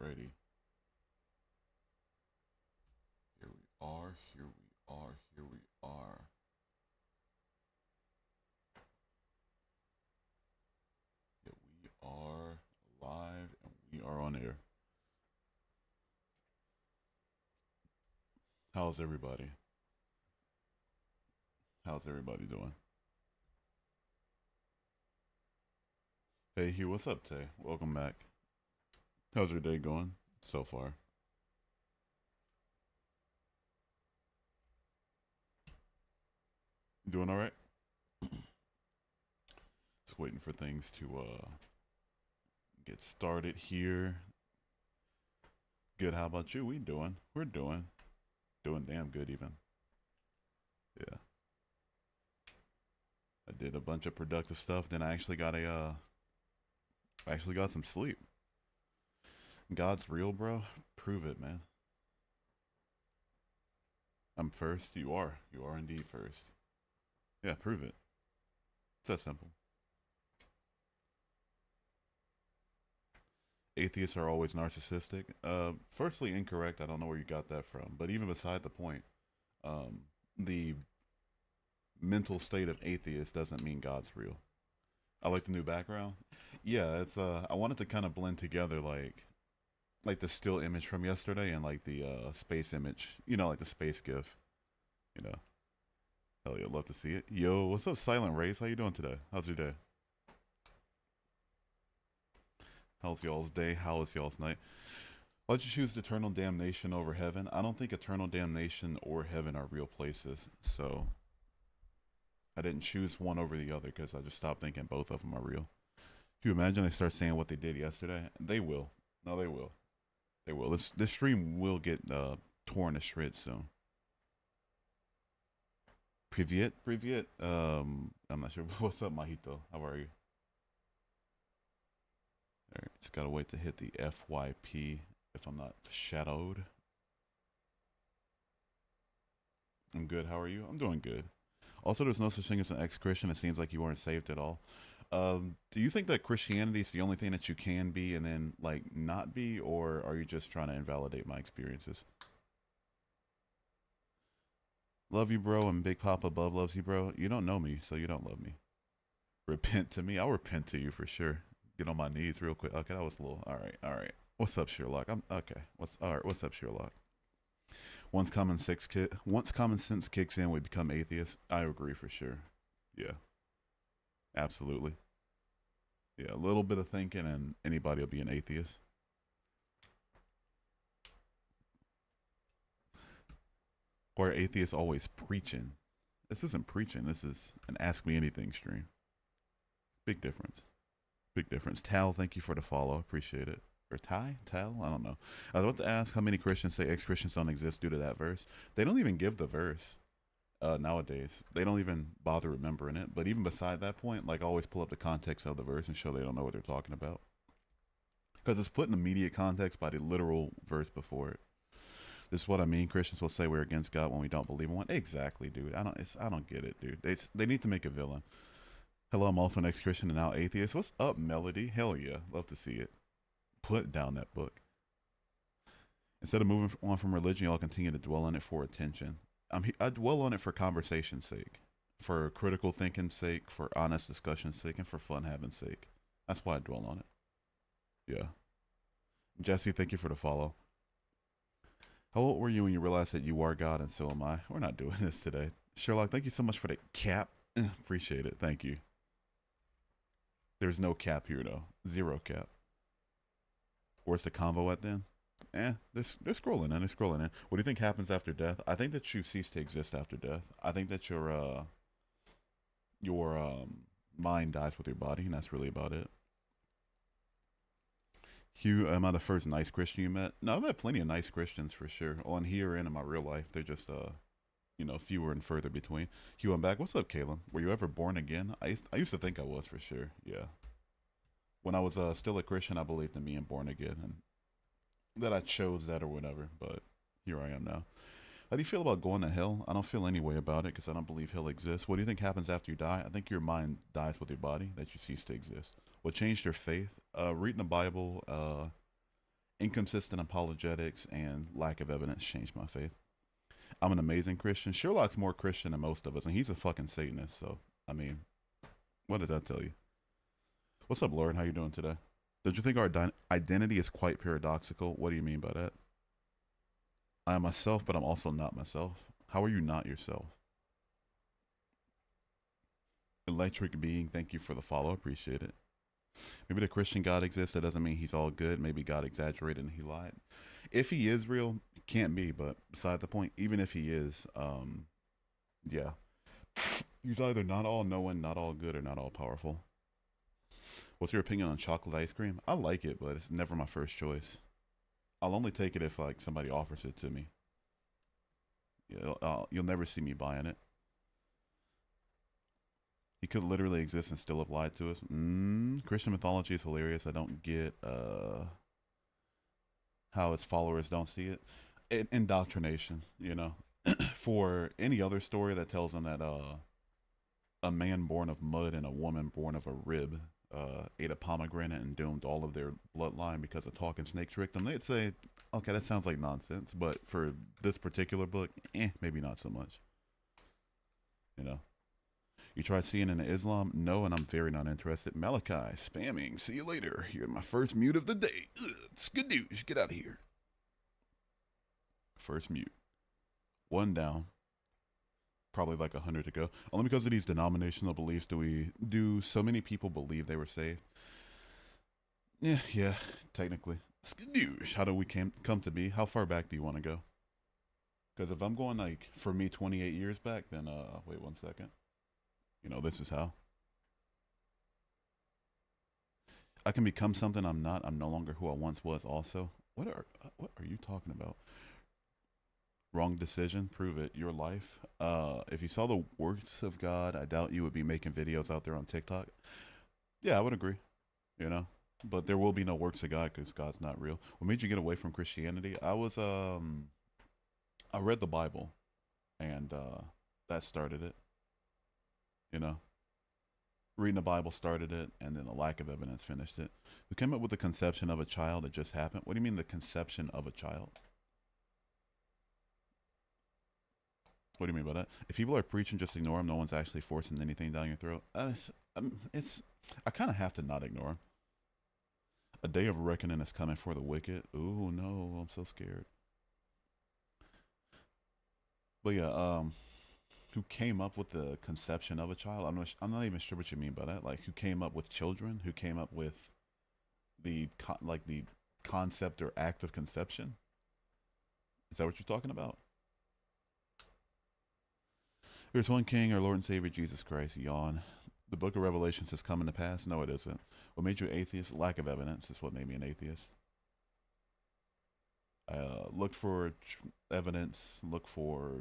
already. Here we are, here we are, here we are. Yeah, we are live and we are on air. How's everybody? How's everybody doing? Hey Hugh, what's up, Tay? Welcome back. How's your day going so far? Doing all right? Just waiting for things to get started here. Good. How about you? We doing? We're doing damn good even. Yeah. I did a bunch of productive stuff. Then I actually got I actually got some sleep. God's real, bro. Prove it, man. I'm first. You are. You are indeed first. Yeah, prove it. It's that simple. Atheists are always narcissistic. Firstly, incorrect. I don't know where you got that from. But even beside the point, um, the mental state of atheist doesn't mean God's real. I like the new background. Yeah, it's I wanted to kind of blend together like the still image from yesterday and like the space image. You know, like the space gif. You know, hell yeah, love to see it. Yo, what's up, Silent Race? How you doing today? How's your day? How's y'all's day? How is y'all's night? Why'd you choose eternal damnation over heaven? I don't think eternal damnation or heaven are real places, so I didn't choose one over the other because I just stopped thinking both of them are real. Can you imagine they start saying what they did yesterday? They will. No, they will. They will. This stream will get torn to shreds soon. Privyet, Privyet. I'm not sure. What's up, Mahito? How are you? All right, just gotta wait to hit the FYP if I'm not shadowed. I'm good. How are you? I'm doing good. Also, there's no such thing as an ex-Christian. It seems like you weren't saved at all. Do you think that Christianity is the only thing that you can be and then like not be, or are you just trying to invalidate my experiences? Love you, bro, and Big Papa Above loves you, bro. You don't know me, so you don't love me. Repent to me. I'll repent to you for sure. Get on my knees real quick. Okay, that was a little. All right, all right. What's up, Sherlock? I'm okay. What's all right? What's up, Sherlock? Once common sense kicks in, we become atheists. I agree for sure. Yeah, absolutely. Yeah, a little bit of thinking, and anybody will be an atheist. Or atheists always preaching. This isn't preaching. This is an Ask Me Anything stream. Big difference. Big difference. Tal, thank you for the follow. Appreciate it. Or Ty? Tal? I don't know. I was about to ask how many Christians say ex Christians don't exist due to that verse. They don't even give the verse nowadays. They don't even bother remembering it. But even beside that point, like always pull up the context of the verse and show they don't know what they're talking about. Because it's put in immediate context by the literal verse before it. This is what I mean. Christians will say we're against God when we don't believe in one. Exactly, dude. I don't get it, dude. They need to make a villain. Hello, I'm also an ex-Christian and now atheist. What's up, Melody? Hell yeah, love to see it. Put down that book. Instead of moving on from religion, y'all continue to dwell on it for attention. I dwell on it for conversation's sake, for critical thinking's sake, for honest discussion's sake, and for fun having sake. That's why I dwell on it. Yeah. Jesse, thank you for the follow. How old were you when you realized that you are God and so am I? We're not doing this today. Sherlock, thank you so much for the cap. Appreciate it. Thank you. There's no cap here though. Zero cap. Where's the convo at then? They're scrolling in. They're scrolling in. What do you think happens after death? I think that you cease to exist after death. I think that your mind dies with your body, and that's really about it. Hugh, am I the first nice Christian you met? No, I've met plenty of nice Christians for sure. On here and in my real life, they're just fewer and further between. Hugh, I'm back. What's up, Caleb? Were you ever born again? I used to think I was for sure. Yeah. When I was still a Christian, I believed in being born again and that I chose that or whatever. But here I am now. How do you feel about going to hell? I don't feel any way about it because I don't believe hell exists. What do you think happens after you die? I think your mind dies with your body, that you cease to exist. What changed your faith? Reading the Bible Inconsistent apologetics and lack of evidence changed my faith. I'm an amazing Christian. Sherlock's more Christian than most of us, and he's a fucking Satanist. So, I mean, what does that tell you? What's up, Lauren? How you doing today? Don't you think our identity is quite paradoxical? What do you mean by that? I am myself, but I'm also not myself. How are you not yourself? Electric being, thank you for the follow. Appreciate it. Maybe the Christian God exists. That doesn't mean he's all good. Maybe God exaggerated and he lied. If he is real, can't be. But beside the point, even if he is, yeah, he's either not all knowing, not all good, or not all powerful. What's your opinion on chocolate ice cream? I like it, but it's never my first choice. I'll only take it if like somebody offers it to me. Yeah, you'll never see me buying it. He could literally exist and still have lied to us. Christian mythology is hilarious. I don't get how its followers don't see it. Indoctrination, you know. For any other story that tells them that a man born of mud and a woman born of a rib ate a pomegranate and doomed all of their bloodline because a talking snake tricked them, they'd say, okay, that sounds like nonsense. But for this particular book, maybe not so much. You know. You tried seeing into Islam? No, and I'm very not interested. Malachi, spamming. See you later. You're my first mute of the day. Ugh, it's good news. Get out of here. First mute. One down. Probably like 100 to go. Only because of these denominational beliefs do so many people believe they were saved. Yeah, technically. It's good news. How do we come to be? How far back do you want to go? Because if I'm going like, for me, 28 years back, then, wait 1 second. You know, this is how. I can become something I'm not. I'm no longer who I once was also. What are you talking about? Wrong decision. Prove it. Your life. If you saw the works of God, I doubt you would be making videos out there on TikTok. Yeah, I would agree. You know? But there will be no works of God because God's not real. What made you get away from Christianity? I read the Bible and that started it. You know, reading the Bible started it, and then the lack of evidence finished it. Who came up with the conception of a child that just happened? What do you mean the conception of a child? What do you mean by that? If people are preaching, just ignore them. No one's actually forcing anything down your throat. I kind of have to not ignore them. A day of reckoning is coming for the wicked. Ooh, no, I'm so scared. But yeah, who came up with the conception of a child? I'm not even sure what you mean by that. Like, who came up with children? Who came up with the the concept or act of conception? Is that what you're talking about? There's one King, our Lord and Savior Jesus Christ. Yawn. The Book of Revelations has come in the past. No, it isn't. What made you an atheist? Lack of evidence is what made me an atheist. I looked for evidence, look for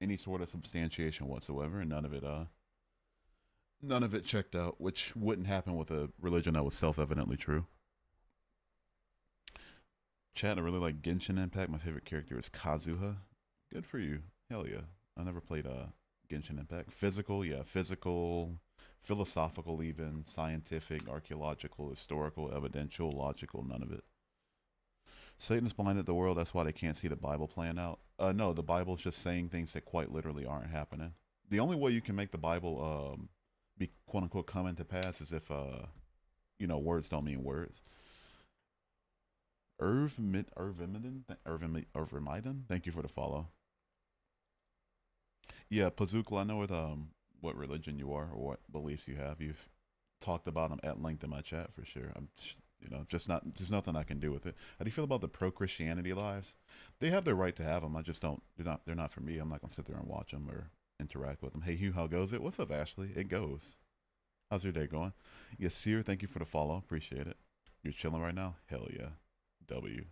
any sort of substantiation whatsoever, and none of it checked out, which wouldn't happen with a religion that was self-evidently true. Chat, I really like Genshin Impact. My favorite character is Kazuha. Good for you. Hell yeah. I never played Genshin Impact. Physical, yeah, physical, philosophical, even scientific, archaeological, historical, evidential, logical. None of it. Satan's blinded the world. That's why they can't see the Bible playing out. No, the Bible's just saying things that quite literally aren't happening. The only way you can make the Bible be quote unquote come into pass is if words don't mean words. Irvimiden, thank you for the follow. Yeah, Pazukla, I know what religion you are or what beliefs you have. You've talked about them at length in my chat for sure. Just not, there's nothing I can do with it. How do you feel about the pro-Christianity lives? They have their right to have them. I just don't. They're not for me. I'm not gonna sit there and watch them or interact with them. Hey Hugh, how goes it? What's up, Ashley? It goes. How's your day going? Yes, Seer, thank you for the follow. Appreciate it. You're chilling right now? Hell yeah. W.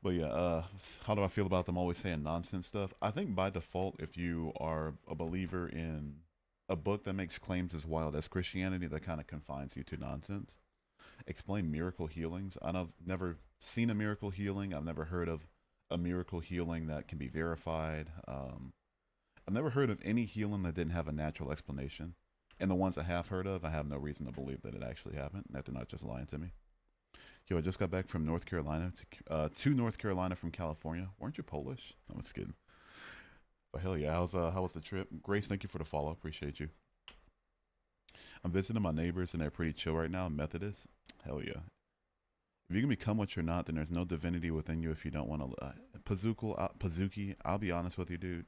But yeah, how do I feel about them always saying nonsense stuff? I think by default, if you are a believer in a book that makes claims as wild as Christianity, that kind of confines you to nonsense. Explain miracle healings. I've never seen a miracle healing. I've never heard of a miracle healing that can be verified. I've never heard of any healing that didn't have a natural explanation. And the ones I have heard of, I have no reason to believe that it actually happened, that they're not just lying to me. Yo, I just got back from North Carolina to North Carolina from California. Weren't you Polish? I'm just kidding. But hell yeah, how was the trip? Grace, thank you for the follow. Appreciate you. I'm visiting my neighbors and they're pretty chill right now. Methodist. Hell yeah. If you can become what you're not, then there's no divinity within you if you don't want to. Pazuki, I'll be honest with you, dude.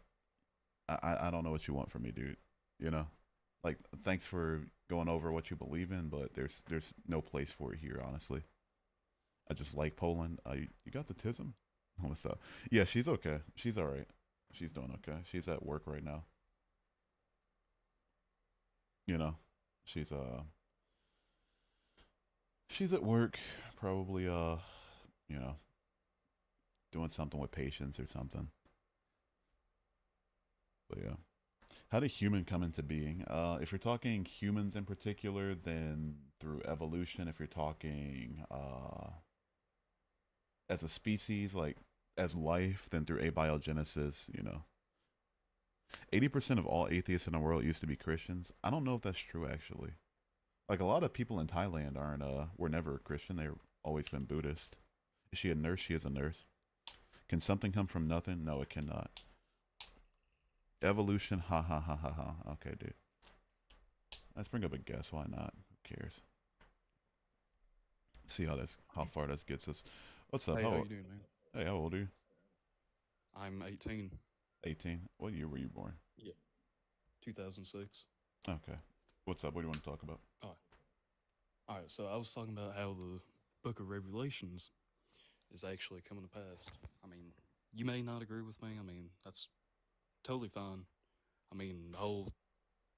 I don't know what you want from me, dude. You know, like thanks for going over what you believe in, but there's no place for it here, honestly. I just like Poland. You got the tism? What's up? Yeah, she's okay. She's all right. She's doing okay. She's at work right now. You know, she's she's at work, probably you know, doing something with patients or something. But yeah. How did human come into being? If you're talking humans in particular, then through evolution. If you're talking as a species, like as life, then through abiogenesis. 80% of all atheists in the world used to be Christians. I don't know if that's true actually. Like a lot of people in Thailand aren't were never Christian. They've always been Buddhist. Is she a nurse? She is a nurse. Can something come from nothing? No, it cannot. Evolution, ha ha ha ha ha. Okay, dude. Let's bring up a guess. Why not? Who cares? See how far this gets us. What's up? Hey, how you doing, man? Hey, how old are you? I'm 18. 18. What year were you born? Yeah. 2006. Okay. What's up? What do you want to talk about? All right. All right. So I was talking about how the Book of Revelations is actually coming to pass. I mean, you may not agree with me. I mean, that's totally fine. I mean, the whole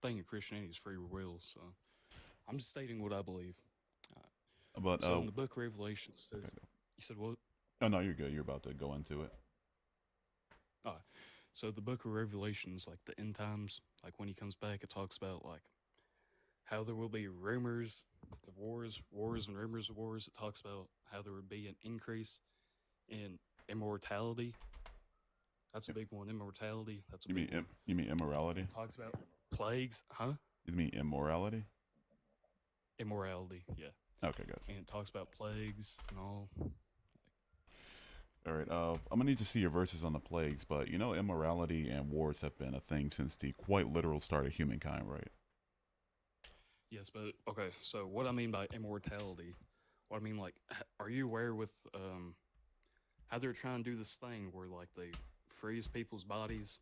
thing of Christianity is free will. So I'm just stating what I believe. All right. But So in the Book of Revelations okay, says, go. you said what? Oh no, you're good. You're about to go into it. All right. So the Book of Revelations, like the end times, like when he comes back, it talks about like how there will be rumors of wars and rumors of wars. It talks about how there would be an increase in immortality. That's a big one. Immortality. That's a You big mean one. you mean And immorality? it talks about plagues, huh? You mean immorality? Immorality, yeah. Okay, good. And it talks about plagues and all. All right. I'm gonna need to see your verses on the plagues, but immorality and wars have been a thing since the quite literal start of humankind, right? Yes, but okay. So what I mean by immortality, what I mean like, are you aware with how they're trying to do this thing where like they freeze people's bodies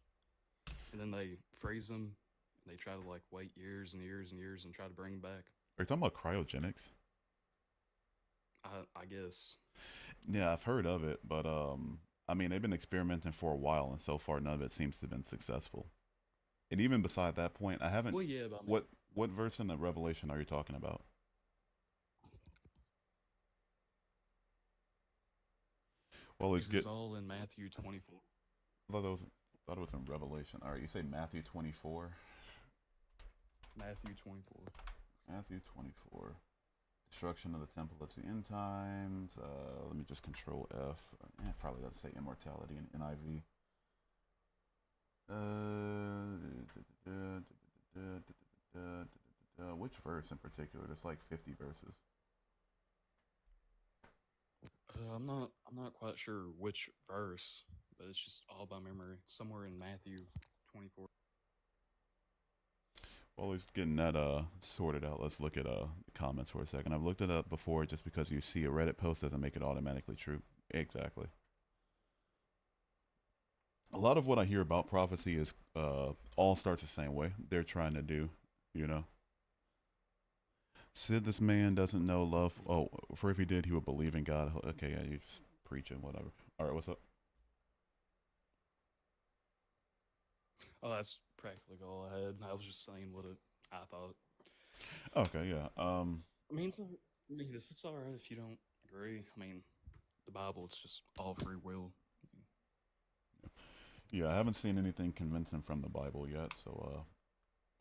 and then they freeze them and they try to like wait years and years and years and try to bring them back. Are you talking about cryogenics? I guess. Yeah, I've heard of it, but I mean, they've been experimenting for a while, and so far, none of it seems to have been successful. And even beside that point, I haven't. Well, yeah, but I mean, What verse in the Revelation are you talking about? Well, it's it is good. all in Matthew 24. I thought it was in Revelation. All right, you say Matthew 24. Matthew 24. Matthew 24. Destruction of the temple of the end times. Let me just control F. Probably doesn't say immortality in NIV. Which verse in particular? There's like 50 verses. I'm not quite sure which verse, but it's just all by memory. It's somewhere in Matthew 24. While he's getting that sorted out, let's look at the comments for a second. I've looked it up before. Just because you see a Reddit post doesn't make it automatically true. Exactly. A lot of what I hear about prophecy is all starts the same way. They're trying to do, you know. Said this man doesn't know love. Oh, for if he did, he would believe in God. Okay, yeah, you just preaching, whatever. All right, what's up? Oh, that's practically all I had. I was just saying what I thought. Okay, yeah. I mean, it's all right if you don't agree. I mean, the Bible, it's just all free will. Yeah, I haven't seen anything convincing from the Bible yet, so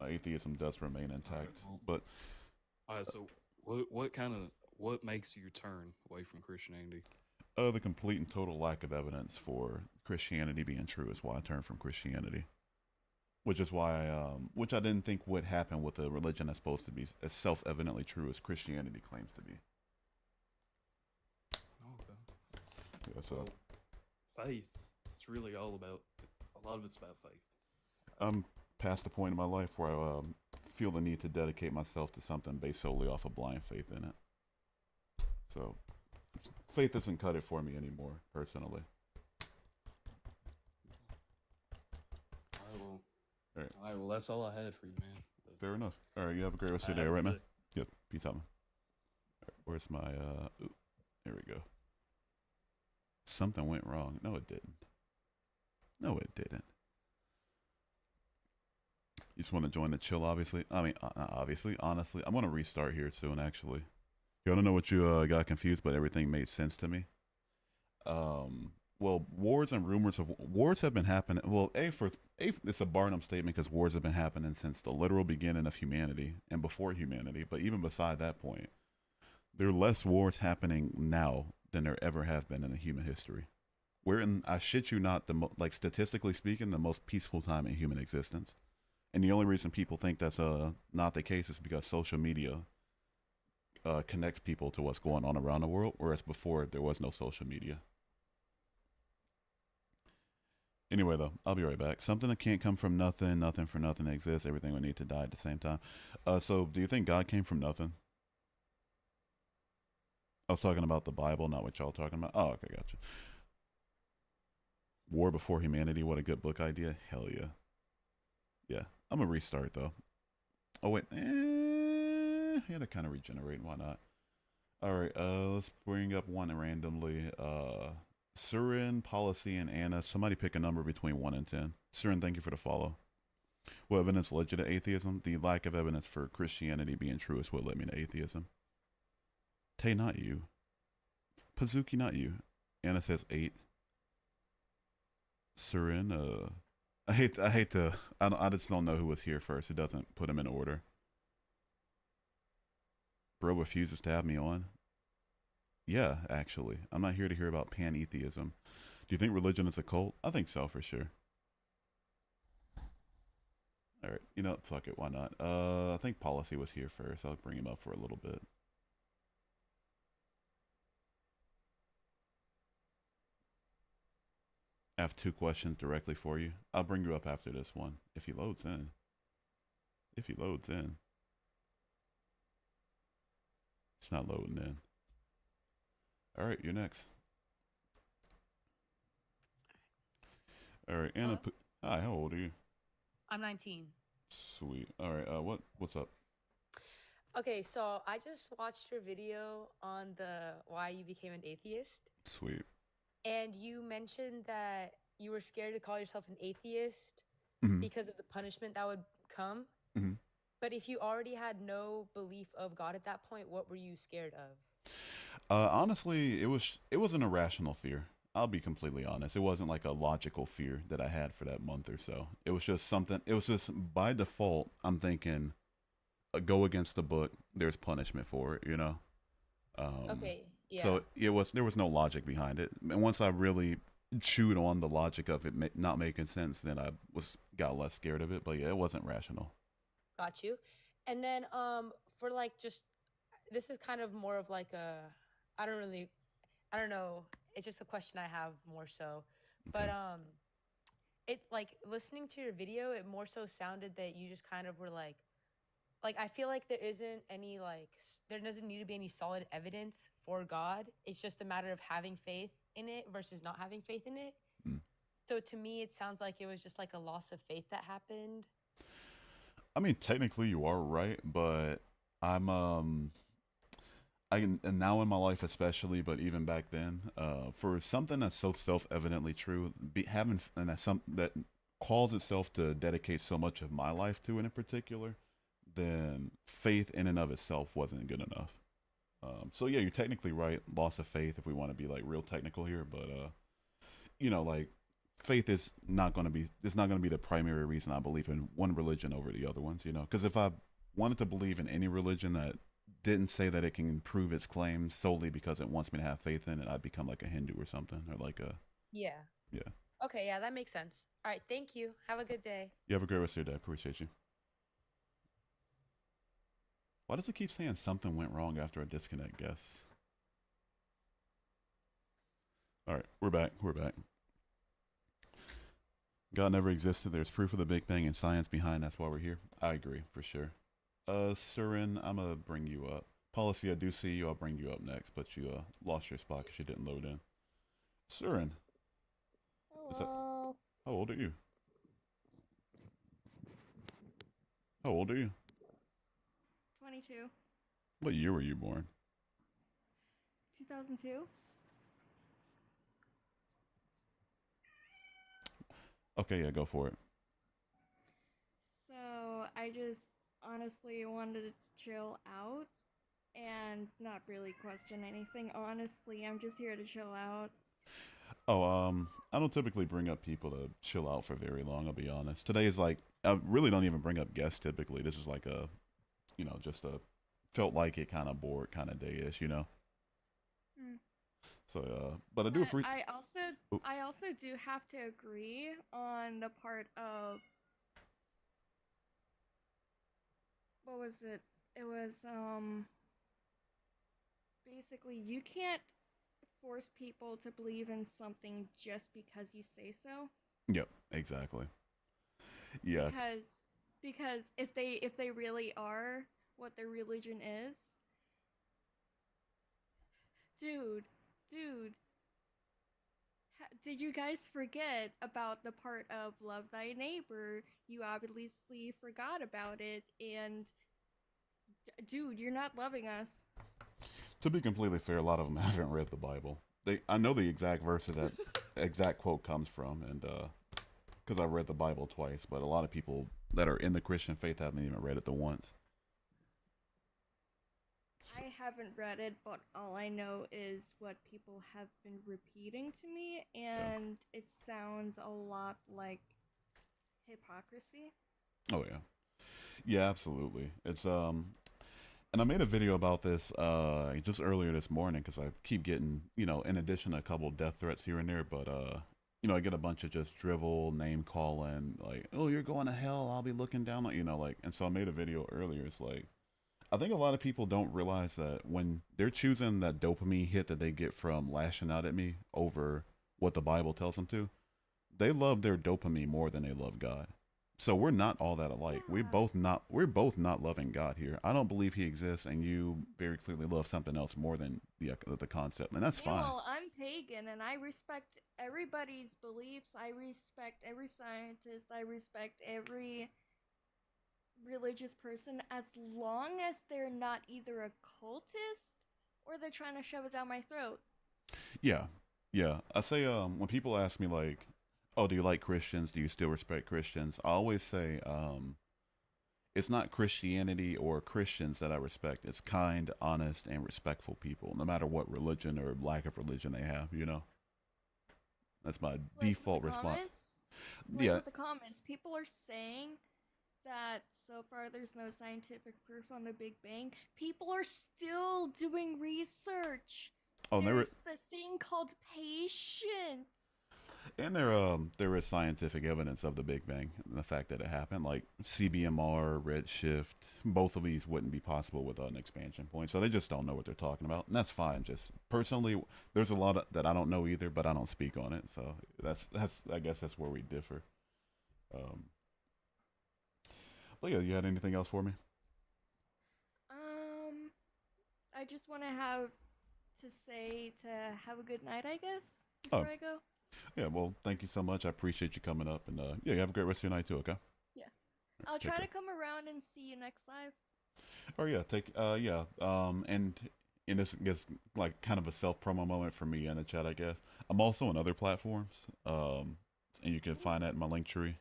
atheism does remain All right, intact. well, But all right. So, what makes you turn away from Christianity? the complete and total lack of evidence for Christianity being true is why I turned from Christianity. which is why, which I didn't think would happen with a religion that's supposed to be as self-evidently true as Christianity claims to be. Okay. Yeah, so Well, faith. It's really all about. A lot of it's about faith. I'm past the point in my life where I feel the need to dedicate myself to something based solely off of blind faith in it. So faith doesn't cut it for me anymore, personally. All right. Well. All right, All right. Well, that's all I had for you, man. fair enough. All right, you have a great rest of your day, Have all a right, good man? day. Yep, peace out, man. All right, where's my, ooh, there we go. Something went wrong. No, it didn't. No, it didn't. You just want to join the chill, obviously? I mean, obviously, honestly. I'm going to restart here soon, actually. You want to know what you got confused, but everything made sense to me? Well, wars and rumors of wars have been happening. Well, it's a Barnum statement because wars have been happening since the literal beginning of humanity and before humanity. But even beside that point, there are less wars happening now than there ever have been in the human history. We're in, I shit you not, like statistically speaking, the most peaceful time in human existence. And the only reason people think that's not the case is because social media connects people to what's going on around the world, whereas before there was no social media. Anyway, though, I'll be right back. Something that can't come from nothing, nothing for nothing exists. Everything would need to die at the same time. So, do you think God came from nothing? I was talking about the Bible, not what y'all talking about. Oh, okay, gotcha. War Before Humanity. What a good book idea. Hell yeah. Yeah, I'm gonna restart though. Oh wait, yeah, to kind of regenerate. Why not? All right, let's bring up one randomly. Surin, Policy, and Anna. Somebody pick a number between 1 and 10. Surin, thank you for the follow. What evidence led you to atheism? The lack of evidence for Christianity being true is what led me to atheism. Tay, not you. Pazuki, not you. Anna says 8. Surin, I hate to, I just don't know who was here first. It doesn't put them in order. Bro refuses to have me on. Yeah, actually. I'm not here to hear about pantheism. Do you think religion is a cult? I think so, for sure. All right, you know, fuck it, why not? I think Policy was here first. I'll bring him up for a little bit. I have 2 questions directly for you. I'll bring you up after this one if he loads in. If he loads in. It's not loading in. All right, you're next. All right, Anna. Hello? Hi, how old are you? I'm 19. Sweet. All right. What's up? Okay, so I just watched your video on the why you became an atheist, Sweet. and you mentioned that you were scared to call yourself an atheist Hmm. because of the punishment that would come. Hmm. But if you already had no belief of God at that point, what were you scared of? Honestly, it was an irrational fear. I'll be completely honest. It wasn't like a logical fear that I had for that month or so. It was just something. It was just by default. I'm thinking, go against the book. There's punishment for it. You know. Um, Okay, yeah, so there was no logic behind it. And once I really chewed on the logic of it not making sense, then I got less scared of it. But yeah, it wasn't rational. got you. And then for like just this is kind of more of like a I don't really I don't know. It's just a question I have more so. But Okay. it like listening to your video, it more so sounded that you just kind of were like I feel like there isn't any there doesn't need to be any solid evidence for God. It's just a matter of having faith in it versus not having faith in it. Mm. So to me, it sounds like it was just like a loss of faith that happened. I mean, technically you are right, but I'm and now in my life especially, but even back then, for something that's so self-evidently true, having and that's some that calls itself to dedicate so much of my life to it in particular, then faith in and of itself wasn't good enough. So yeah, you're technically right. Loss of faith, if we want to be like real technical here, but like faith is not going to be it's not going to be the primary reason I believe in one religion over the other ones. Because if I wanted to believe in any religion that didn't say that it can prove its claims solely because it wants me to have faith in it, I'd become like a Hindu or something, or like a Yeah. yeah. Okay, yeah, that makes sense. All right, thank you. Have a good day. You have a great rest of your day. Appreciate you. Why does it keep saying something went wrong after a disconnect guess? All right, we're back. We're back. God never existed. There's proof of the Big Bang and science behind. That's why we're here. I agree for sure. Surin, I'm gonna bring you up. Policy, I do see you. I'll bring you up next, but you lost your spot because you didn't load in. Surin, is that? Hello. How old are you? How old are you? 22. What year were you born? 2002. Okay, yeah, go for it. So I just honestly wanted to chill out and not really question anything. Honestly, I'm just here to chill out. Oh, I don't typically bring up people to chill out for very long. I'll be honest. Today is like I really don't even bring up guests typically. This is like a, just a felt like it kind of bored kind of day ish, Hmm. So, but I do But appreciate. I also do have to agree on the part of what was it? It was basically you can't force people to believe in something just because you say so. Yep, exactly. Yeah, because because if they really are what their religion is, dude, dude, did you guys forget about the part of love thy neighbor? You obviously forgot about it, and dude, you're not loving us. to be completely fair, a lot of them haven't read the Bible. I know the exact verse that exact quote comes from, and because I've read the Bible twice, but a lot of people that are in the Christian faith haven't even read it the once. I haven't read it, but all I know is what people have been repeating to me, Yeah. and it sounds a lot like hypocrisy. Oh yeah. Yeah, absolutely. It's and I made a video about this just earlier this morning because I keep getting, in addition to a couple death threats here and there, but I get a bunch of just drivel, name calling, like, "Oh, you're going to hell. I'll be looking down on," like, and so I made a video earlier. It's like I think a lot of people don't realize that when they're choosing that dopamine hit that they get from lashing out at me over what the Bible tells them to, they love their dopamine more than they love God. So we're not all that alike. Yeah. We're both not loving God here. I don't believe he exists and you very clearly love something else more than the concept. And that's fine. Meanwhile, I'm pagan and I respect everybody's beliefs. I respect every scientist. I respect every religious person as long as they're not either a cultist or they're trying to shove it down my throat. Yeah. Yeah. I say when people ask me like, "Oh, do you like Christians? Do you still respect Christians?" I always say it's not Christianity or Christians that I respect. It's kind, honest, and respectful people, no matter what religion or lack of religion they have. That's my Like with the default response. comments, like Yeah. with the comments, people are saying that so far there's no scientific proof on the Big Bang. People are still doing research. Oh, There's the thing called patience. there is scientific evidence of the Big Bang and the fact that it happened. Like CBMR, redshift, both of these wouldn't be possible without an expansion point. So they just don't know what they're talking about, and that's fine. Just personally, there's a lot that I don't know either, but I don't speak on it. So that's I guess that's where we differ. Um, but yeah, you had anything else for me? Um, I just want to have to say to have a good night, I guess, Oh, before I go. yeah. Well, thank you so much. I appreciate you coming up, and yeah, you have a great rest of your night too. Okay. Yeah. I'll Take try care. to come around and see you next live. Oh yeah, yeah. And this gets like kind of a self promo moment for me in the chat, I guess. I'm also on other platforms, and you can find that in my link tree.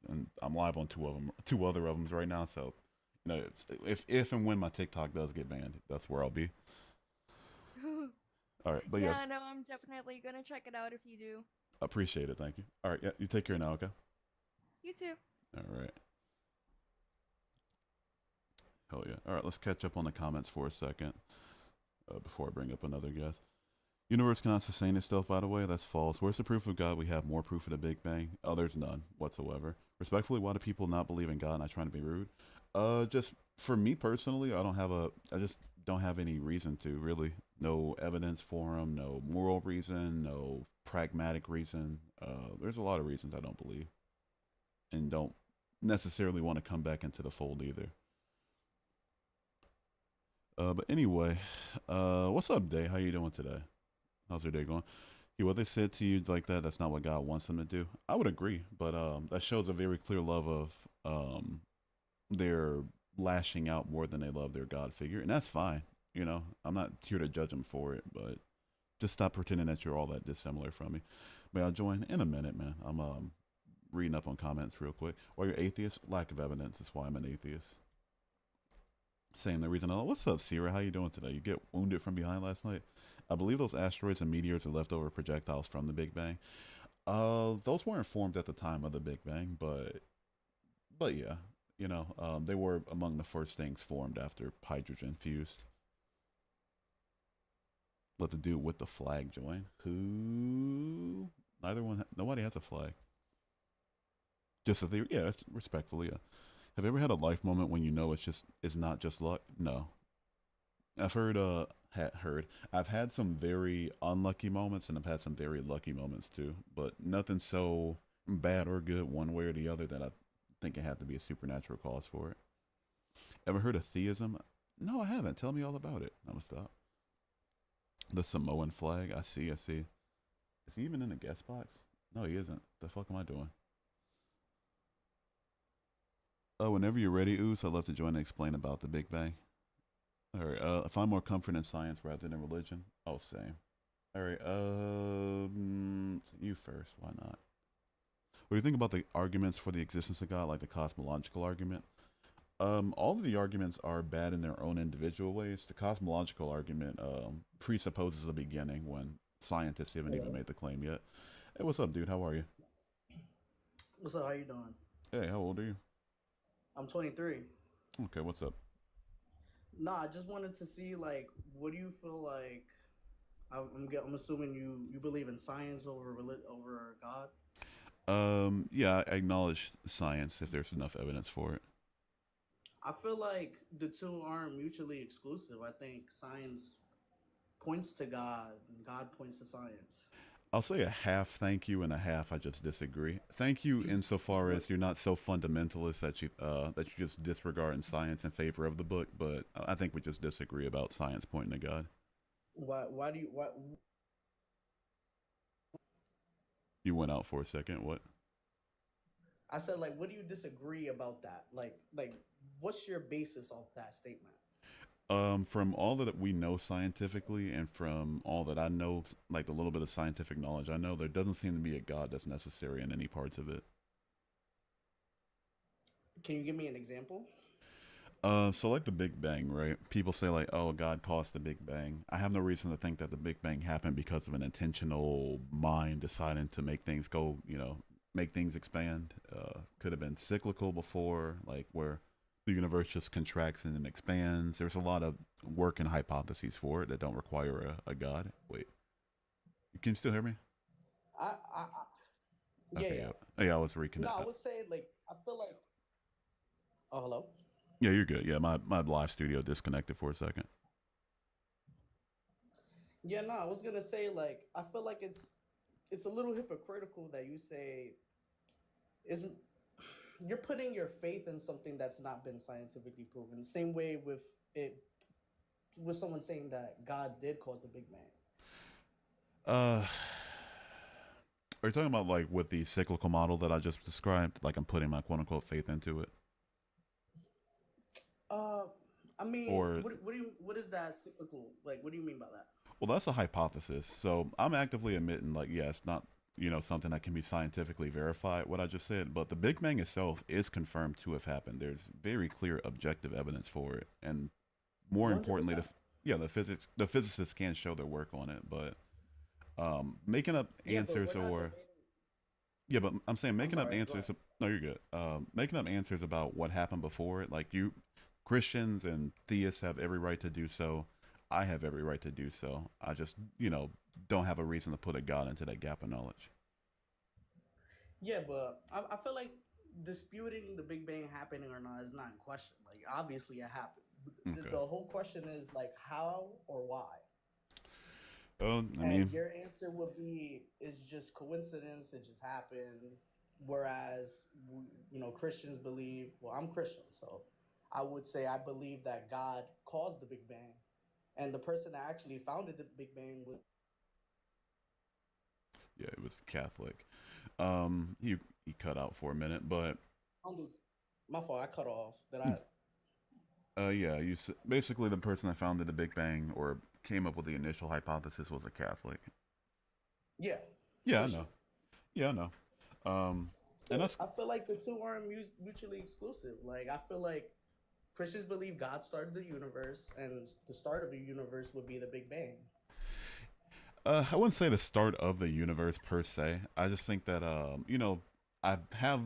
And I'm live on two other of them right now. So, if and when my TikTok does get banned, that's where I'll be. All right, but yeah, Yeah, no, I'm definitely gonna check it out if you do. appreciate it. Thank you. All right, yeah, you take care now. Okay. You too. All right. Hell yeah. All right, let's catch up on the comments for a second before I bring up another guest. Universe cannot sustain itself, by the way. That's false. Where's the proof of God? We have more proof of the Big Bang. Oh, there's none whatsoever. Respectfully, why do people not believe in God? Not trying to be rude. Just for me personally, I just don't have any reason to really. No evidence for them, no moral reason, no pragmatic reason. There's a lot of reasons I don't believe and don't necessarily want to come back into the fold either. But anyway, what's up, Day? How you doing today? How's your day going? Yeah, what they said to you like that, that's not what God wants them to do. I would agree, but that shows a very clear love of their lashing out more than they love their God figure, and that's fine. You know, I'm not here to judge them for it, but just stop pretending that you're all that dissimilar from me. May I join in a minute, man? I'm reading up on comments real quick. Why you're atheist? Lack of evidence is why I'm an atheist. Same the reason. What's up, Sierra? How you doing today? You get wounded from behind last night? I believe those asteroids and meteors are leftover projectiles from the Big Bang. Those weren't formed at the time of the Big Bang, but yeah, they were among the first things formed after hydrogen fused. Let the dude with the flag join. Who? Nobody has a flag. Just a theory. Yeah, it's respectfully. Yeah. Have you ever had a life moment when you know it's not just luck? No. I've heard. I've had some very unlucky moments and I've had some very lucky moments too, but nothing so bad or good one way or the other that I think it had to be a supernatural cause for it. Ever heard of theism? No, I haven't. Tell me all about it. I'm gonna stop. The Samoan flag. I see. Is he even in the guest box? No, he isn't. The fuck am I doing? Oh, whenever you're ready, Oos, I'd love to join and explain about the Big Bang. All right. I find more comfort in science rather than religion. Oh, same. All right. You first. Why not? What do you think about the arguments for the existence of God, like the cosmological argument? All of the arguments are bad in their own individual ways. The cosmological argument presupposes a beginning when scientists haven't even made the claim yet. Hey, what's up, dude? How are you? What's up? How you doing? Hey, how old are you? I'm 23. Okay, what's up? Nah, I just wanted to see like, what do you feel like? I'm assuming you believe in science over God. Yeah, I acknowledge science if there's enough evidence for it. I feel like the two aren't mutually exclusive. I think science points to God and God points to science. I'll say a half thank you and a half I just disagree. Thank you insofar as you're not so fundamentalist that you just disregard in science in favor of the book, but I think we just disagree about science pointing to God. Why do you why You went out for a second. What? I said like what do you disagree about that? Like what's your basis of that statement? From all that we know scientifically, and from all that I know, like the little bit of scientific knowledge I know, there doesn't seem to be a God that's necessary in any parts of it. Can you give me an example? So like the Big Bang, right? People say like, "Oh, God caused the Big Bang." I have no reason to think that the Big Bang happened because of an intentional mind deciding to make things go, make things expand. Could have been cyclical before, like where the universe just contracts and then expands. There's a lot of work and hypotheses for it that don't require a God. Wait, you can still hear me? I yeah, Okay, yeah. yeah, yeah. I was No, I reconnected. would say like I feel like oh hello. Yeah, you're good. Yeah, my live studio disconnected for a second. Yeah, no, I was gonna say like I feel like it's a little hypocritical that you say is you're putting your faith in something that's not been scientifically proven. Same way it with someone saying that God did cause the Big Bang. Uh, are you talking about like with the cyclical model that I just described? Like I'm putting my quote unquote faith into it, Uh, I mean, or what is that cyclical? Like, what do you mean by that? well, that's a hypothesis. So I'm actively admitting like, yeah, it's not something that can be scientifically verified. What I just said, but the Big Bang itself is confirmed to have happened. There's very clear objective evidence for it, and more importantly, 100%. the physicists can show their work on it, but making up Yeah, but answers we're not or debating. yeah, but I'm saying I'm making up sorry. Go answers. ahead. No, you're good. Making up answers about what happened before it, like Christians and theists have every right to do so. I have every right to do so. I just, don't have a reason to put a God into that gap of knowledge. Yeah, but I feel like disputing the Big Bang happening or not is not in question. Like, obviously, it happened. The Okay. whole question is like how or why. I And mean, your answer would be it's just coincidence, it just happened. Whereas, Christians believe, well, I'm Christian, so I would say I believe that God caused the Big Bang. And the person that actually founded the Big Bang was yeah, it was Catholic. He cut out for a minute, but founded. My fault, I cut off. That I. yeah, basically the person that founded the Big Bang or came up with the initial hypothesis was a Catholic. Yeah, Yeah, I for sure. know. Yeah, I know. Um, and So that's I feel like the two aren't mutually exclusive. Like, I feel like Christians believe God started the universe, and the start of the universe would be the Big Bang. I wouldn't say the start of the universe per se. I just think that I have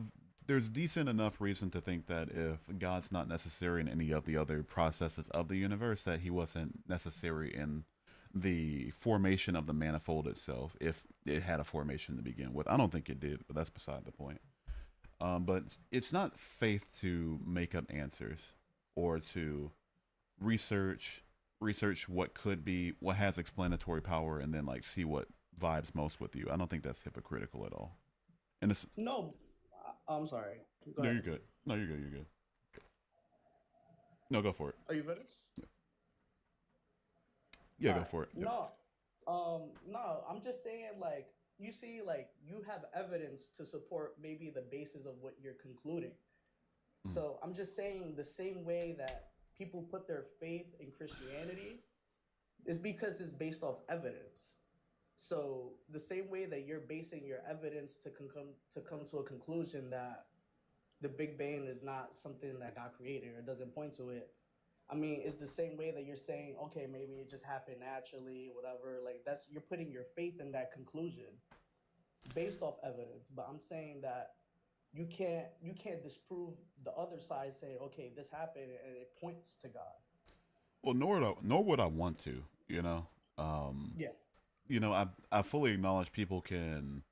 there's decent enough reason to think that if God's not necessary in any of the other processes of the universe, that he wasn't necessary in the formation of the manifold itself, if it had a formation to begin with. I don't think it did, but that's beside the point. But it's not faith to make up answers or to research what could be, what has explanatory power, and then like see what vibes most with you. I don't think that's hypocritical at all. And it's No, I'm sorry. Go no, ahead. you're good. No, you're good. You're good. No, go for it. Are you finished? Yeah, All go right. for it. Yep. No, I'm just saying, like, you see, like, you have evidence to support maybe the basis of what you're concluding. Mm. So I'm just saying the same way that people put their faith in Christianity is because it's based off evidence. So the same way that you're basing your evidence to come to a conclusion that the Big Bang is not something that God created or doesn't point to it. I mean, it's the same way that you're saying, okay, maybe it just happened naturally, whatever. Like that's you're putting your faith in that conclusion based off evidence. But I'm saying that you can't disprove the other side saying, okay, this happened and it points to God. Well, nor would I want to. Um, Yeah, I fully acknowledge people can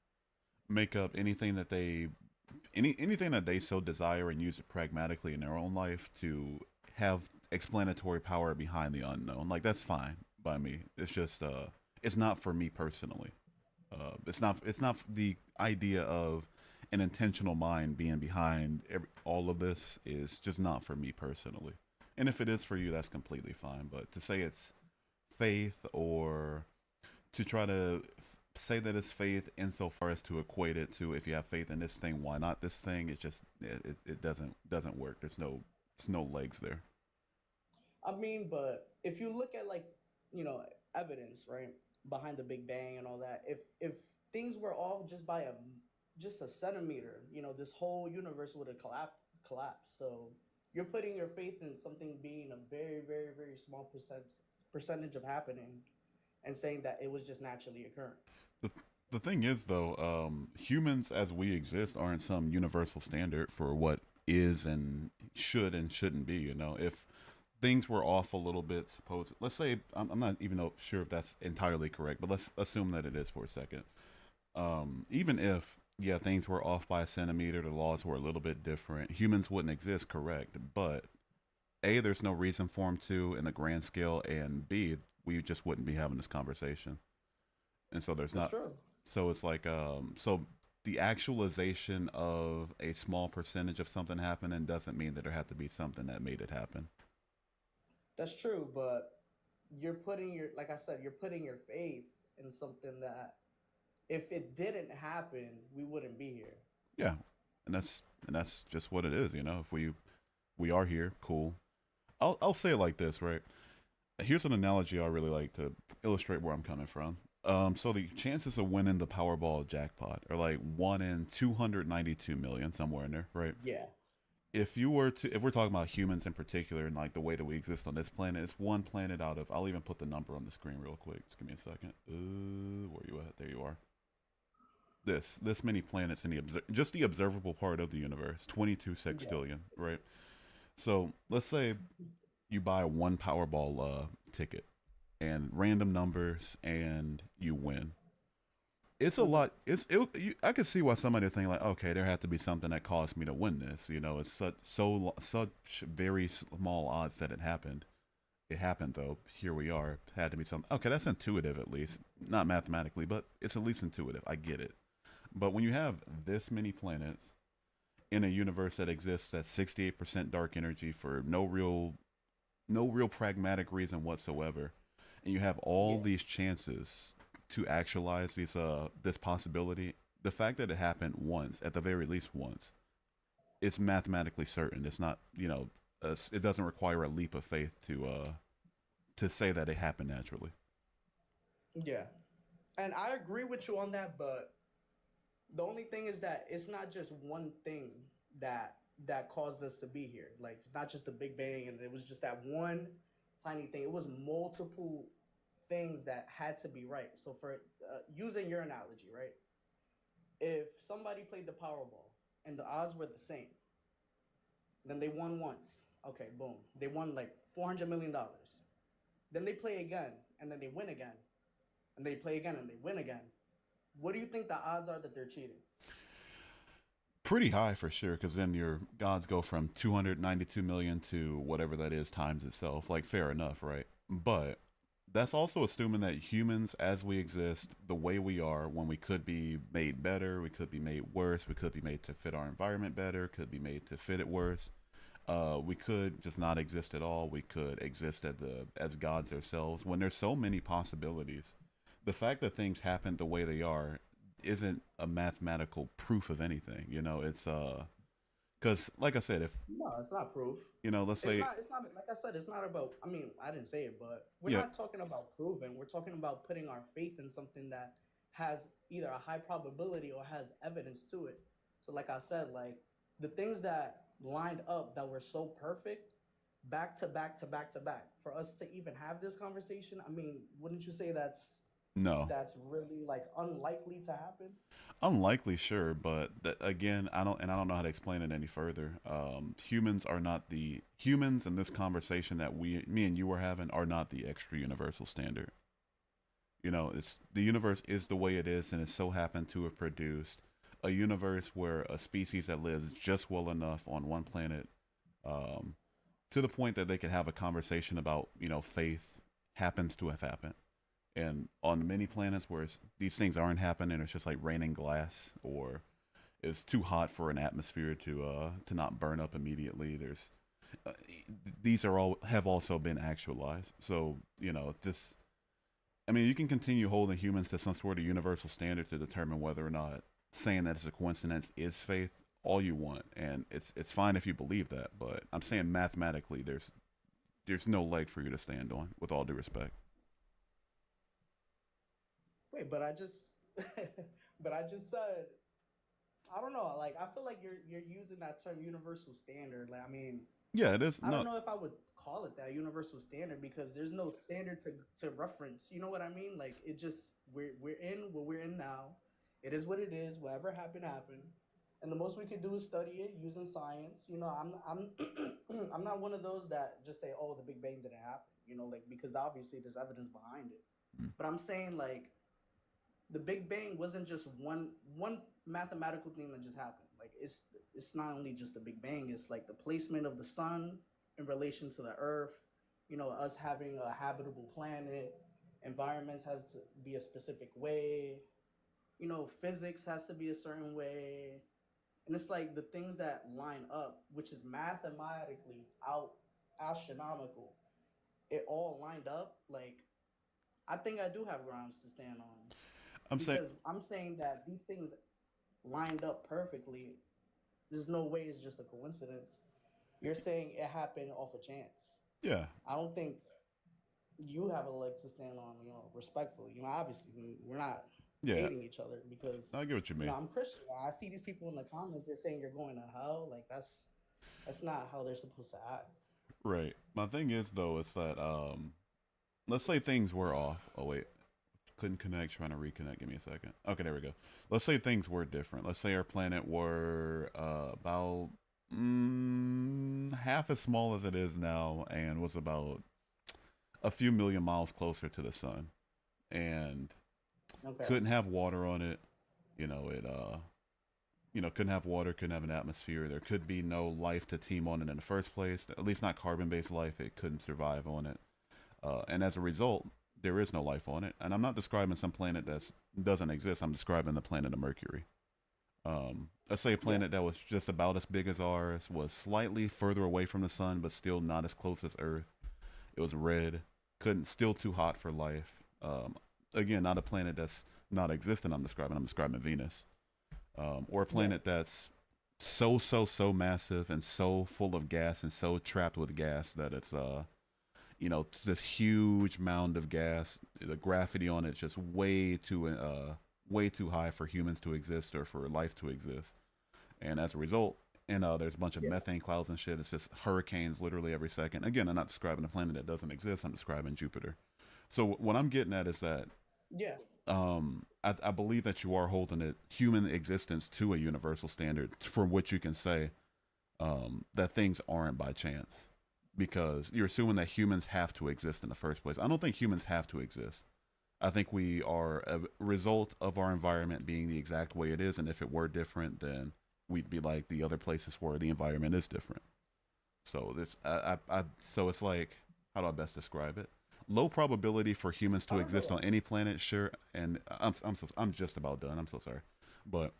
make up anything that they so desire and use it pragmatically in their own life to have explanatory power behind the unknown. Like that's fine by me. It's just it's not for me personally. It's not the idea of an intentional mind being behind all of this is just not for me personally. And if it is for you, that's completely fine. But to say it's faith or to try to say that it's faith insofar as to equate it to if you have faith in this thing, why not this thing? It's just it doesn't work. There's no legs there. I mean, but if you look at like evidence, right, behind the Big Bang and all that, if things were off just a centimeter, this whole universe would have collapsed. So you're putting your faith in something being a very, very, very small percentage of happening, and saying that it was just naturally occurring. The the thing is though, humans as we exist aren't some universal standard for what is and shouldn't be. If things were off a little bit, suppose let's say I'm not even sure if that's entirely correct, but let's assume that it is for a second. Even if yeah things were off by a centimeter, the laws were a little bit different, humans wouldn't exist, correct? But a there's no reason for them to in the grand scale, and b we just wouldn't be having this conversation. And so there's That's not. true. So it's like so the actualization of a small percentage of something happening doesn't mean that there had to be something that made it happen. That's true, but like I said, you're putting your faith in something that if it didn't happen, we wouldn't be here. Yeah, and that's just what it is. If we are here, cool. I'll say it like this, right? Here's an analogy I really like to illustrate where I'm coming from. So the chances of winning the Powerball jackpot are like 1 in 292 million, somewhere in there, right? Yeah. If we're talking about humans in particular and like the way that we exist on this planet, it's one planet out of. I'll even put the number on the screen real quick. Just give me a second. Where you at? There you are. This many planets in just the observable part of the universe, 22 Yeah. sextillion, right? So let's say you buy one Powerball ticket. and random numbers, and you win. It's a Mhm. lot. I could see why somebody would think like, okay, there had to be something that caused me to win this. You know, it's such very small odds that it happened. It happened though. Here we are. Had to be something. Okay, that's intuitive at least, not mathematically, but it's at least intuitive. I get it. But when you have this many planets in a universe that exists at 68% dark energy for no real pragmatic reason whatsoever, and you have all Yeah. these chances to actualize this possibility, the fact that it happened once, at the very least once, it's mathematically certain. It's not, it doesn't require a leap of faith to say that it happened naturally. Yeah. And I agree with you on that, but the only thing is that it's not just one thing that that caused us to be here. Like it's not just the Big Bang, and it was just that one tiny thing. It was multiple things that had to be right. So for using your analogy, right? If somebody played the Powerball and the odds were the same, then they won once. Okay, boom. They won like $400 million. Then they play again, and then they win again, and they play again, and they win again. What do you think the odds are that they're cheating? Pretty high for sure, because then your gods go from 292 million to whatever that is times itself. Like, fair enough, right? But that's also assuming that humans, as we exist, the way we are, when we could be made better, we could be made worse, we could be made to fit our environment better, could be made to fit it worse. We could just not exist at all. We could exist as gods ourselves. When there's so many possibilities, the fact that things happen the way they are isn't a mathematical proof of anything. You know, it's because like I said, if No, it's not proof. let's It's say, not. It's not. Like I said, it's not about. I mean, I didn't say it, but we're yeah, not talking about proven. We're talking about putting our faith in something that has either a high probability or has evidence to it. So, like I said, like the things that lined up that were so perfect, back to back to back to back, for us to even have this conversation. I mean, wouldn't you say no, that's really like unlikely to happen? unlikely, sure, but that, again, I don't know how to explain it any further. Humans are not the humans in this conversation that me and you were having are not the extra universal standard. It's the universe is the way it is, and it so happened to have produced a universe where a species that lives just well enough on one planet, um, to the point that they can have a conversation about faith happens to have happened. And on many planets where these things aren't happening, it's just like raining glass, or it's too hot for an atmosphere to not burn up immediately. Uh, these are all have also been actualized. So this. I mean, you can continue holding humans to some sort of universal standard to determine whether or not saying that it's a coincidence is faith all you want, and it's fine if you believe that. But I'm saying mathematically, there's no leg for you to stand on, with all due respect. Wait, but I just, but I just said I don't know. Like I feel like you're using that term universal standard. Like I mean, Yeah, it is. I don't No, know if I would call it that universal standard because there's no standard to reference. You know what I mean? Like it just we're in what we're in now. It is what it is. Whatever happened happened. And the most we could do is study it using science. I'm I'm not one of those that just say, "Oh, the Big Bang didn't happen." Like because obviously there's evidence behind it. mm, But I'm saying like the Big Bang wasn't just one mathematical thing that just happened. Like it's not only just the Big Bang. It's like the placement of the sun in relation to the Earth. Us having a habitable planet. Environments has to be a specific way. Physics has to be a certain way. And it's like the things that line up, which is mathematically out astronomical. It all lined up. Like I think I do have grounds to stand on I'm saying, because I'm saying that these things lined up perfectly. There's no way it's just a coincidence. You're saying it happened off a chance. yeah, I don't think you have a leg to stand on, respectfully. Obviously, we're not yeah. hating each other because, I get what you mean. I'm Christian. I see these people in the comments, they're saying you're going to hell. Like, that's not how they're supposed to act. Right. My thing is though, is that let's say things were off. Oh wait, couldn't connect. Trying to reconnect. Give me a second. Okay, there we go. Let's say things were different. Let's say our planet were about half as small as it is now, and was about a few million miles closer to the sun, and Okay. couldn't have water on it. You know, it couldn't have water, couldn't have an atmosphere. There could be no life to teem on it in the first place. At least not carbon-based life. It couldn't survive on it, and as a result, there is no life on it. And I'm not describing some planet that doesn't exist. I'm describing the planet of Mercury. Let's say a Yeah. planet that was just about as big as ours, was slightly further away from the sun, but still not as close as Earth. It was red, couldn't, still too hot for life. Again, not a planet that's not existent. I'm describing Venus, or a Yeah. planet that's so massive and so full of gas and so trapped with gas that it's it's this huge mound of gas. The gravity on it's just way too high for humans to exist or for life to exist. And as a result, there's a bunch of Yeah. methane clouds and shit. It's just hurricanes literally every second. Again, I'm not describing a planet that doesn't exist. I'm describing Jupiter. So what I'm getting at is that Yeah. I believe that you are holding it human existence to a universal standard from which you can say that things aren't by chance, because you're assuming that humans have to exist in the first place. I don't think humans have to exist. I think we are a result of our environment being the exact way it is, and if it were different, then we'd be like the other places where the environment is different. So this, so it's like, how do I best describe it? Low probability for humans I to don't know. exist on any planet, sure. And I'm just about done. I'm so sorry, but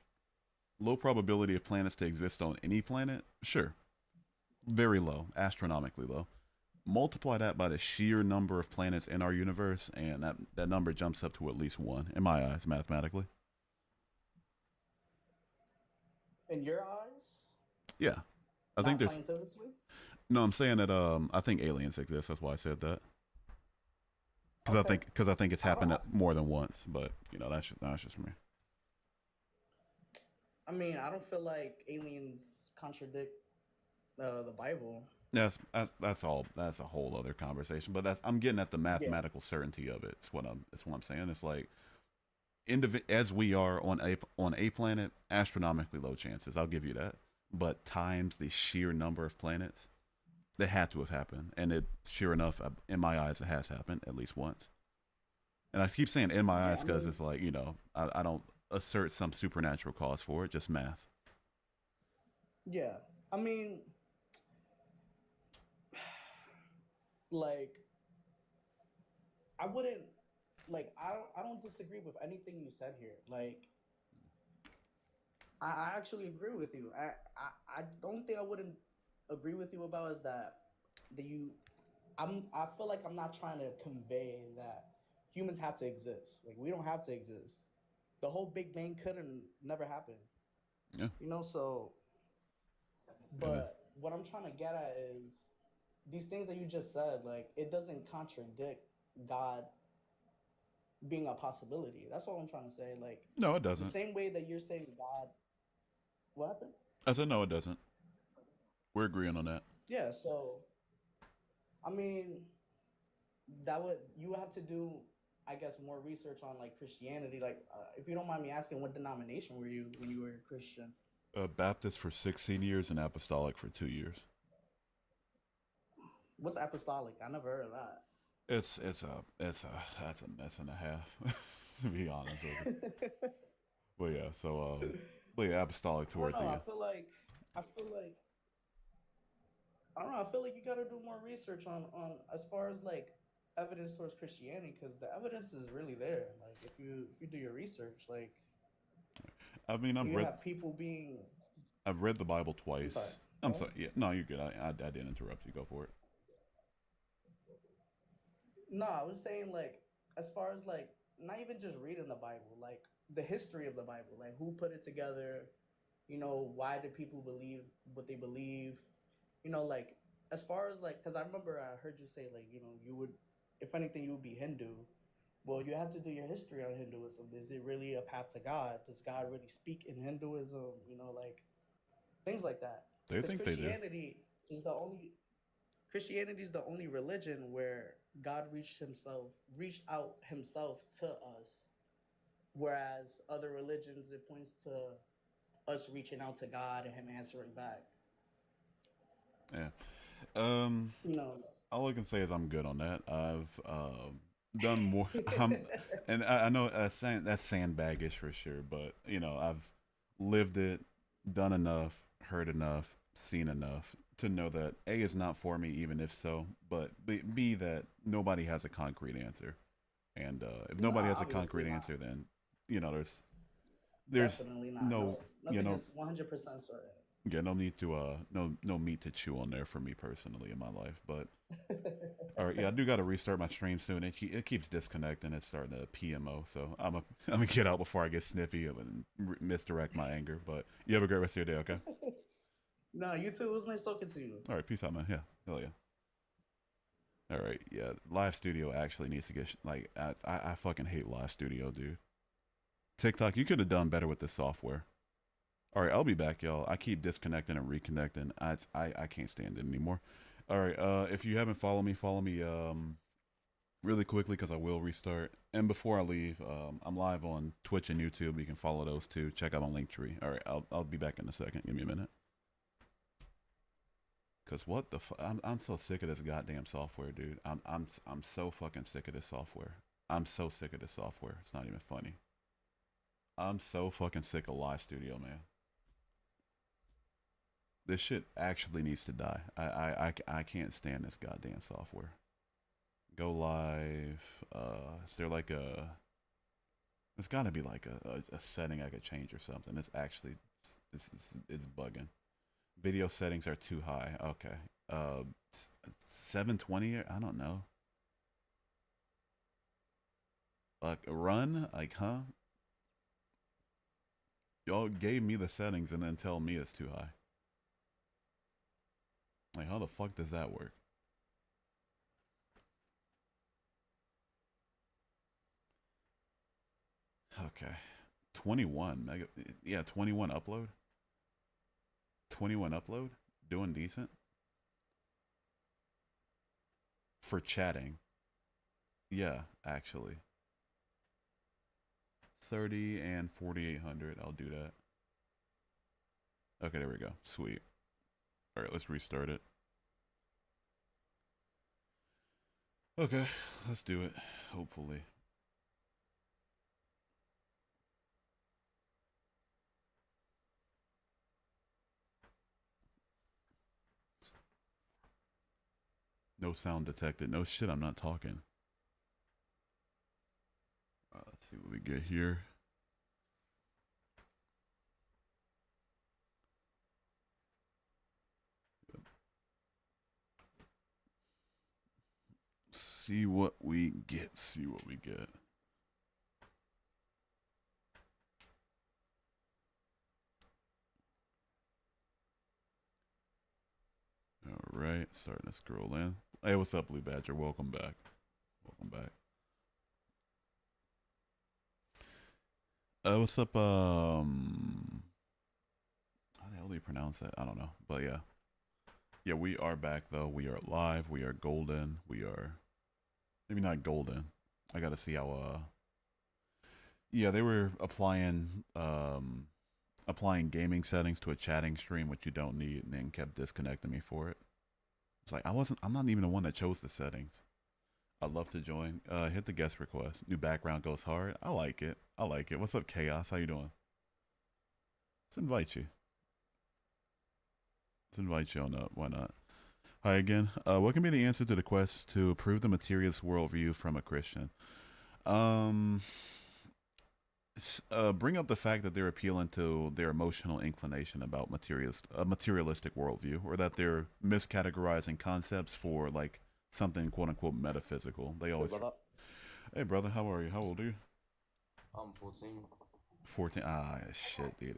low probability of planets to exist on any planet, sure. Very low, astronomically low. Multiply that by the sheer number of planets in our universe, and that number jumps up to at least one in my eyes, mathematically. In your eyes, Yeah, I think not there's. scientifically. No, I'm saying that I think aliens exist. That's why I said that. Okay. Because I think it's I don't. happened more than once. But that's just me. I mean, I don't feel like aliens contradict the Bible. That's all. That's a whole other conversation. But I'm getting at the Yeah. mathematical certainty of it. It's what I'm saying. It's like as we are on a planet, astronomically low chances. I'll give you that. But times the sheer number of planets, they had to have happened, and it sure enough, in my eyes, it has happened at least once. And I keep saying in my Yeah. eyes I because mean, it's like I don't assert some supernatural cause for it, just math. yeah. I mean, like, I wouldn't like. I don't disagree with anything you said here. Like, I actually agree with you. I don't think I wouldn't agree with you about is that you. I feel like I'm not trying to convey that humans have to exist. Like, we don't have to exist. The whole Big Bang couldn't never happen. Yeah, So, yeah, but what I'm trying to get at is these things that you just said, like, it doesn't contradict God being a possibility. That's all I'm trying to say. Like, no, it the doesn't. same way that you're saying God, what happened? I said no, it doesn't. We're agreeing on that. Yeah, so I mean, that would you have to do, I guess, more research on like Christianity. Like, if you don't mind me asking, what denomination were you when you were a Christian? Baptist for 16 years and apostolic for 2 years. What's apostolic? I never heard of that. That's a mess and a half, to be honest with you. But yeah, but yeah, apostolic I don't toward know. the I feel like I don't know. I feel like you got to do more research on as far as like evidence towards Christianity, because the evidence is really there. Like, if you do your research, like, I mean, you have people being. I've read the Bible I'm sorry. twice. Go I'm ahead. sorry. Yeah, no, you're good. I didn't interrupt you. Go for it. No, I was saying, like, as far as like not even just reading the Bible, like the history of the Bible, like who put it together, why do people believe what they believe, like, as far as like, because I remember I heard you say, like, you would, if anything, you would be Hindu. Well, you have to do your history on Hinduism. Is it really a path to God? Does God really speak in Hinduism? Like, things like that. They Because think they do. Christianity is the only religion where God reached out himself to us, whereas other religions, it points to us reaching out to God and him answering back. Yeah. Um. You know, all I can say is I'm good on that. I've done more. And I know that's sandbaggish for sure, but you know I've lived it, done enough, heard enough, seen enough to know that A is not for me, even if so, but B that nobody has a concrete answer, and if nobody Nah, has a obviously concrete not. answer, then you know there's Definitely not. no No, you nothing know is 100% certain. yeah, no need to no meat to chew on there for me personally in my life. But all right, yeah, I do got to restart my stream soon. It keeps disconnecting. It's starting to PMO, so I'm gonna get out before I get snippy and misdirect my anger. But you have a great rest of your day. Okay. No, you too. It was nice talking to you. All right, peace out, man. Yeah, hell yeah. All right, yeah. Live Studio actually needs to get like I fucking hate Live Studio, dude. TikTok, you could have done better with this software. All right, I'll be back, y'all. I keep disconnecting and reconnecting. I can't stand it anymore. All right, if you haven't follow me really quickly because I will restart. And before I leave, I'm live on Twitch and YouTube. You can follow those too. Check out my link tree. All right, I'll be back in a second. Give me a minute. Cause what the I'm so sick of this goddamn software, dude. I'm so fucking sick of this software. I'm so sick of this software. It's not even funny. I'm so fucking sick of Live Studio, man. This shit actually needs to die. I can't stand this goddamn software. Go live. Is there like a? There's got to be like a setting I could change or something. It's bugging. Video settings are too high. Okay. 720. I don't know. Like run. Like huh? Y'all gave me the settings and then tell me it's too high. Like, how the fuck does that work? Okay. 21 mega. Yeah, 21 upload. 21 upload. Doing decent. For chatting. Yeah, actually. 30 and 4800. I'll do that. Okay, there we go. Sweet. All right, let's restart it. Okay, let's do it. Hopefully. No sound detected. No shit, I'm not talking. Let's see what we get here. See what we get. See what we get. All right, starting to scroll in. Hey, what's up, Blue Badger? Welcome back. Welcome back. What's up? How the hell do you pronounce that? I don't know, but yeah, yeah, we are back though. We are live. We are golden. We are maybe not golden. I got to see how. Yeah, they were applying gaming settings to a chatting stream, which you don't need, and then kept disconnecting me for it. It's like I'm not even the one that chose the settings. I'd love to join. Hit the guest request. New background goes hard. I like it. I like it. What's up, Chaos? How you doing? Let's invite you. Let's invite you on up. Why not? Hi again. What can be the answer to the quest to prove the materialist worldview from a Christian? Bring up the fact that they're appealing to their emotional inclination about materialistic worldview, or that they're miscategorizing concepts for like something quote unquote metaphysical. They always. Hey brother, how are you? How old are you? I'm 14. 14. Ah, shit, dude.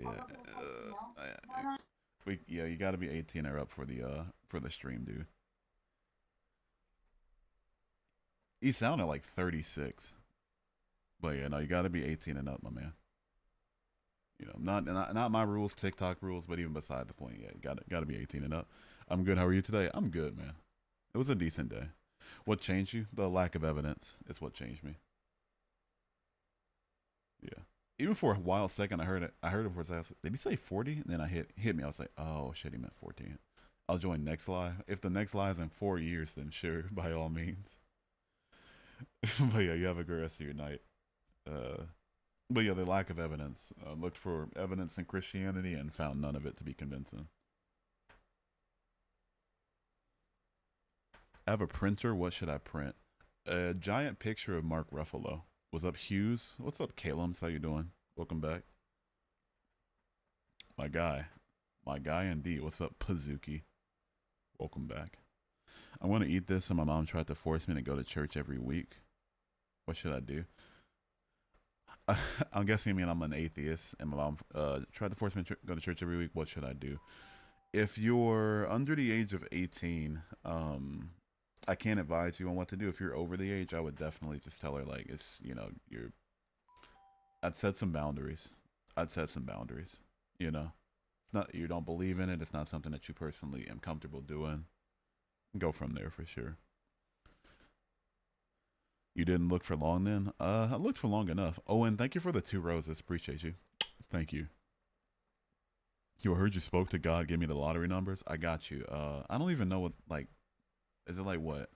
Yeah, you got to be 18 or up for the stream, dude. He sounded like 36. But yeah, no, you got to be 18 and up, my man. You know, not my rules, TikTok rules, but even beside the point, yeah, got to be 18 and up. I'm good. How are you today? I'm good, man. It was a decent day. What changed you? The lack of evidence is what changed me. Yeah. Even for a wild second, I heard it. I heard it for a second. Did he say 40? And then I hit me. I was like, oh shit, he meant 14. I'll join next lie. If the next lie is in 4 years, then sure, by all means. But yeah, you have a great rest of your night. But yeah, the lack of evidence. Looked for evidence in Christianity and found none of it to be convincing. I have a printer. What should I print? A giant picture of Mark Ruffalo. What's up, Hughes? What's up, Calums? How you doing? Welcome back. My guy. My guy indeed. What's up, Pazuki? Welcome back. I want to eat this, and my mom tried to force me to go to church every week. What should I do? I'm guessing you mean I'm an atheist, and my mom tried to force me to go to church every week. What should I do? If you're under the age of 18, I can't advise you on what to do. If you're over the age, I would definitely just tell her, like, it's, you know, I'd set some boundaries. You know, it's not, you don't believe in it. It's not something that you personally am comfortable doing. Go from there for sure. You didn't look for long then? I looked for long enough. Owen, thank you for the 2 roses. Appreciate you. Thank you. You heard you spoke to God, give me the lottery numbers. I got you. I don't even know what, like, is it like what?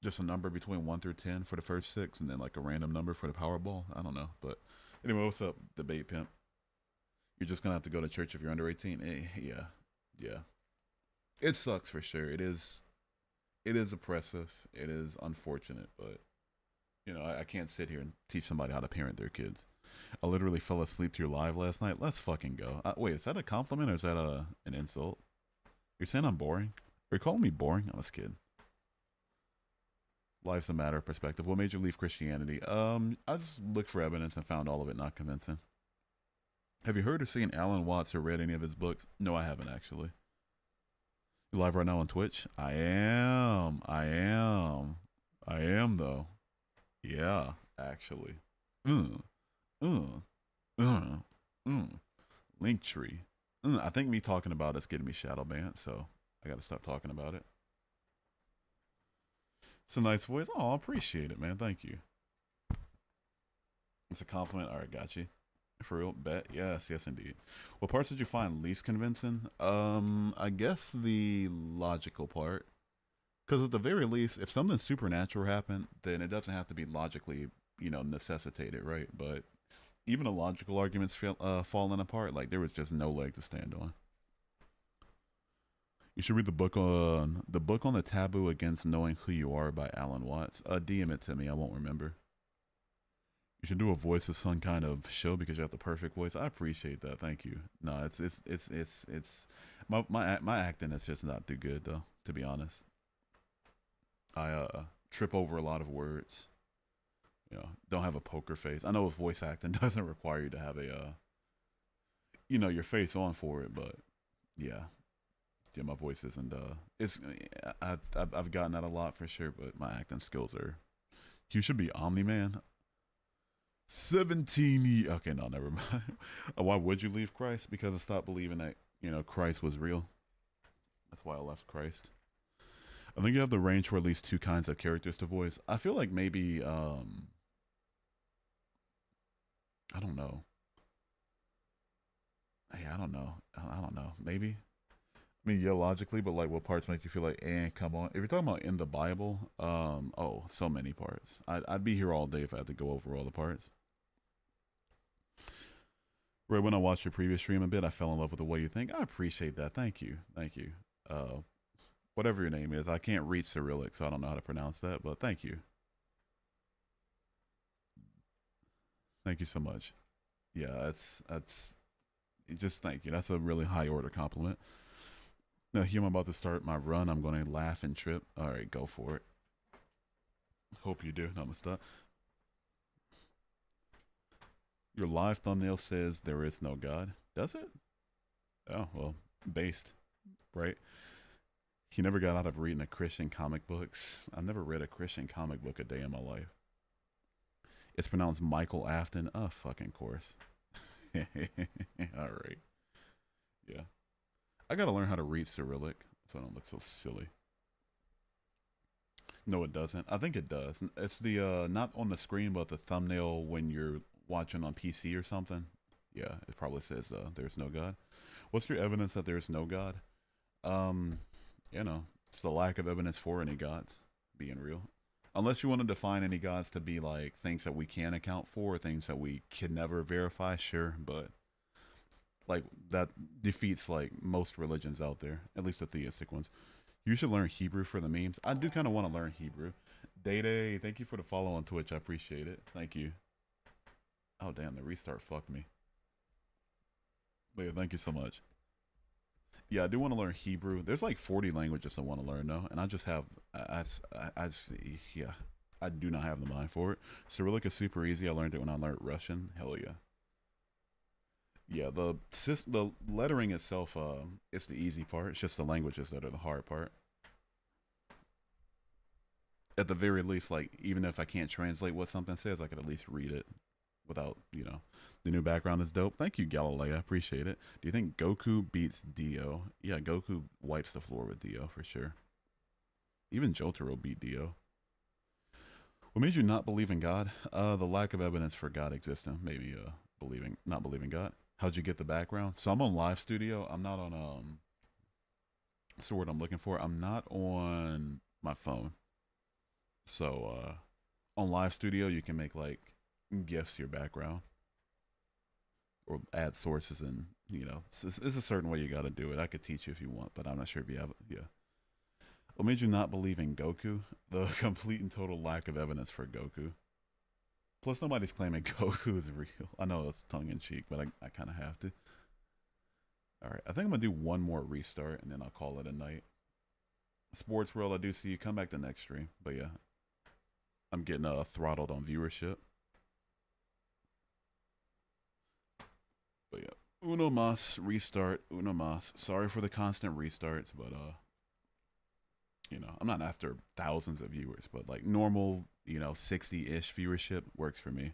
Just a number between 1 through 10 for the first 6 and then like a random number for the Powerball? I don't know. But anyway, what's up, debate pimp? You're just gonna have to go to church if you're under 18. Yeah. It sucks for sure. It is oppressive. It is unfortunate, but you know, I can't sit here and teach somebody how to parent their kids. I literally fell asleep to your live last night. Let's fucking go. Wait, is that a compliment or is that an insult? You're saying I'm boring? Are you calling me boring? I was kidding. Life's a matter of perspective. What made you leave Christianity? I just looked for evidence and found all of it not convincing. Have you heard or seen Alan Watts or read any of his books? No, I haven't actually. You live right now on Twitch? I am though. Yeah, actually. Linktree. I think me talking about it's getting me shadow banned, so I gotta stop talking about it. It's a nice voice. Oh, I appreciate it, man. Thank you. It's a compliment. All right, got you. For real, bet. Yes, indeed. What parts did you find least convincing? I guess the logical part. Because at the very least, if something supernatural happened, then it doesn't have to be logically, you know, necessitated, right? But even the logical arguments falling apart, like there was just no leg to stand on. You should read the book on the taboo against knowing who you are by Alan Watts. DM it to me. I won't remember. You should do a voice of some kind of show because you have the perfect voice. I appreciate that. Thank you. No, it's my acting is just not too good though, to be honest. I trip over a lot of words. You know, don't have a poker face. I know voice acting doesn't require you to have a you know, your face on for it, but yeah. Yeah, my voice isn't it's I've gotten that a lot for sure, but my acting skills are, you should be Omni-Man. 17 okay, no, never mind. Why would you leave Christ? Because I stopped believing that, you know, Christ was real. That's why I left Christ. I think you have the range for at least 2 kinds of characters to voice. I feel like maybe I don't know. Yeah, I don't know. Maybe. I mean, yeah, logically, but like, what parts make you feel like, come on? If you're talking about in the Bible, oh, so many parts. I'd be here all day if I had to go over all the parts. Right when I watched your previous stream a bit, I fell in love with the way you think. I appreciate that. Thank you. Whatever your name is, I can't read Cyrillic, so I don't know how to pronounce that, but thank you. Thank you so much. Yeah, that's just thank you. That's a really high order compliment. Now, here I'm about to start my run. I'm going to laugh and trip. All right, go for it. Hope you do. No, I'm gonna stop. Your live thumbnail says there is no God. Does it? Oh, well, based, right? He never got out of reading a Christian comic books. I've never read a Christian comic book a day in my life. It's pronounced Michael Afton. Oh, fucking course. All right. Yeah. I gotta learn how to read Cyrillic so I don't look so silly. No, it doesn't. I think it does. It's the, not on the screen, but the thumbnail when you're watching on PC or something. Yeah, it probably says, there's no God. What's your evidence that there's no God? Um, you know, it's the lack of evidence for any gods being real. Unless you want to define any gods to be like things that we can account for, things that we can never verify, sure, but like that defeats like most religions out there, at least the theistic ones. You should learn Hebrew for the memes. I do kind of want to learn Hebrew. Day Day, thank you for the follow on Twitch. I appreciate it. Thank you. Oh damn, the restart fucked me. But yeah, thank you so much. Yeah, I do want to learn Hebrew. There's like 40 languages I want to learn though, and I just have I just, yeah, I do not have the mind for it. Cyrillic is super easy. I learned it when I learned Russian. Hell yeah. Yeah, the lettering itself, it's the easy part. It's just the languages that are the hard part. At the very least, like even if I can't translate what something says, I could at least read it without, the new background is dope. Thank you, Galileo. I appreciate it. Do you think Goku beats Dio? Yeah, Goku wipes the floor with Dio for sure. Even Jotaro beat Dio. What made you not believe in God? The lack of evidence for God existing. Maybe not believing God. How'd you get the background? So I'm on Live Studio. I'm not on what's the word I'm looking for? I'm not on my phone. So on Live Studio, you can make like GIFs your background or add sources, and it's a certain way you got to do it. I could teach you if you want, but I'm not sure if you have it. Yeah. What made you not believe in Goku? The complete and total lack of evidence for Goku. Plus, nobody's claiming Goku is real. I know it's tongue in cheek, but I kind of have to. All right, I think I'm gonna do one more restart, and then I'll call it a night. Sports World, I do see you. Come back to next stream, but yeah, I'm getting throttled on viewership. But yeah, uno mas restart, uno mas. Sorry for the constant restarts, but I'm not after thousands of viewers, but like normal, 60-ish viewership works for me.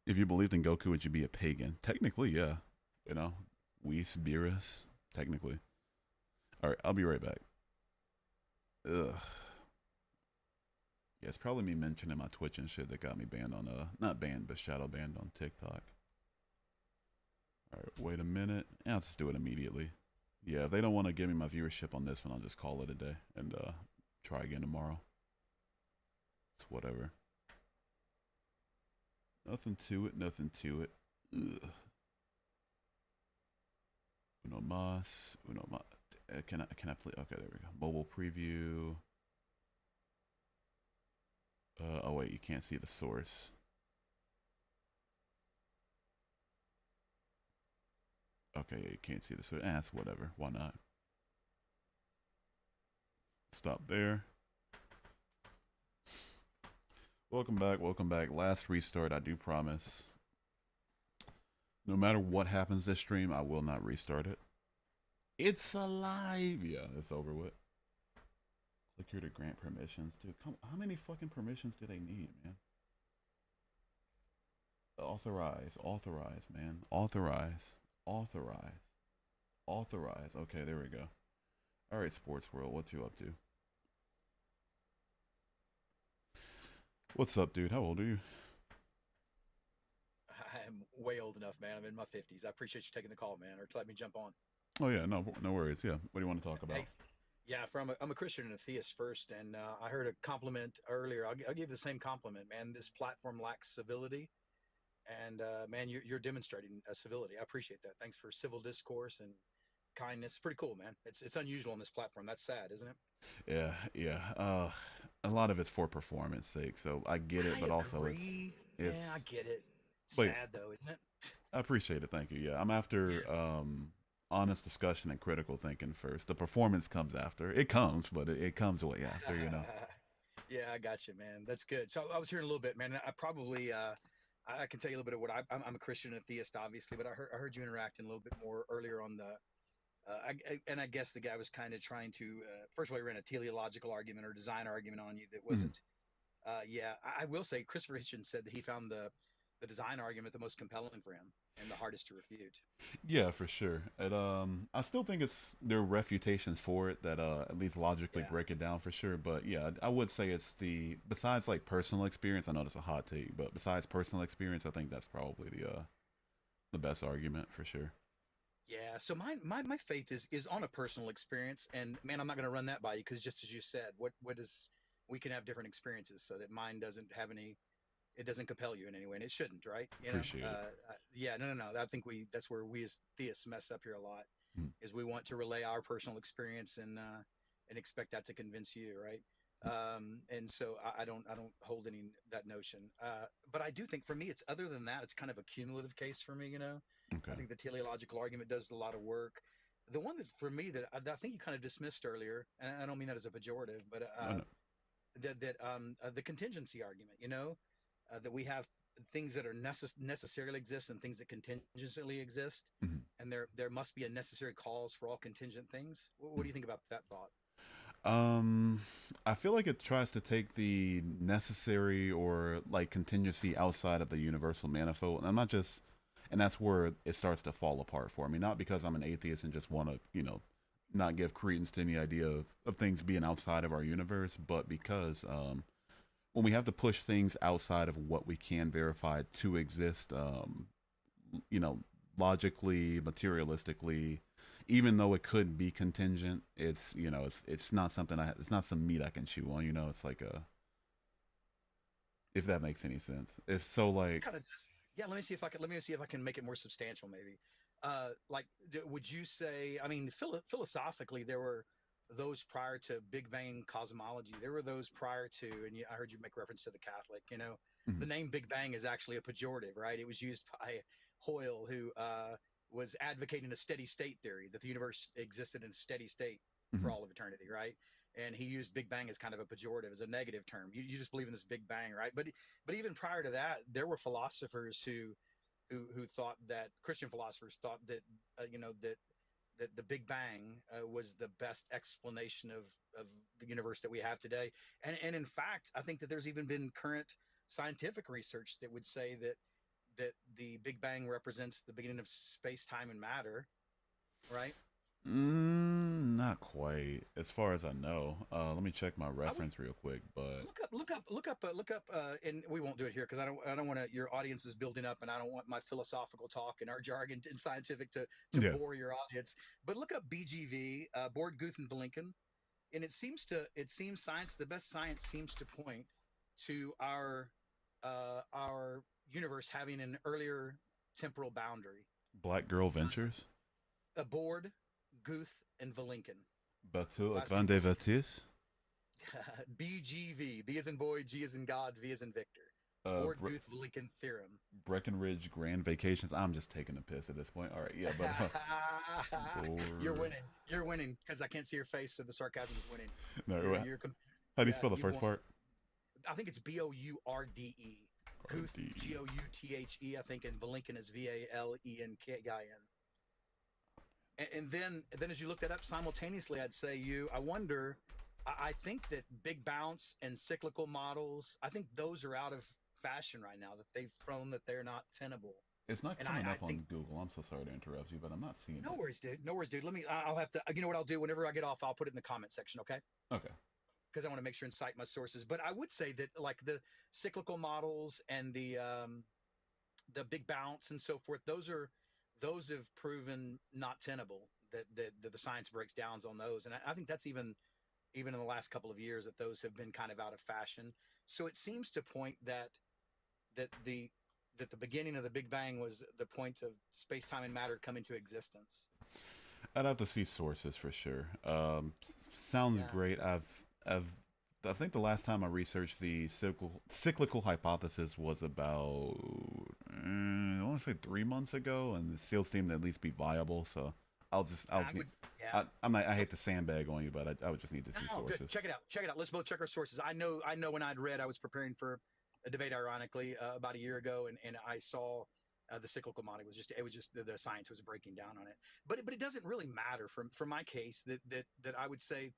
If you believed in Goku, would you be a pagan? Technically, yeah. Whis, Beerus, technically. All right, I'll be right back. Ugh. Yeah, it's probably me mentioning my Twitch and shit that got me banned on, not banned, but shadow banned on TikTok. All right, wait a minute. Yeah, let's just do it immediately. Yeah, if they don't want to give me my viewership on this one, I'll just call it a day and try again tomorrow. It's whatever. Nothing to it, nothing to it. Ugh. Uno mas, uno mas. Can I play? Okay, there we go. Mobile preview. Oh wait, you can't see the source. Okay, yeah, you can't see the source. That's whatever. Why not? Stop there. Welcome back, welcome back. Last restart, I do promise. No matter what happens this stream, I will not restart it. It's alive. Yeah, it's over with. Click here to grant permissions. Dude, how many fucking permissions do they need, man? Authorize, man. Authorize. Okay, there we go. All right, Sports World, what you up to? What's up, dude? How old are you? I'm way old enough, man. I'm in my 50s. I appreciate you taking the call, man, or to let me jump on. Oh yeah, no worries. Yeah, what do you want to talk about? Hey, yeah, I'm a Christian and a theist first, and I heard a compliment earlier. I'll give the same compliment, man. This platform lacks civility, and man, you're demonstrating civility. I appreciate that. Thanks for civil discourse and kindness. Pretty cool, man. It's unusual on this platform. That's sad, isn't it? Yeah. A lot of it's for performance sake, so I get it, but also it's yeah, I get it. Wait, Sad though, isn't it? I appreciate it. Thank you. Yeah, I'm after honest discussion and critical thinking first. The performance comes after. It comes, but it comes way after. Yeah, I got you, man. That's good. So I was hearing a little bit, man. I probably I can tell you a little bit of what I'm a Christian and a theist, obviously, but I heard you interacting a little bit more earlier on the. And I guess the guy was kind of trying to first of all, he ran a teleological argument or design argument on you that wasn't. Yeah, I will say Christopher Hitchens said that he found the design argument the most compelling for him and the hardest to refute. Yeah, for sure. I still think there are refutations for it that at least logically break it down for sure. But yeah, I would say it's besides like personal experience. I know that's a hot take, but besides personal experience, I think that's probably the best argument for sure. Yeah, so my faith is on a personal experience, and man, I'm not going to run that by you because just as you said, what is we can have different experiences, so that mine doesn't have any, it doesn't compel you in any way, and it shouldn't, right? Appreciate it. Yeah, no. I think that's where we as theists mess up here a lot, Mm. is we want to relay our personal experience and expect that to convince you, right? And so I don't hold any that notion. But I do think for me, it's other than that, it's kind of a cumulative case for me. Okay. I think the teleological argument does a lot of work. The one that for me that I think you kind of dismissed earlier, and I don't mean that as a pejorative, but No, no. the contingency argument, that we have things that are necessarily exist and things that contingently exist, Mhm. and there must be a necessary cause for all contingent things. What do you think about that thought? Um, I feel like it tries to take the necessary or like contingency outside of the universal manifold. And I'm not just, and that's where it starts to fall apart for me. Not because I'm an atheist and just want to, not give credence to any idea of things being outside of our universe, but because when we have to push things outside of what we can verify to exist, you know, logically, materialistically, even though it could be contingent, it's not something it's not some meat I can chew on. It's like a, if that makes any sense. If so, like, Kind of does. Yeah, let me see if I can make it more substantial, maybe. Like, would you say? I mean, philosophically, there were those prior to Big Bang cosmology. There were those prior to, and I heard you make reference to the Catholic. The mhm, name Big Bang is actually a pejorative, right? It was used by Hoyle, who was advocating a steady state theory, that the universe existed in a steady state for mhm. all of eternity, right? And he used Big Bang as kind of a pejorative, as a negative term. You just believe in this Big Bang, right? But even prior to that, there were philosophers who thought that, Christian philosophers thought that that the Big Bang was the best explanation of the universe that we have today. And in fact, I think that there's even been current scientific research that would say that the Big Bang represents the beginning of space, time, and matter, right? Not quite, as far as I know. Let me check my I would reference real quick, but look up, and we won't do it here because I don't want to. Your audience is building up, and I don't want my philosophical talk and our jargon and scientific to yeah, bore your audience. But look up BGV, Board Guth and Vilenkin, and it seems science, the best science seems to point to our universe having an earlier temporal boundary. Black Girl Ventures, Board, Guth, and Vilenkin. Bateau à Last name grande vitesse, BGV. B as in boy, G as in God, V as in Victor. uh, Board Bre- Guth Vilenkin theorem. Breckenridge Grand Vacations. I'm just taking a piss at this point. All right, yeah, but You're board. winning. You're winning because I can't see your face, so the sarcasm is winning. No, You're what- you're how do you yeah, spell the you've first won. part? I think it's Bourde. Guth, RD. Gouthe, I think, and Vilenkin is Valenkin. And then as you look that up simultaneously, I'd say I wonder. I think that big bounce and cyclical models, I think those are out of fashion right now. That they've shown that they're not tenable. It's not And coming I up think on Google. I'm so sorry to interrupt you, but I'm not seeing no it. worries, dude. No worries, dude. I'll have to. You know what I'll do? Whenever I get off, I'll put it in the comment section, okay? Okay. Because I want to make sure and cite my sources. But I would say that like the cyclical models and the big bounce and so forth, those have proven not tenable. That the science breaks down on those, and I think that's even in the last couple of years that those have been kind of out of fashion. So it seems to point that the that the beginning of the Big Bang was the point of space, time, and matter come into existence. I'd have to see sources for sure. Sounds Yeah. great. I've, I think the last time I researched the cyclical hypothesis was about, I want to say 3 months ago, and it still seemed to at least be viable. So I'll I just need, would. Yeah. I'm not, I hate to sandbag on you, but I would just need to see Oh, good. sources. Check it out. Check it out. Let's both check our sources. I know when I'd read, I was preparing for a debate, ironically, about a year ago, and I saw the cyclical model it was just the science was breaking down on it. But it doesn't really matter for my case that I would say,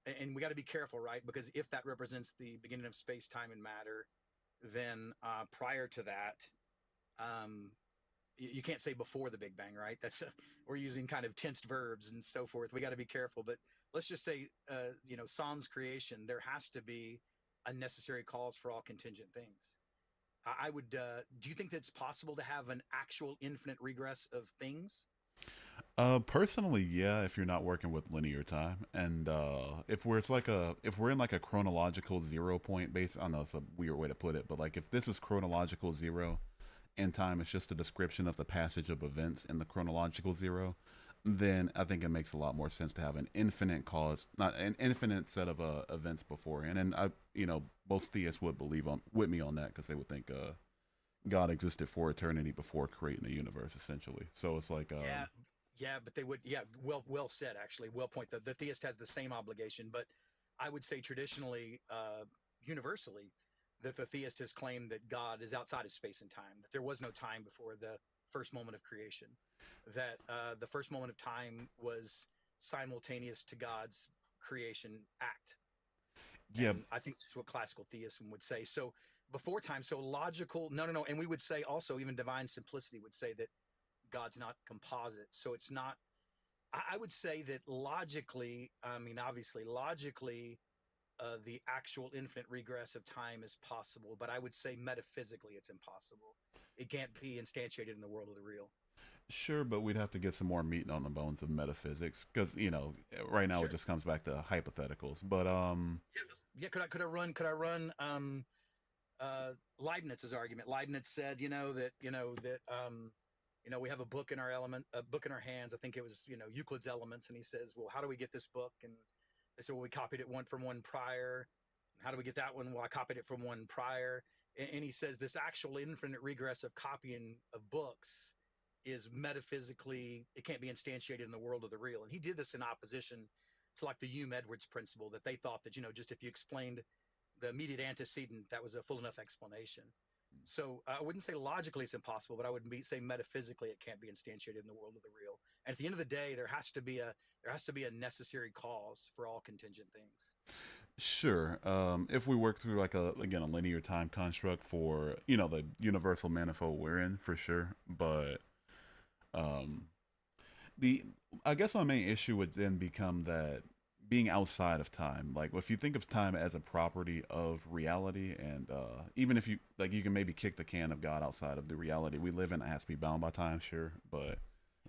and we got to be careful, right? Because if that represents the beginning of space, time, and matter, then prior to that, um, you can't say before the Big Bang, right? We're using kind of tensed verbs and so forth. We got to be careful. But let's just say, sans creation, there has to be a necessary cause for all contingent things. I would. Do you think that it's possible to have an actual infinite regress of things? Personally, yeah, if you're not working with linear time, and if we're in like a chronological 0 point base, I know it's a weird way to put it, but like if this is chronological zero and time is just a description of the passage of events in the chronological zero, then I think it makes a lot more sense to have an infinite cause, not an infinite set of events beforehand. And most theists would believe on with me on that because they would think God existed for eternity before creating the universe, essentially. So it's like, Yeah, yeah, but they would. Yeah, well said. Actually, well point. The theist has the same obligation, but I would say traditionally, universally, that the theist has claimed that God is outside of space and time. That there was no time before the first moment of creation. That the first moment of time was simultaneous to God's creation act, yeah, and I think that's what classical theism would say. So before time, so logical. No, no, no. And we would say also, even divine simplicity would say that God's not composite. So it's not, I would say that logically, I mean, obviously, logically, the actual infinite regress of time is possible, but I would say metaphysically it's impossible. It can't be instantiated in the world of the real. sure, but we'd have to get some more meat on the bones of metaphysics because right now it Sure. just comes back to hypotheticals. But Yeah. Yeah. Could I run Leibniz's argument? Leibniz said, we have a book in our hands. I think it was, Euclid's Elements. And he says, well, how do we get this book? And they said, well, we copied it from one prior. How do we get that one? Well, I copied it from one prior. And he says this actual infinite regress of copying of books is metaphysically, it can't be instantiated in the world of the real. And he did this in opposition to like the Hume-Edwards principle, that they thought that, just if you explained the immediate antecedent, that was a full enough explanation. So I wouldn't say logically it's impossible, but I would say metaphysically it can't be instantiated in the world of the real. And at the end of the day, there has to be a necessary cause for all contingent things. sure, if we work through like a linear time construct for the universal manifold we're in, for sure. But um, the I guess my main issue would then become that being outside of time. Like if you think of time as a property of reality, and even if you can maybe kick the can of God outside of the reality we live in, it has to be bound by time, sure. But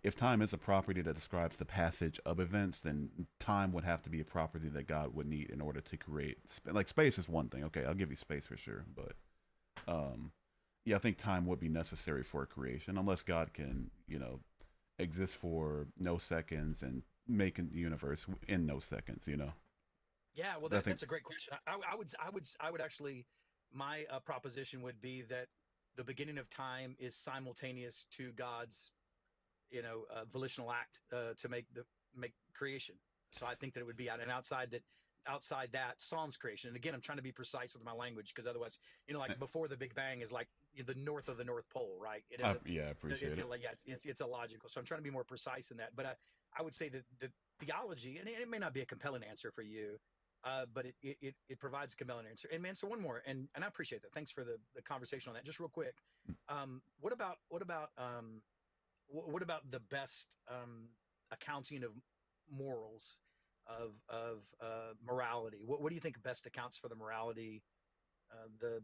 if time is a property that describes the passage of events, then time would have to be a property that God would need in order to create. Like space is one thing. Okay, I'll give you space for sure, but um, yeah, I think time would be necessary for creation, unless God can, exist for no seconds and make the universe in no seconds. Yeah, well, I that, think that's a great question. I would actually, my proposition would be that the beginning of time is simultaneous to God's, volitional act to make creation. So I think that it would be outside that sans creation. And again, I'm trying to be precise with my language because otherwise, like before the Big Bang is like the north of the North Pole, right? It isn't. yeah, I appreciate it. Yeah, it's illogical. So I'm trying to be more precise in that. But I would say that the theology, and it may not be a compelling answer for you, but it provides a compelling answer. And man, so one more, and I appreciate that. Thanks for the conversation on that. Just real quick, what about the best accounting of morals, of morality? What do you think best accounts for the morality, the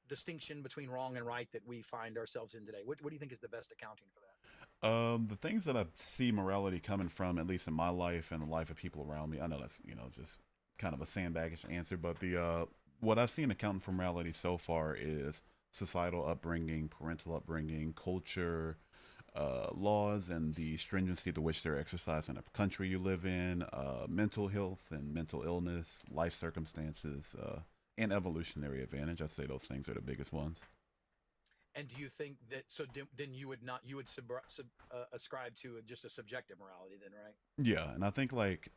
distinction between wrong and right that we find ourselves in today? What do you think is the best accounting for that? The things that I see morality coming from, at least in my life and the life of people around me, I know that's just kind of a sandbagish answer, but the what I've seen accounting for morality so far is societal upbringing, parental upbringing, culture, laws, and the stringency to which they're exercised in a country you live in, mental health and mental illness, life circumstances, and evolutionary advantage. I'd say those things are the biggest ones. And do you think that then you would not you would ascribe to just a subjective morality then, right? Yeah, and I think like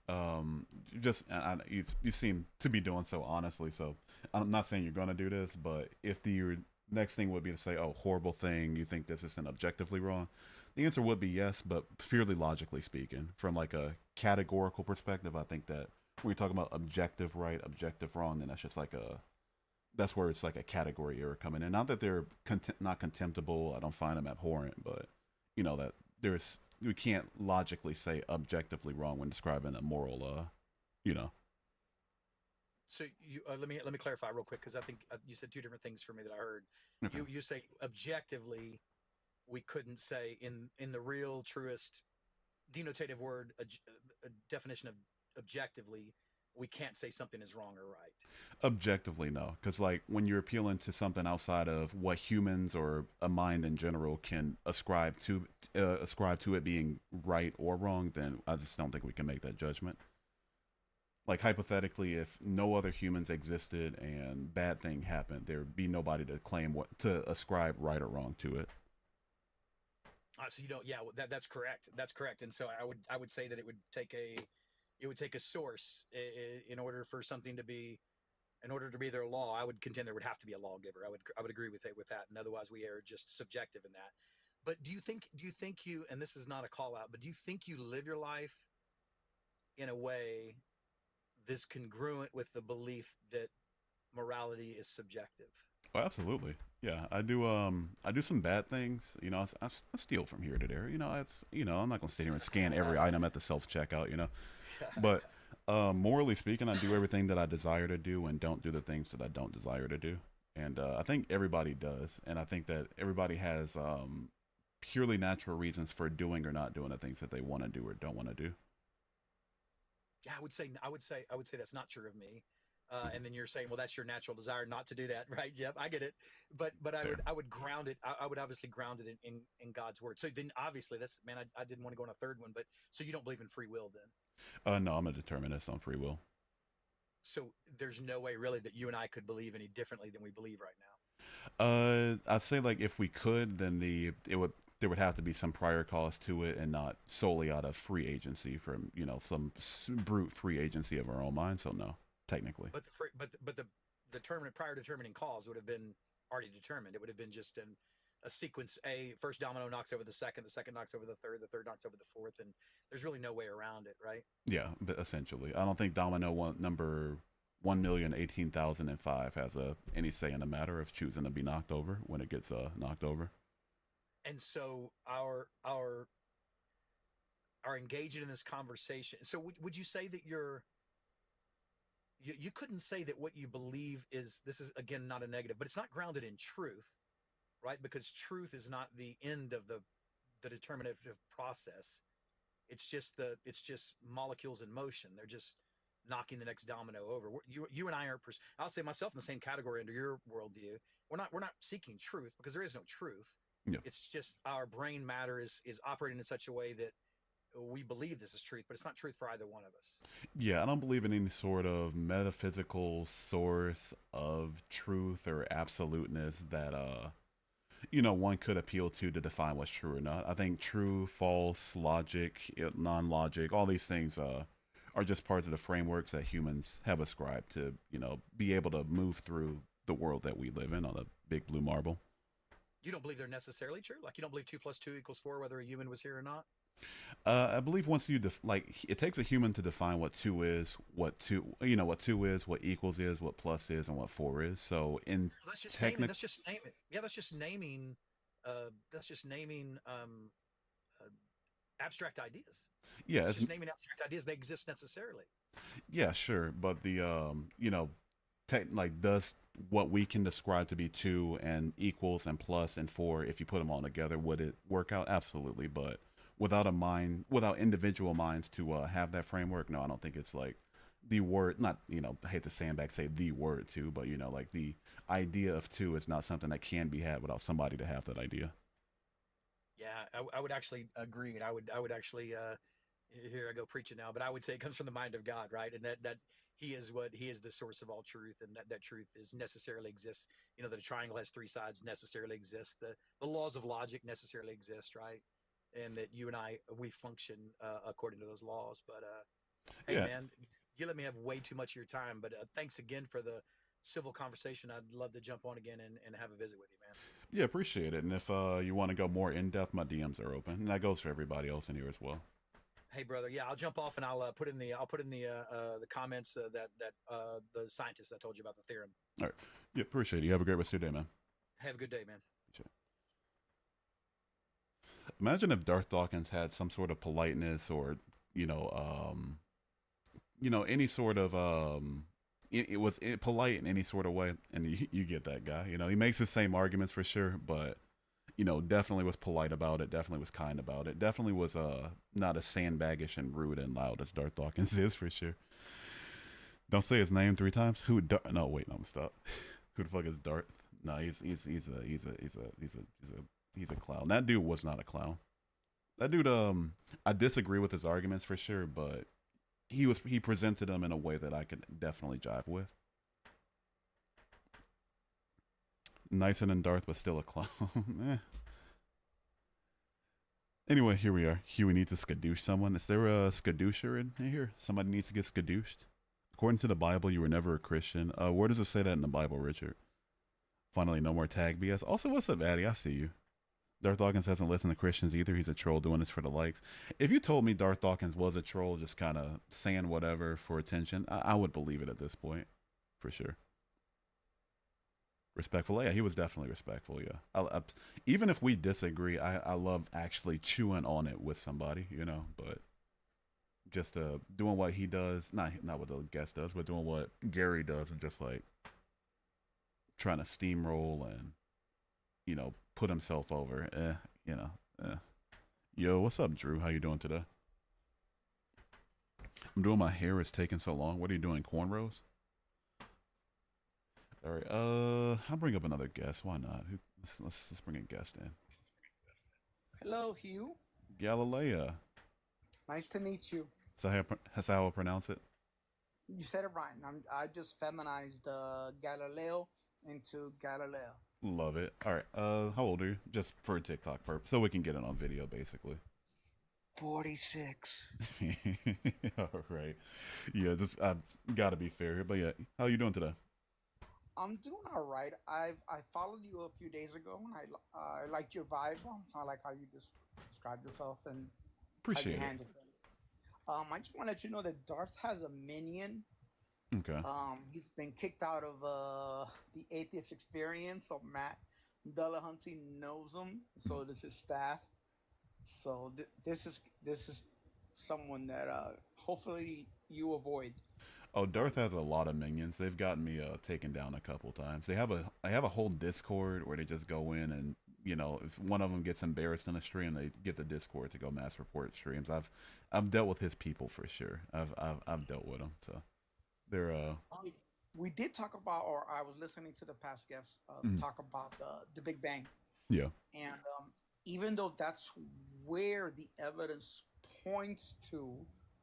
just you seem to be doing so honestly. So I'm not saying you're gonna do this, but if the your next thing would be to say, "Oh, horrible thing," you think this isn't objectively wrong? The answer would be yes, but purely logically speaking, from like a categorical perspective, I think that when you're talking about objective right, objective wrong, then that's where it's like a category error coming in. Not that they're not contemptible. I don't find them abhorrent, but that there's we can't logically say objectively wrong when describing a moral. You know. So let me clarify real quick because I think you said two different things for me that I heard. Okay. You say objectively we couldn't say in the real truest denotative word, a definition of objectively, we can't say something is wrong or right. Objectively, no, because like when you're appealing to something outside of what humans or a mind in general can ascribe to it being right or wrong, then I just don't think we can make that judgment. Like hypothetically, if no other humans existed and bad thing happened, there would be nobody to claim what to ascribe right or wrong to it. So you don't, yeah, that's correct. That's correct. And so I would say that it would take a source in order for something to be in order to be their law. I would contend there would have to be a lawgiver. I would agree with it with that. And otherwise, we are just subjective in that. But do you think you, and this is not a call out, but do you think you live your life in a way that's congruent with the belief that morality is subjective? Oh, absolutely. Yeah, I do. I do some bad things. You know, I steal from here to there. You know, it's I'm not gonna sit here and scan every item at the self checkout. But morally speaking, I do everything that I desire to do and don't do the things that I don't desire to do. And I think everybody does. And I think that everybody has purely natural reasons for doing or not doing the things that they want to do or don't want to do. Yeah, I would say that's not true of me. And then you're saying, well, that's your natural desire not to do that, right, Jeff? I get it, but I would Fair. I would ground it. I would obviously ground it in God's word. So then, obviously, that's man. I didn't want to go on a third one, but so you don't believe in free will then? No, I'm a determinist on free will. So there's no way really that you and I could believe any differently than we believe right now. I'd say like if we could, then it would there would have to be some prior cause to it, and not solely out of free agency from some brute free agency of our own mind. So no, technically. But the free, but the determinant prior determining cause would have been already determined. It would have been just in a sequence. First domino knocks over the second knocks over the third knocks over the fourth, and there's really no way around it, right? Yeah, but essentially, I don't think Domino number 1,018,005 has any say in the matter of choosing to be knocked over when it gets knocked over. And so our engaging in this conversation. So would you say that you couldn't say that what you believe is, this is again not a negative, but it's not grounded in truth, right? Because truth is not the end of the determinative process. It's just molecules in motion. They're just knocking the next domino over. You and I are, I'll say myself in the same category under your worldview. We're not seeking truth because there is no truth. Yeah. It's just our brain matter is operating in such a way that we believe this is truth, but it's not truth for either one of us. Yeah, I don't believe in any sort of metaphysical source of truth or absoluteness that one could appeal to define what's true or not. I think true, false, logic, non-logic, all these things are just parts of the frameworks that humans have ascribed to, be able to move through the world that we live in on a big blue marble. You don't believe they're necessarily true? Like you don't believe 2 plus 2 equals 4, whether a human was here or not? I believe once you it takes a human to define what two is, what two is, what equals is, what plus is, and what four is. So in Let's just name it. technic, Let's just name it. Yeah, that's just naming. That's just naming uh, abstract ideas. yeah, It's it's, just naming abstract ideas. They exist necessarily. yeah, sure, but the does what we can describe to be two and equals and plus and four, if you put them all together, would it work out? Absolutely, but without individual minds to have that framework, no, I don't think it's like the word. Not I hate to sandbag say the word two, but like the idea of two is not something that can be had without somebody to have that idea. Yeah, I would actually agree, and I would actually here I go preaching now, but I would say it comes from the mind of God, right? And that he is the source of all truth, and that truth is necessarily exists. That a triangle has 3 sides necessarily exists. The laws of logic necessarily exist, right? And that you and I we function according to those laws. But hey, Yeah, man, you let me have way too much of your time. But thanks again for the civil conversation. I'd love to jump on again and have a visit with you, man. yeah, appreciate it. And if you want to go more in depth, my DMs are open, and that goes for everybody else in here as well. Hey, brother. Yeah, I'll jump off and I'll put in the comments that the scientists I told you about the theorem. All right, yeah, appreciate it. You have a great rest of your day, man. Have a good day, man. Sure. Imagine if Darth Dawkins had some sort of politeness or any sort of it was polite in any sort of way, and you get that guy. He makes the same arguments for sure, but definitely was polite about it. Definitely was kind about it. Definitely was not as sandbaggish and rude and loud as Darth Dawkins is for sure. Don't say his name 3 times. No, wait, no, I'm stop. Who the fuck is Darth? No, he's a clown. That dude was not a clown. That dude, I disagree with his arguments for sure, but he presented them in a way that I could definitely jive with. Nicer than Darth, but still a clown. Eh. Anyway, here we are. Huey needs to skadoosh someone. Is there a skadoosher in here? Somebody needs to get skadooshed. According to the Bible, you were never a Christian. Where does it say that in the Bible, Richard? Finally, no more tag BS. Also, what's up, Addy? I see you. Darth Dawkins hasn't listened to Christians either. He's a troll doing this for the likes. If you told me Darth Dawkins was a troll, just kind of saying whatever for attention, I would believe it at this point, for sure. Respectful, yeah, he was definitely respectful. Yeah, even if we disagree, I love actually chewing on it with somebody, But just doing what he does, not what the guest does, but doing what Gary does, and just like trying to steamroll and put himself over. Yo, what's up, Drew? How you doing today? I'm doing my hair. It's taking so long. What are you doing? Cornrows? All right. I'll bring up another guest. Why not? Let's bring a guest in. Hello, Hugh. Galilea. Nice to meet you. That's how I pronounce it. You said it right. I just feminized Galileo into Galileo. Love it. All right. How old are you? Just for a TikTok purpose, so we can get it on video, basically. 46. All right. Yeah, just I gotta be fair here, but yeah, how you doing today? I'm doing all right. I followed you a few days ago, and I liked your vibe. I like how you described yourself and Appreciate how you it. handled things. I just want to let you know that Darth has a minion. Okay. He's been kicked out of the Atheist Experience, so Matt Dillahunty knows him. So does his staff. So this is someone that hopefully you avoid. Oh, Darth has a lot of minions. They've gotten me taken down a couple times. They have a whole Discord where they just go in and if one of them gets embarrassed in a stream, they get the Discord to go mass report streams. I've dealt with his people for sure. I've dealt with them. So they're We did talk about, or I was listening to the past guests talk about the Big Bang. Yeah. And even though that's where the evidence points to,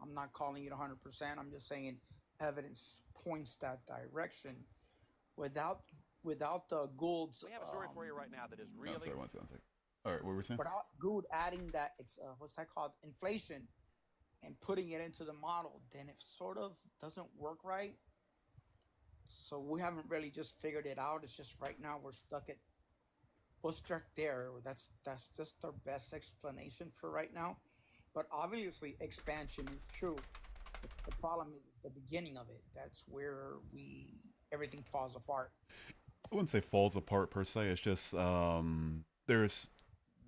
I'm not calling it 100%. I'm just saying evidence points that direction. Without the Gould's, We have a story for you right now that is really. No, sorry, one second. All right, what were we saying? without Gould adding that what's that called, inflation, and putting it into the model, then it sort of doesn't work right. So we haven't really just figured it out. It's just right now we're stuck there. That's just our best explanation for right now. But obviously expansion is true. The problem is the beginning of it. That's where everything falls apart. I wouldn't say falls apart per se. It's just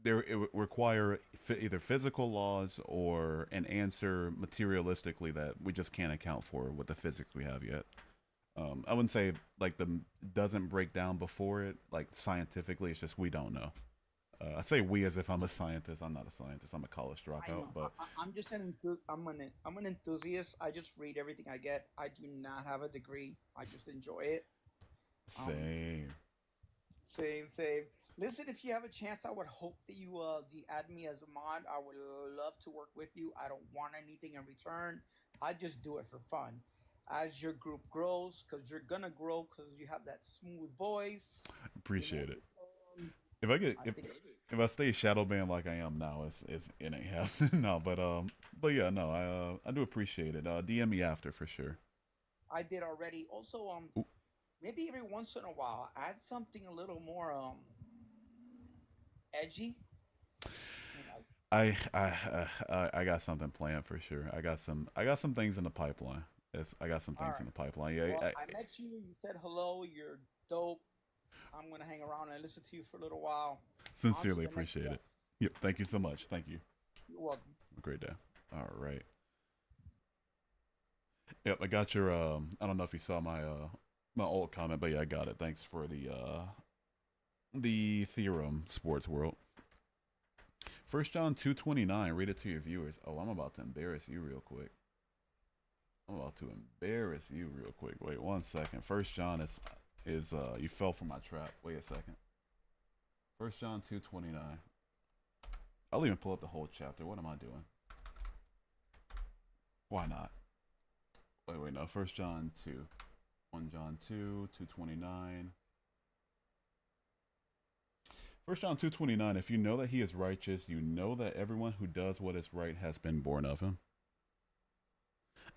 it would require either physical laws or an answer materialistically that we just can't account for with the physics we have yet. I wouldn't say like the doesn't break down before it, like scientifically. It's just we don't know. I say we as if I'm a scientist. I'm not a scientist. I'm a college dropout. But I'm just I'm an enthusiast. I just read everything I get. I do not have a degree. I just enjoy it. Same. Same. Listen, if you have a chance, I would hope that you add me as a mod. I would love to work with you. I don't want anything in return. I just do it for fun. As your group grows, because you're gonna grow, because you have that smooth voice. Appreciate it. If I stay shadow banned like I am now, it ain't happening. No, but yeah, no, I do appreciate it. DM me after for sure. I did already. Also, maybe every once in a while, add something a little more edgy. I got something planned for sure. I got some things in the pipeline. I got some things in the pipeline. Yeah. Well, I met you. You said hello. You're dope. I'm gonna hang around and listen to you for a little while. Sincerely appreciate it. Yep. Thank you so much. Thank you. You're welcome. Have a great day. All right. Yep. I got your. I don't know if you saw my my old comment, but yeah, I got it. Thanks for the the theorem, sports world. 1 John 2:29. Read it to your viewers. Oh, I'm about to embarrass you real quick. I'm about to embarrass you real quick. Wait 1 second. 1 John is you fell for my trap. Wait a second. 1 John 2:29. I'll even pull up the whole chapter. What am I doing? Why not? Wait, no. 1 John 2. 1 John 2, 2:29. 1 John 2:29. If you know that he is righteous, you know that everyone who does what is right has been born of him.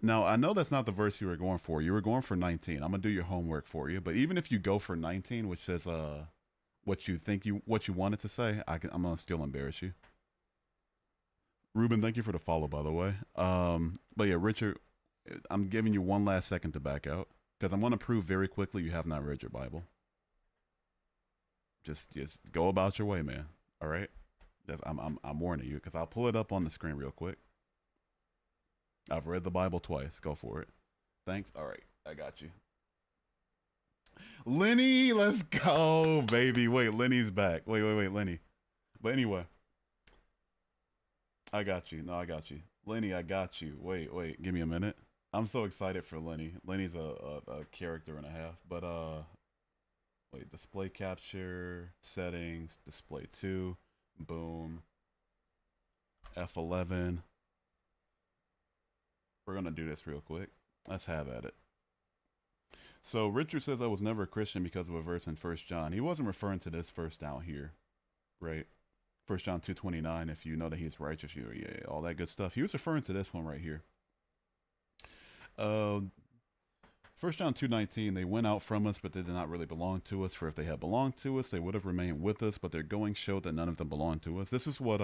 Now, I know that's not the verse you were going for. You were going for 19. I'm gonna do your homework for you. But even if you go for 19, which says what you wanted to say, I'm gonna still embarrass you. Ruben, thank you for the follow, by the way. But yeah, Richard, I'm giving you one last second to back out because I'm gonna prove very quickly you have not read your Bible. Just go about your way, man. All right. I'm warning you because I'll pull it up on the screen real quick. I've read the Bible twice. Go for it. Thanks. All right. I got you. Lenny, let's go, baby. Wait, Lenny's back. Wait, Lenny. But anyway, I got you. No, I got you. Lenny, I got you. Wait. Give me a minute. I'm so excited for Lenny. Lenny's a character and a half. But, wait, display capture, settings, display 2, boom, F11. We're going to do this real quick. Let's have at it. So Richard says I was never a Christian because of a verse in 1 John. He wasn't referring to this verse down here, right? 1 John 2:29, if you know that he's righteous, yeah, all that good stuff. He was referring to this one right here. 1 John 2:19, they went out from us, but they did not really belong to us. For if they had belonged to us, they would have remained with us, but their going showed that none of them belonged to us. This is what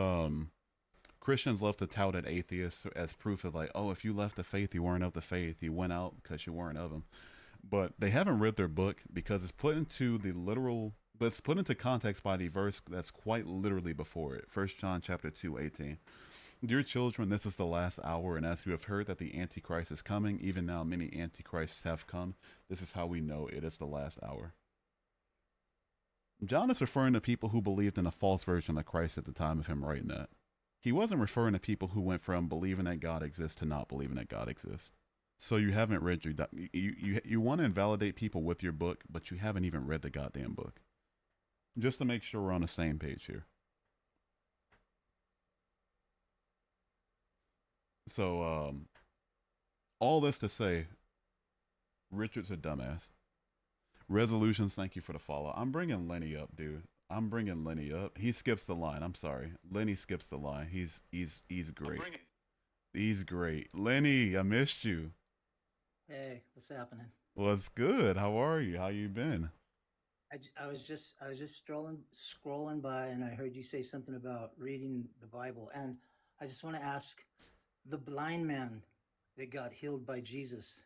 Christians love to tout at atheists as proof of like, oh, if you left the faith, you weren't of the faith. You went out because you weren't of them. But they haven't read their book because it's put into the literal, but it's put into context by the verse that's quite literally before it. 1 John chapter 2:18. Dear children, this is the last hour, and as you have heard that the Antichrist is coming, even now many Antichrists have come. This is how we know it is the last hour. John is referring to people who believed in a false version of Christ at the time of him writing that. He wasn't referring to people who went from believing that God exists to not believing that God exists. So you haven't read your you want to invalidate people with your book, but you haven't even read the goddamn book. Just to make sure we're on the same page here. So all this to say, Richard's a dumbass. Resolutions, thank you for the follow. I'm bringing Lenny up, dude. I'm bringing Lenny up. He skips the line. I'm sorry. Lenny skips the line. He's great. He's great. Lenny, I missed you. Hey, what's happening? What's good? How are you? How you been? I was just scrolling by, and I heard you say something about reading the Bible, and I just want to ask the blind man that got healed by Jesus,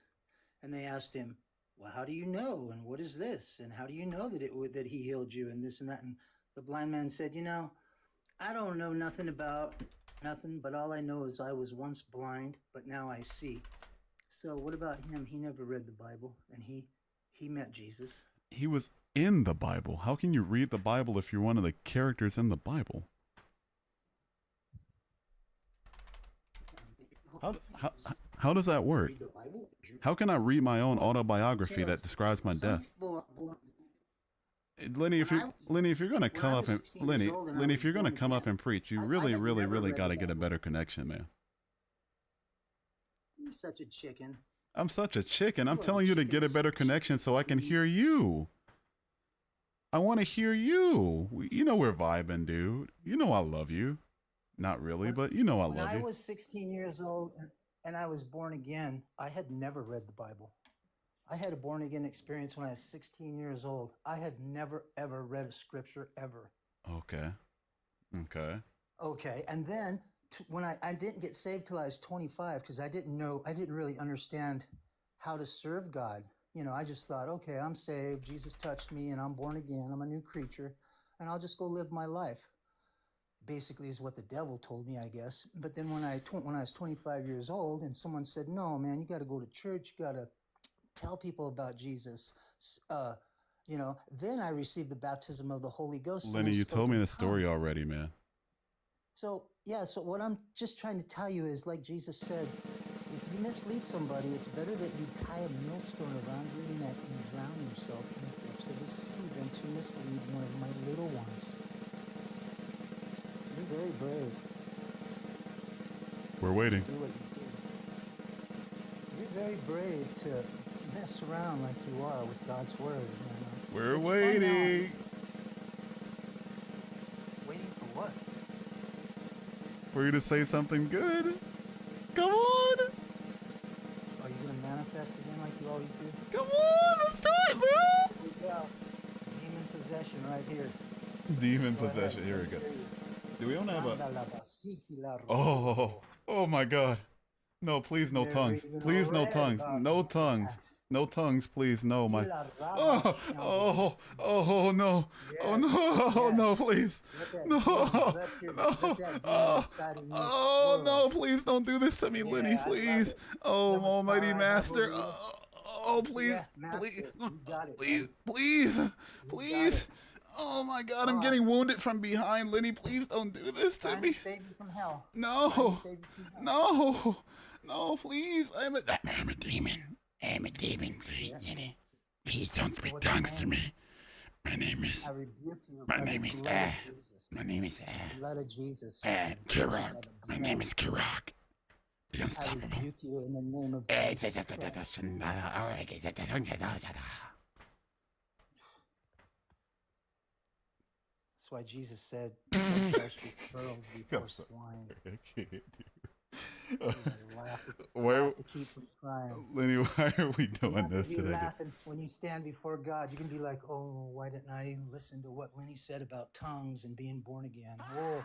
and they asked him, well, how do you know? And what is this? And how do you know that he healed you and this and that? And the blind man said, I don't know nothing about nothing, but all I know is I was once blind, but now I see. So what about him? He never read the Bible, and he met Jesus. He was in the Bible. How can you read the Bible if you're one of the characters in the Bible? How does that work? How can I read my own autobiography that describes my death? Lenny, if you're gonna come up and Lenny, if you're gonna come up and preach, you really got to get a better connection, man. You're such a chicken. I'm such a chicken. I'm telling you to get a better connection so I can hear you. I want to hear you. You know we're vibing, dude. You know I love you. Not really, but you know I love you. When I was 16 years old and I was born again, I had never read the Bible. I had a born again experience when I was 16 years old. I had never, ever read a scripture ever. Okay. And then when I didn't get saved till I was 25 because I didn't really understand how to serve God. I just thought, okay, I'm saved. Jesus touched me and I'm born again. I'm a new creature and I'll just go live my life. Basically is what the devil told me, I guess. But then when I was 25 years old and someone said, no, man, you got to go to church. You got to tell people about Jesus. you know, then I received the baptism of the Holy Ghost. and I Lenny, you spoke told me in the story tongues. already, man. So, yeah, so what I'm just trying to tell you is, like Jesus said, if you mislead somebody, it's better that you tie a millstone around your neck and drown yourself in the depths of the sea than to mislead one of my little ones. You're very brave We're to waiting. do what you do. You're very brave to mess around like you are with God's word. You know? We're It's fun now. waiting. Waiting for what? For you to say something good. Come on. Are you gonna manifest again like you always do? Come on. Let's do it, bro. Here we go. Demon possession right here. Demon Go ahead. possession. Here we Let me go. hear you. Do we don't have a... Mandalabasiki Oh. Oh my God. No, please, no Never tongues. even Please, no read tongues. about No the tongues. Acts. No tongues, please. No, my... Ila Oh, Rama oh, oh, no. Oh, Yes, no. Oh, no, yes. please. Let that No. demon, let No. that demon Oh, inside of you oh, swirl. no, please don't do this to me, Yeah, Lenny, I love please. it. Oh, Know what Almighty power I have Master. over you? Oh, please. Yeah, Please. master. You got it, Please. buddy. Please. You got Please. it. Oh, my God. I'm Oh, getting wounded from behind. Lenny, please don't do this to trying me. to save you from hell. Trying No. to save you from hell. No. No, please. I'm a demon. I'm a demon. Please, Yeah. please don't So speak what's your tongues to name? me. My name is... I rebuke you My by name the is... blood of Jesus. My name is... Blood of Jesus. I rebuke you by Kirok. the My blood. name is Kirok. The I Unstoppable. rebuke you in the name of Jesus Christ. That's why Jesus said, "Don't cast your pearls before I'm sorry. swine." I can't, dude. Yeah, laugh Why, to keep from crying. Lenny, why are we You doing have to this be today? laughing when you stand before God. You can be like, "Oh, why didn't I listen to what Lenny said about tongues and being born again?" Oh,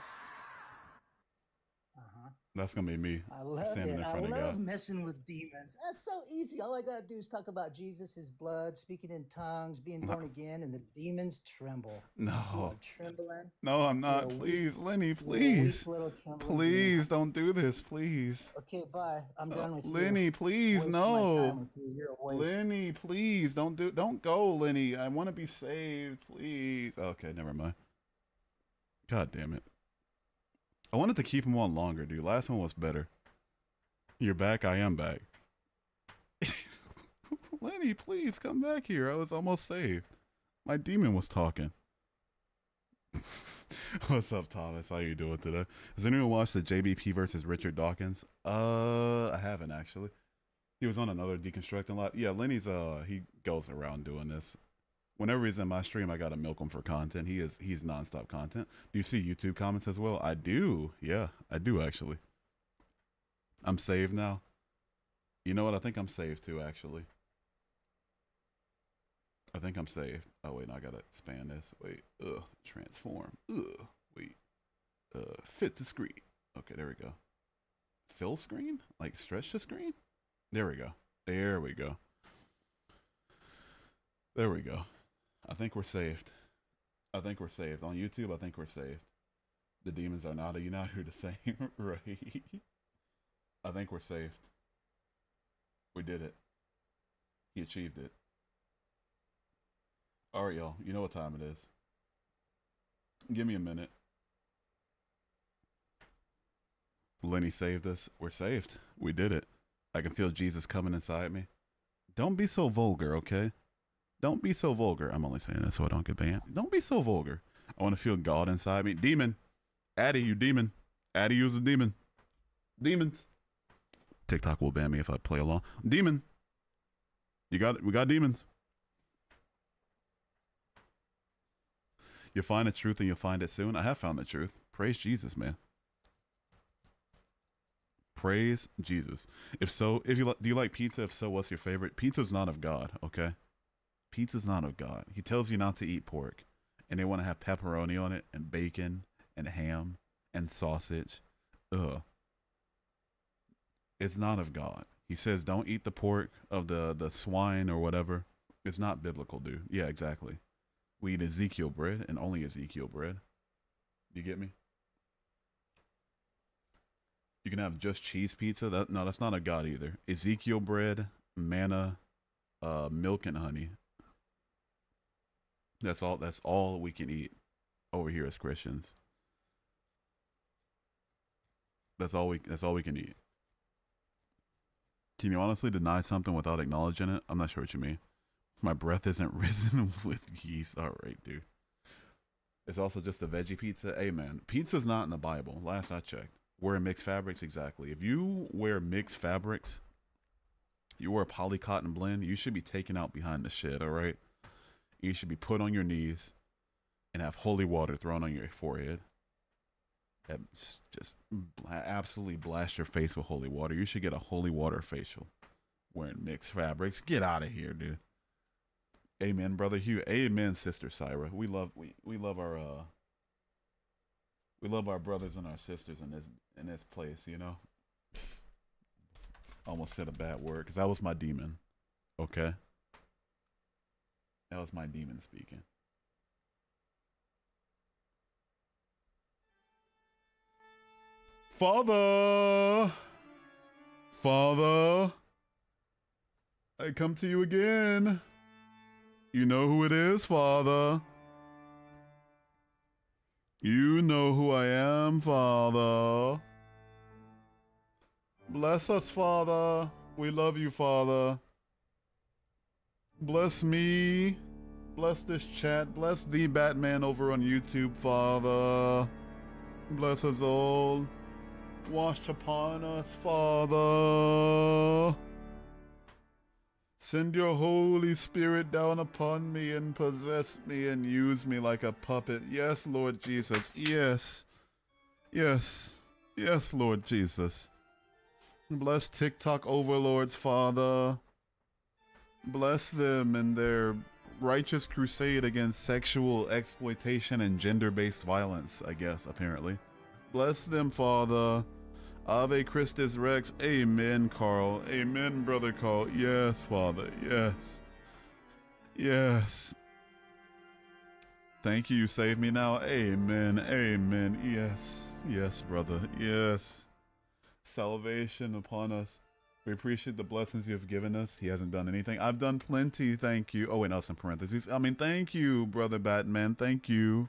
That's gonna be me I love standing it. in I front of love God. messing with demons. That's so easy. All I gotta do is talk about Jesus, His blood, speaking in tongues, being born again, and the demons tremble. You No, are trembling. no, I'm You're a not. weak, Please, Lenny, you're a weak please, little trembling demon. please don't do this, please. Okay, bye. I'm done with you. Lenny, please, Wasting my time no. with you. You're a waste. Lenny, please don't go, Lenny. I want to be saved, please. Okay, never mind. God damn it. I wanted to keep him on longer, dude. Last one was better. You're back. I am back. Lenny, please come back here. I was almost saved. My demon was talking. What's up, Thomas? How you doing today? Has anyone watched the JBP versus Richard Dawkins? I haven't actually. He was on another deconstructing live. Yeah, Lenny's he goes around doing this. Whenever he's in my stream, I gotta milk him for content. He's nonstop content. Do you see YouTube comments as well? I do. Yeah, I do actually. I'm saved now. You know what? I think I'm saved too, actually. I think I'm saved. Oh wait, no, I gotta expand this. Wait, transform. Wait, fit the screen. Okay, there we go. Fill screen? Like stretch the screen? There we go. There we go. There we go. I think we're saved. I think we're saved. On YouTube, I think we're saved. The demons are not united the same, right? I think we're saved. We did it. He achieved it. All right, y'all. You know what time it is. Give me a minute. Lenny saved us. We're saved. We did it. I can feel Jesus coming inside me. Don't be so vulgar, okay? Don't be so vulgar. I'm only saying that so I don't get banned. Don't be so vulgar. I want to feel God inside me. Demon. Addy, you demon. Addy, you's a demon. Demons. TikTok will ban me if I play along. Demon. We got demons. You'll find the truth and you'll find it soon. I have found the truth. Praise Jesus, man. Praise Jesus. If so, do you like pizza? If so, what's your favorite? Pizza's not of God, okay? Pizza's not of God. He tells you not to eat pork, and they want to have pepperoni on it, and bacon, and ham, and sausage. Ugh. It's not of God. He says don't eat the pork of the swine or whatever. It's not biblical, dude. Yeah, exactly. We eat Ezekiel bread and only Ezekiel bread. Do you get me? You can have just cheese pizza. No, that's not a God either. Ezekiel bread, manna, milk and honey. That's all we can eat over here as Christians. That's all we can eat. Can you honestly deny something without acknowledging it? I'm not sure what you mean. My breath isn't risen with yeast. All right, dude. It's also just a veggie pizza. Hey, man, pizza's not in the Bible. Last I checked. Wearing mixed fabrics, exactly. If you wear mixed fabrics, you wear a poly cotton blend, you should be taken out behind the shed, all right? You should be put on your knees and have holy water thrown on your forehead. Just absolutely blast your face with holy water. You should get a holy water facial wearing mixed fabrics. Get out of here, dude. Amen, brother Hugh. Amen, sister Syra. We love our brothers and our sisters in this place, you know. Almost said a bad word because that was my demon. Okay, that was my demon speaking. Father, Father, I come to you again. You know who it is, Father. You know who I am, Father. Bless us, Father. We love you, Father. Bless me. Bless this chat. Bless the Batman over on YouTube, Father. Bless us all. Wash upon us, Father. Send your Holy Spirit down upon me and possess me and use me like a puppet. Yes, Lord Jesus. Yes. Yes. Yes, Lord Jesus. Bless TikTok overlords, Father. Bless them in their righteous crusade against sexual exploitation and gender-based violence, I guess, apparently. Bless them, Father. Ave Christus Rex. Amen, Carl. Amen, Brother Carl. Yes, Father. Yes. Yes. Thank you. You saved me now. Amen. Amen. Yes. Yes, brother. Yes. Salvation upon us. We appreciate the blessings you have given us. He hasn't done anything. I've done plenty. Thank you. Oh, wait, no, it's in parentheses. I mean, thank you, Brother Batman. Thank you.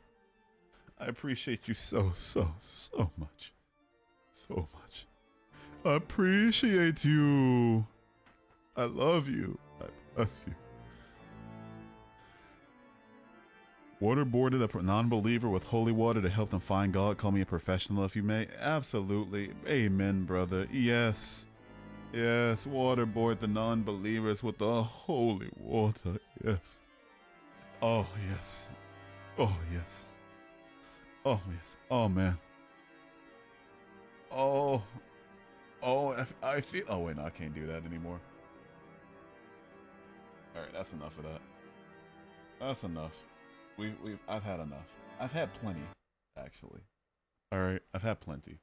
I appreciate you so much. So much. I appreciate you. I love you. I bless you. Waterboarded a non-believer with holy water to help them find God. Call me a professional if you may. Absolutely. Amen, brother. Yes. Yes. Waterboard the non-believers with the holy water. Yes. Oh, yes. Oh, yes. Oh, yes. Oh, man. Oh, I feel. Oh wait, no, I can't do that anymore. All right, that's enough of that. That's enough. I've had enough. I've had plenty, actually. All right, I've had plenty.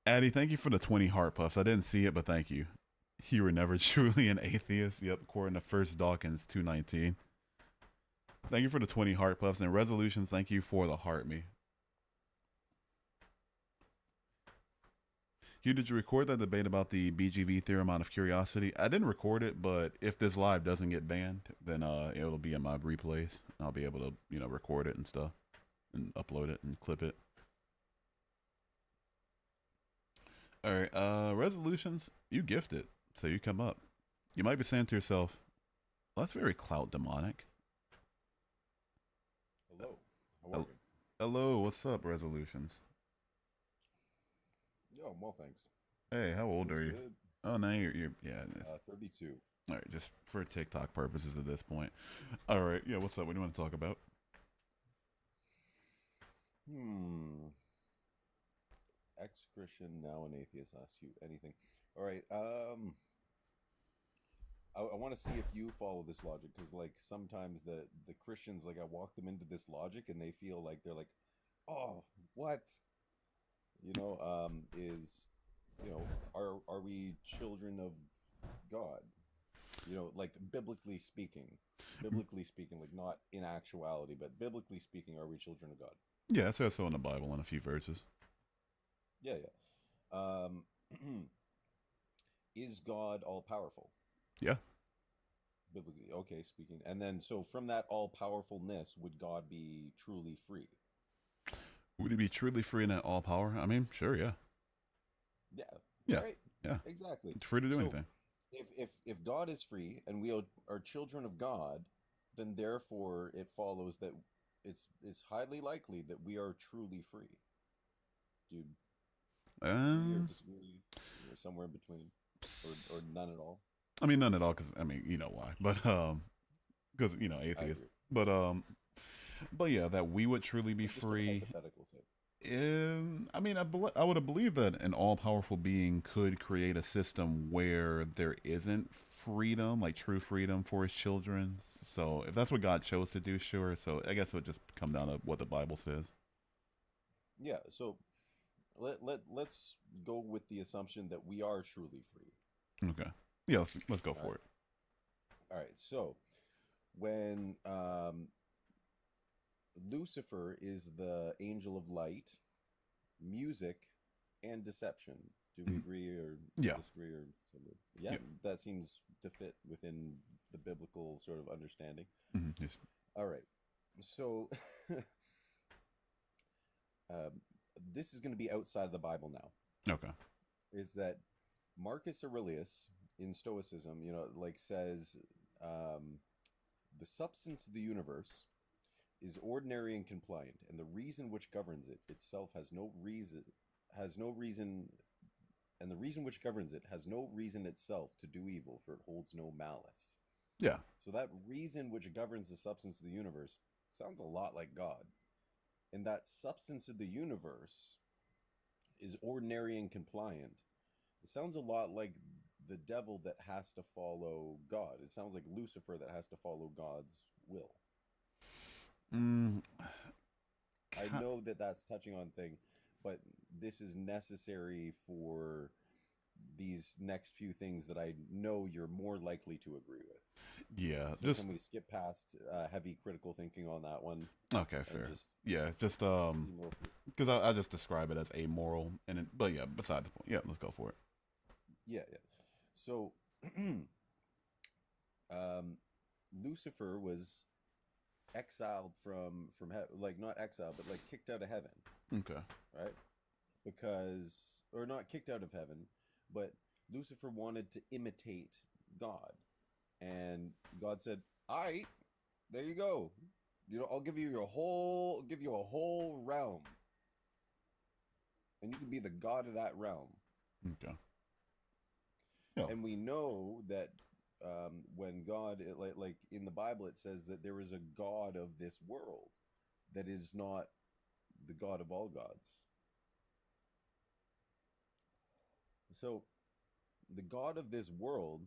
Addie, thank you for the 20 heart puffs. I didn't see it, but thank you. You were never truly an atheist. Yep, according to 1 Dawkins 2:19. Thank you for the 20 heart puffs and resolutions. Thank you for the heart me. Hugh, did you record that debate about the BGV theorem out of curiosity? I didn't record it, but if this live doesn't get banned, then it'll be in my replays. I'll be able to, record it and stuff and upload it and clip it. All right, resolutions, you gift it, so you come up. You might be saying to yourself, well, that's very clout demonic. Hello. How are you? Hello, what's up, resolutions? Yo, well, thanks. Hey, how old are you? Good. Oh, no, you're 32. All right, just for TikTok purposes at this point. All right, yeah, what's up? What do you want to talk about? Ex-Christian, now an atheist. Ask you anything. All right. I want to see if you follow this logic, because like sometimes the Christians, like I walk them into this logic and they feel like they're like, oh, what? Are we children of God? Like biblically speaking, like not in actuality, but biblically speaking, are we children of God? Yeah, it says so in the Bible in a few verses. Yeah. Is God all powerful? Yeah. biblically, okay, speaking. And then, so from that all-powerfulness, would God be truly free? Would he be truly free in that all power? I mean, sure, yeah. Yeah. Yeah. Right? Yeah. Exactly. It's free to do So, anything. if God is free and we are children of God, then therefore it follows that it's highly likely that we are truly free. Do you agree or disagree, or somewhere in between, or none at all? I mean, none at all, because I mean, you know why, but because you know, I atheist. agree. But yeah, that we would truly be Just for free. hypothetical sake. I mean, I would have believed that an all-powerful being could create a system where there isn't freedom, like true freedom for his children. So if that's what God chose to do, sure. So I guess it would just come down to what the Bible says. Yeah, so let's go with the assumption that we are truly free. Okay. Yeah, let's go for it. All right. So when Lucifer is the angel of light, music, and deception. Do we agree or disagree or something? Yeah, that seems to fit within the biblical sort of understanding. Yes. All right. So this is going to be outside of the Bible now. Okay. Is that Marcus Aurelius in Stoicism, like says the substance of the universe is ordinary and compliant, and the reason which governs it itself has no reason, and the reason which governs it has no reason itself to do evil, for it holds no malice. Yeah. So that reason which governs the substance of the universe sounds a lot like God. And that substance of the universe is ordinary and compliant. It sounds a lot like the devil that has to follow God. It sounds like Lucifer that has to follow God's will. I know that that's touching on thing, but this is necessary for these next few things that I know you're more likely to agree with. Yeah, so can we skip past heavy critical thinking on that one? Okay, fair. Because I just describe it as amoral, but yeah, beside the point. Yeah, let's go for it. Yeah. So, Lucifer was exiled from heaven, like not exiled, but like kicked out of heaven. Okay. Right? Or not kicked out of heaven, but Lucifer wanted to imitate God. And God said, "All right, there you go. I'll give you a whole realm. And you can be the god of that realm." Okay. Yeah. And we know that when God, like in the Bible, it says that there is a God of this world that is not the God of all gods. So, the God of this world,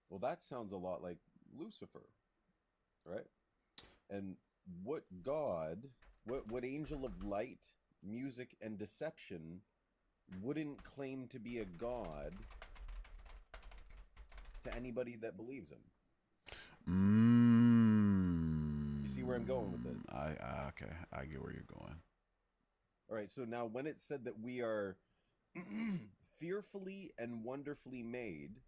well, that sounds a lot like Lucifer, right? And what angel of light, music, and deception wouldn't claim to be a god to anybody that believes him? You see where I'm going with this? Okay, I get where you're going. All right, so now when it said that we are fearfully and wonderfully made,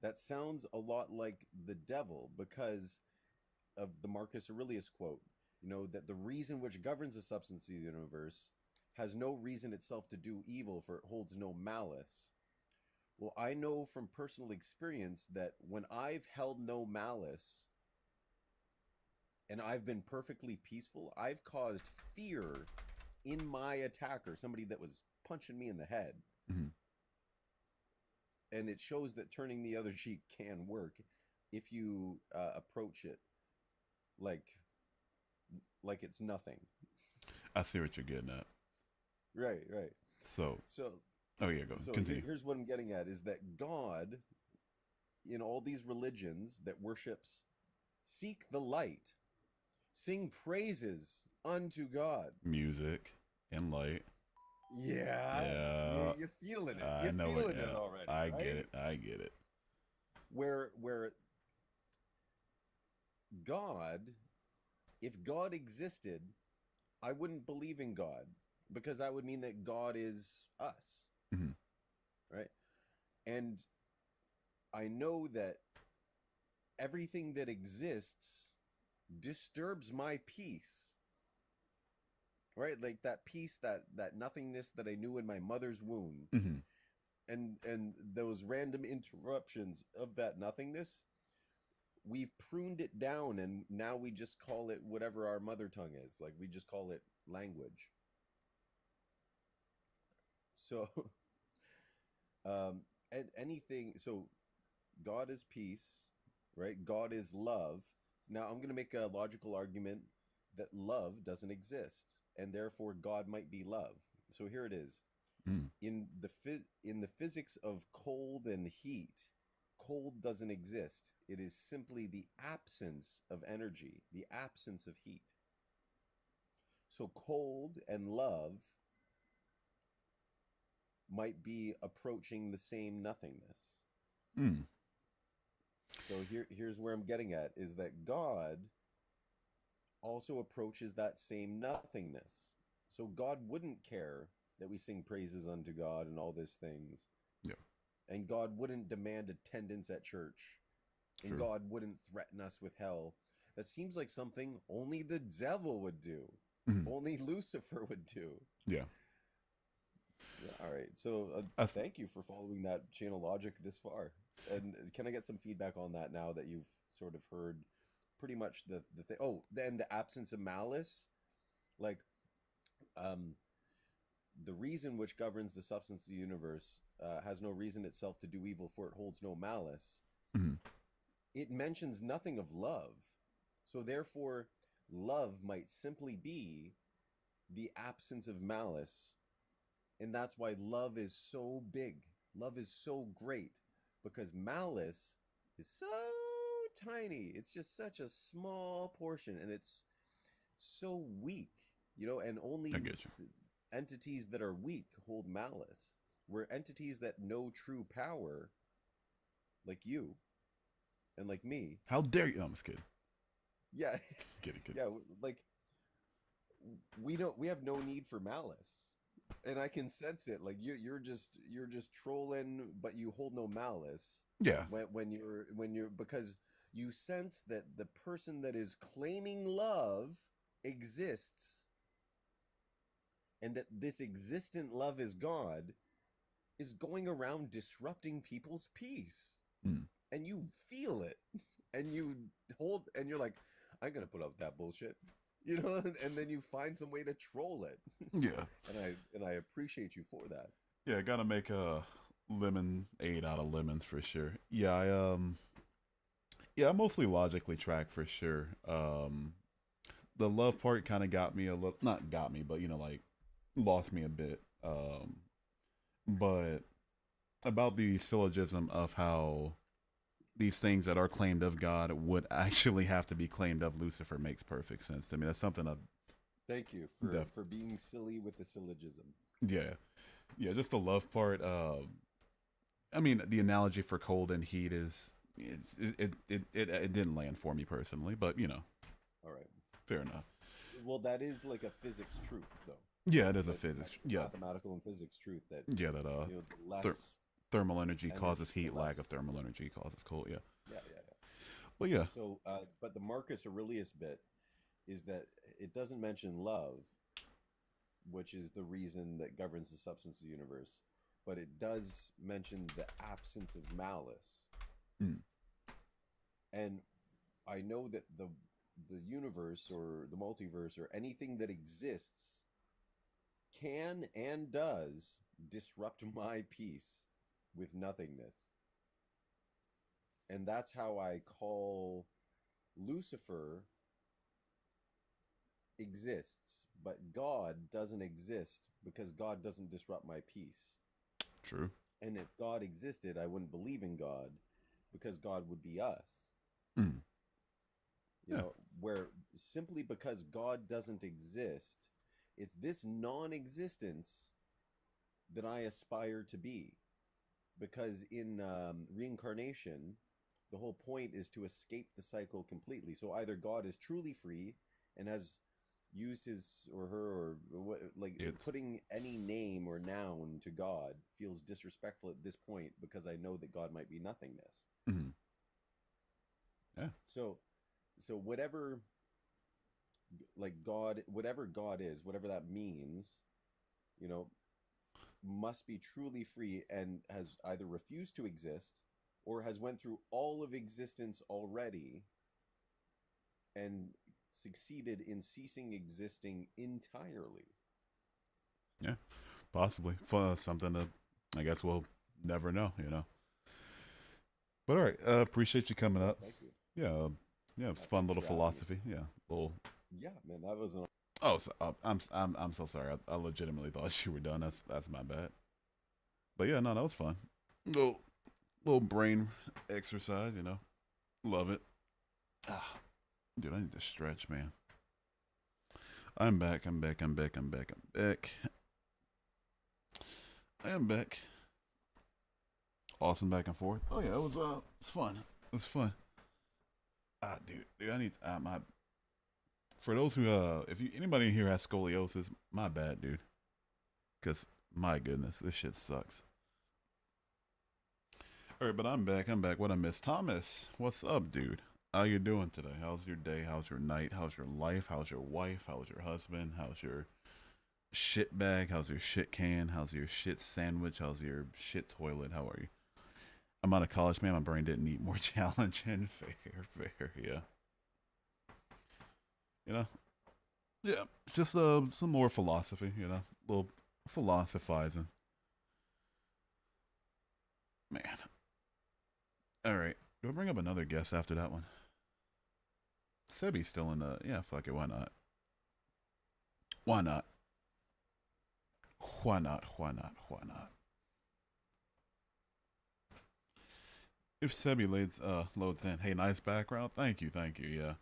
that sounds a lot like the devil, because of the Marcus Aurelius quote, that the reason which governs the substance of the universe has no reason itself to do evil, for it holds no malice. Well, I know from personal experience that when I've held no malice and I've been perfectly peaceful, I've caused fear in my attacker, somebody that was punching me in the head. Mm-hmm. And it shows that turning the other cheek can work if you approach it like it's nothing. I see what you're getting at. Right. So oh yeah, go. So continue. Here's what I'm getting at, is that God, in all these religions that worships, seek the light, sing praises unto God. Music and light. Yeah. You're feeling it. You're feeling it already. I get it. Where God, if God existed, I wouldn't believe in God, because that would mean that God is us. Mm-hmm. Right? And I know that everything that exists disturbs my peace. Right? Like that peace, that nothingness that I knew in my mother's womb. Mm-hmm. And those random interruptions of that nothingness, we've pruned it down, and now we just call it whatever our mother tongue is. Like, we just call it language. So and anything, so God is peace, right? God is love. Now I'm going to make a logical argument that love doesn't exist, and therefore God might be love. So here it is. In the physics of cold and heat, cold doesn't exist. It is simply the absence of energy, the absence of heat. So cold and love might be approaching the same nothingness. So here's where I'm getting at, is that God also approaches that same nothingness. So God wouldn't care that we sing praises unto God and all these things. Yeah. And God wouldn't demand attendance at church. And True. God wouldn't threaten us with hell. That seems like something only the devil would do. Only Lucifer would do. Yeah. All right. So thank you for following that chain of logic this far. And can I get some feedback on that now that you've sort of heard pretty much the thing? Oh, then the absence of malice, like the reason which governs the substance of the universe has no reason itself to do evil, for it holds no malice. It mentions nothing of love. So therefore, love might simply be the absence of malice. And that's why love is so big. Love is so great, because malice is so tiny. It's just such a small portion, and it's so weak, and only entities that are weak hold malice. Where entities that know true power, like you and like me. How dare you? I'm just kidding. Yeah. Kidding. Yeah, like we have no need for malice. And I can sense it. Like you're just trolling, but you hold no malice. Yeah. When you're because you sense that the person that is claiming love exists, and that this existent love is God, is going around disrupting people's peace. And you feel it, and you're like, I'm gonna put up with that bullshit. And then you find some way to troll it. Yeah. And I appreciate you for that. Yeah, gotta make a lemonade out of lemons for sure. Yeah, I mostly logically track for sure. The love part kind of got me a little, not got me, but like lost me a bit. But about the syllogism of how these things that are claimed of God would actually have to be claimed of Lucifer makes perfect sense to me. That's something I've... Thank you for being silly with the syllogism. Yeah, just the love part. I mean, the analogy for cold and heat is it didn't land for me personally, but All right, fair enough. Well, that is like a physics truth, though. Yeah, it is a physics. Yeah, mathematical and physics truth that. Yeah, that less thermal energy causes heat, lack of thermal energy causes cold. Yeah. Yeah. Well, yeah. So, but the Marcus Aurelius bit is that it doesn't mention love, which is the reason that governs the substance of the universe, but it does mention the absence of malice. And I know that the universe or the multiverse or anything that exists can and does disrupt my peace with nothingness. And that's how I call Lucifer exists, but God doesn't exist because God doesn't disrupt my peace. True. And if God existed, I wouldn't believe in God because God would be us. You know, where simply because God doesn't exist, it's this non-existence that I aspire to be. Because in reincarnation, the whole point is to escape the cycle completely. So either God is truly free and has used his or her or what, like It's putting any name or noun to God feels disrespectful at this point because I know that God might be nothingness. mhm. Yeah. So whatever, like God, whatever God is, whatever that means, you know, must be truly free and has either refused to exist or has went through all of existence already and succeeded in ceasing existing entirely. Yeah. Possibly for something that I guess we'll never know. You know. But all right. Appreciate you coming Yeah, up. thank you. Yeah. Yeah. It's fun Thank you little for having me. philosophy. Yeah. Little. Yeah, man, that was an Oh, so, I'm so sorry. I legitimately thought you were done. That's my bad. But yeah, no, that was fun. Little brain exercise. You know. Love it. Ah, dude, I need to stretch, man. I'm back. I'm back. I'm back. I'm back. I'm back. I am back. Awesome back and forth. Oh yeah, it's fun. It was fun. Dude, I need my for those who if you anybody in here has scoliosis, my bad, dude. Cause my goodness, this shit sucks. All right, but I'm back. I'm back. What I missed, Thomas? What's up, dude? How you doing today? How's your day? How's your night? How's your life? How's your wife? How's your husband? How's your shit bag? How's your shit can? How's your shit sandwich? How's your shit toilet? How are you? I'm out of college, man. My brain didn't need more challenging. Fair, yeah. You know, yeah. Just some more philosophy. You know, a little philosophizing. Man. All right. Do I bring up another guest after that one? Sebi's still in the. Yeah, fuck it. Why not? Why not? Why not? Why not? Why not? If Sebi loads in, hey, nice background. Thank you, thank you. Yeah,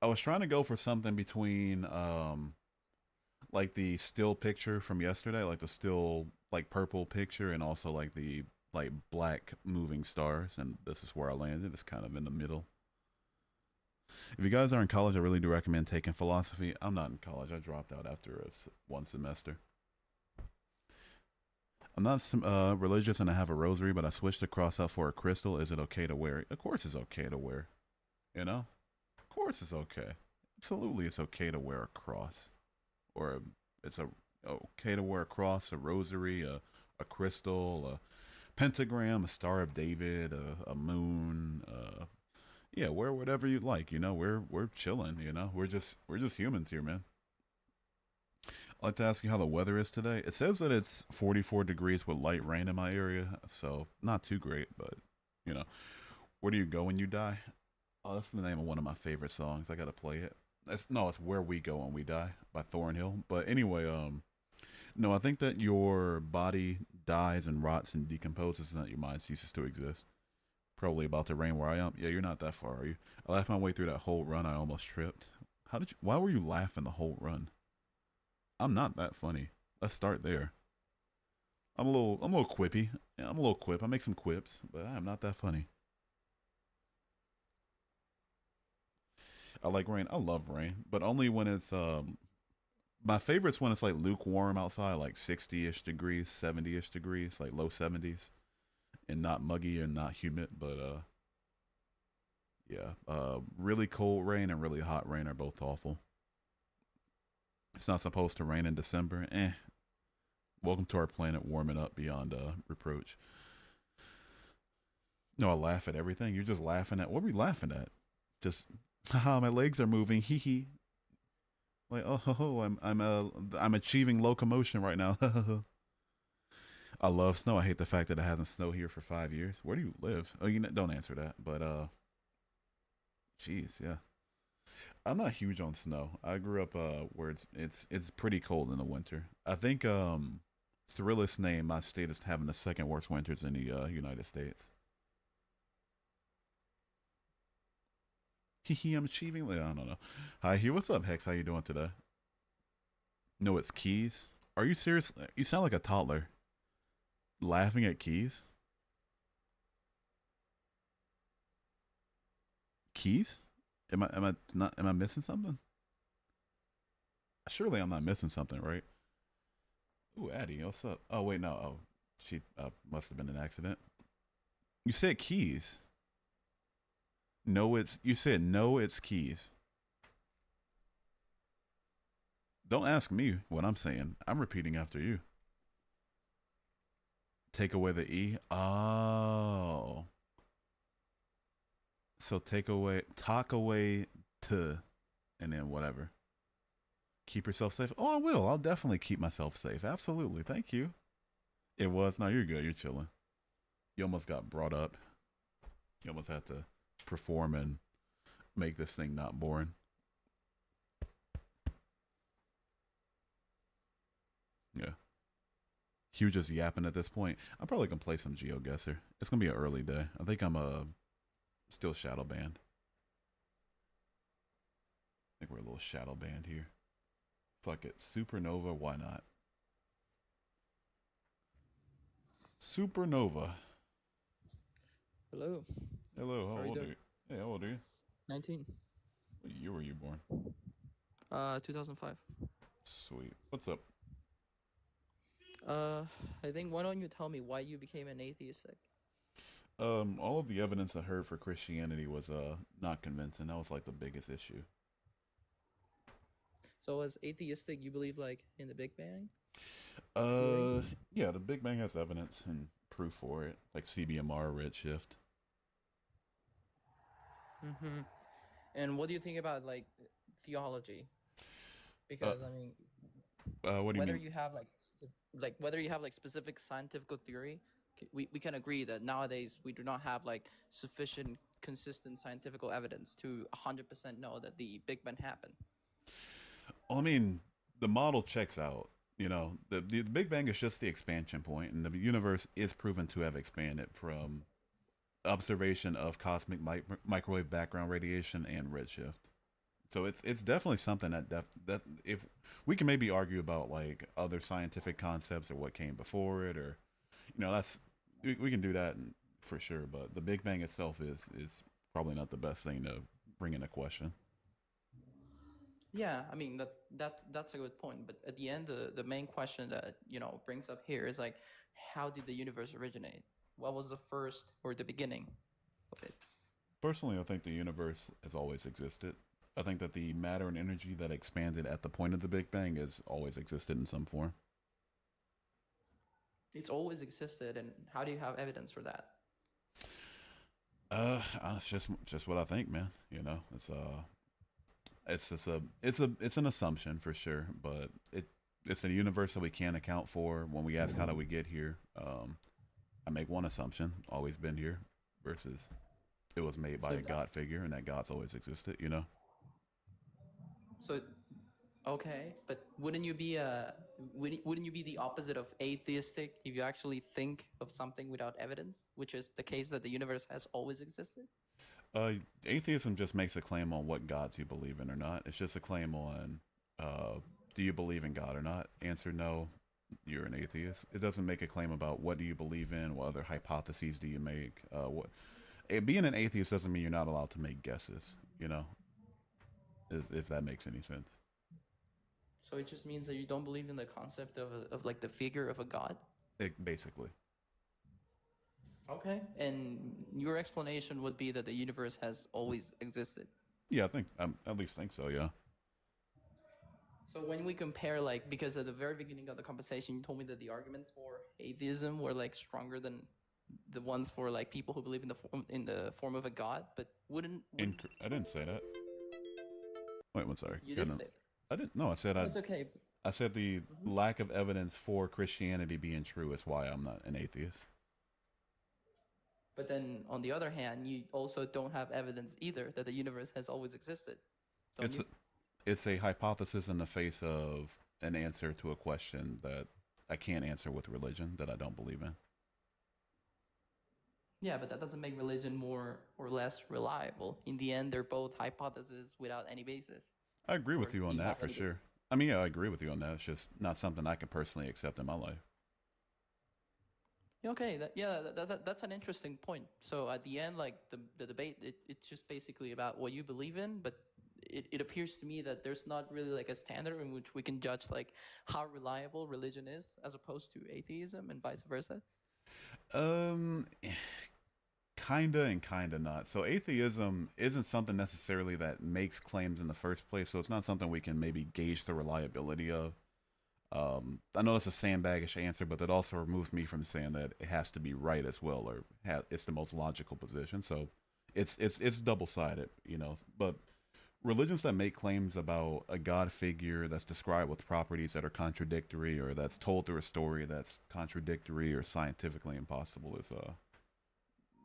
I was trying to go for something between like the still picture from yesterday, like the still like purple picture, and also like the like black moving stars, and this is where I landed. It's kind of in the middle. If you guys are in college, I really do recommend taking philosophy. I'm not in college. I dropped out after one semester. I'm not religious and I have a rosary, but I switched the cross out for a crystal. Is it okay to wear? Of course it's okay to wear. You know? Of course it's okay. Absolutely it's okay to wear a cross. Or it's okay to wear a cross, a rosary, a crystal, a pentagram, a star of David, a moon, yeah, wear whatever you like, you know. We're chilling, you know. We're just humans here, man. I'd like to ask you how the weather is today. It says that it's 44 degrees with light rain in my area, so not too great, but you know, where do you go when you die? Oh, that's the name of one of my favorite songs. I gotta play it. It's Where We Go When We Die by Thornhill. But anyway, no, I think that your body dies and rots and decomposes, and that your mind ceases to exist. Probably about to rain where I am. Yeah, you're not that far, are you? I laughed my way through that whole run. I almost tripped. How did you? Why were you laughing the whole run? I'm not that funny. Let's start there. I'm a little quippy. Yeah, I'm a little quip. I make some quips, but I'm not that funny. I like rain. I love rain, but only when it's my favorite's when it's like lukewarm outside, like 60-ish degrees, 70-ish degrees, like low 70s, and not muggy and not humid, but yeah, really cold rain and really hot rain are both awful. It's not supposed to rain in December. Welcome to our planet warming up beyond reproach. No, I laugh at everything. You're just laughing at what are we laughing at? Just haha, my legs are moving. Hee hee. Like oh ho ho, I'm achieving locomotion right now. I love snow. I hate the fact that it hasn't snowed here for 5 years. Where do you live? Oh, don't answer that. But jeez, yeah. I'm not huge on snow. I grew up where it's pretty cold in the winter. I think Thrillist named my state as having the second worst winters in the United States. Hee I'm achieving. I don't know. Hi, here. What's up, Hex? How you doing today? No, it's keys. Are you serious? You sound like a toddler. Laughing at keys? Keys? Am I missing something? Surely I'm not missing something, right? Ooh, Addie, what's up? Oh wait, no. Oh, she must have been an accident. You said keys. No, it's you said no. It's keys. Don't ask me what I'm saying. I'm repeating after you. Take away the e. Oh, so talk away to, and then whatever. Keep yourself safe. Oh, I will. I'll definitely keep myself safe. Absolutely. Thank you. It was. No, you're good. You're chilling. You almost got brought up. You almost had to perform and make this thing not boring. Yeah. Hugh just yapping at this point. I'm probably gonna play some GeoGuessr. It's gonna be an early day. I think I'm still shadow banned. I think we're a little shadow banned here. Fuck it. Supernova, why not? Supernova. Hello. Hello, How how are you old are doing? you? Hey, how old are you? 19. What year were you born? 2005. Sweet. What's up? I think why don't you tell me why you became an atheistic? All of the evidence I heard for Christianity was not convincing. That was like the biggest issue. So as atheistic, you believe like in the Big Bang? Yeah, the Big Bang has evidence and proof for it, like CBMR, redshift. Mm-hmm. And what do you think about like theology? Because I mean, What do you whether mean? you have like whether you have like specific scientific theory, we can agree that nowadays we do not have like sufficient consistent scientific evidence to 100% know that the Big Bang happened. Well, I mean, the model checks out. You know, the Big Bang is just the expansion point, and the universe is proven to have expanded from observation of cosmic microwave background radiation and redshift. So it's definitely something that if we can maybe argue about like other scientific concepts or what came before it, or that's we can do that for sure. But the Big Bang itself is probably not the best thing to bring into question. Yeah, I mean that's a good point. But at the end, the main question that brings up here is like, how did the universe originate? What was the first or the beginning of it? Personally, I think the universe has always existed. I think that the matter and energy that expanded at the point of the Big Bang has always existed in some form. It's always existed, and how do you have evidence for that? It's just what I think, man. It's just it's an assumption for sure, but it's a universe that we can't account for. When we ask how do we get here, I make one assumption: always been here, versus it was made by a God figure, and that God's always existed. So, okay, but wouldn't you be the opposite of atheistic if you actually think of something without evidence, which is the case that the universe has always existed? Atheism just makes a claim on what gods you believe in or not. It's just a claim on do you believe in God or not? Answer no, you're an atheist. It doesn't make a claim about what do you believe in, what other hypotheses do you make. Being an atheist doesn't mean you're not allowed to make guesses. If that makes any sense. So it just means that you don't believe in the concept of like the figure of a god? Basically. Okay. And your explanation would be that the universe has always existed. Yeah, I think I at least think so, yeah. So when we compare, like, because at the very beginning of the conversation, you told me that the arguments for atheism were like stronger than the ones for like people who believe in the form of a god, but wouldn't I didn't say that. Wait, one sorry. You did say that. I didn't. No, I said That's okay. I said the lack of evidence for Christianity being true is why I'm not an atheist. But then, on the other hand, you also don't have evidence either that the universe has always existed. It's a hypothesis in the face of an answer to a question that I can't answer with religion that I don't believe in. Yeah, but that doesn't make religion more or less reliable. In the end, they're both hypotheses without any basis. I agree with you on that for sure. I mean, yeah, I agree with you on that. It's just not something I can personally accept in my life. Okay, that's an interesting point. So at the end, like the debate, it's just basically about what you believe in, but it appears to me that there's not really like a standard in which we can judge like how reliable religion is as opposed to atheism and vice versa. Um, kinda and kinda not. So atheism isn't something necessarily that makes claims in the first place. So it's not something we can maybe gauge the reliability of. I know that's a sandbagish answer, but that also removes me from saying that it has to be right as well, or it's the most logical position. So it's double sided, you know. But religions that make claims about a god figure that's described with properties that are contradictory, or that's told through a story that's contradictory or scientifically impossible, is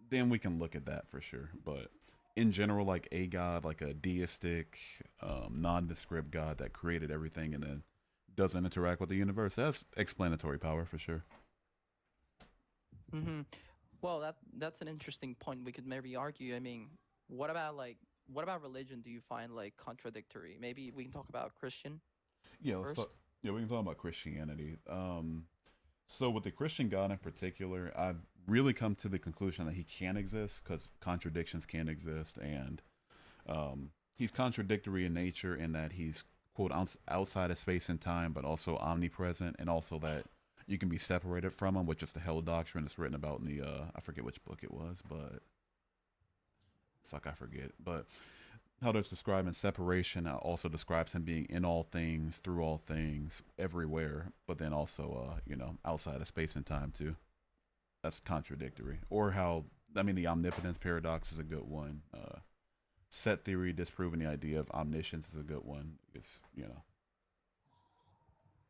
then we can look at that for sure. But in general, like a god, like a deistic, nondescript god that created everything and then doesn't interact with the universe, that's explanatory power for sure. Mm-hmm. Well, that's an interesting point. We could maybe argue. I mean, what about like what about religion? Do you find like contradictory? Maybe we can talk about Christian Yeah, let's first. talk. Yeah, we can talk about Christianity. So with the Christian God in particular, I've really come to the conclusion that he can exist because contradictions can exist, and he's contradictory in nature in that he's quote outside of space and time, but also omnipresent, and also that you can be separated from him, which is the hell doctrine that's written about in the I forget which book it was, but fuck, I forget. But how that's described in separation also describes him being in all things, through all things, everywhere, but then also outside of space and time too. That's contradictory. Or how, I mean, the omnipotence paradox is a good one. Set theory disproving the idea of omniscience is a good one. It's.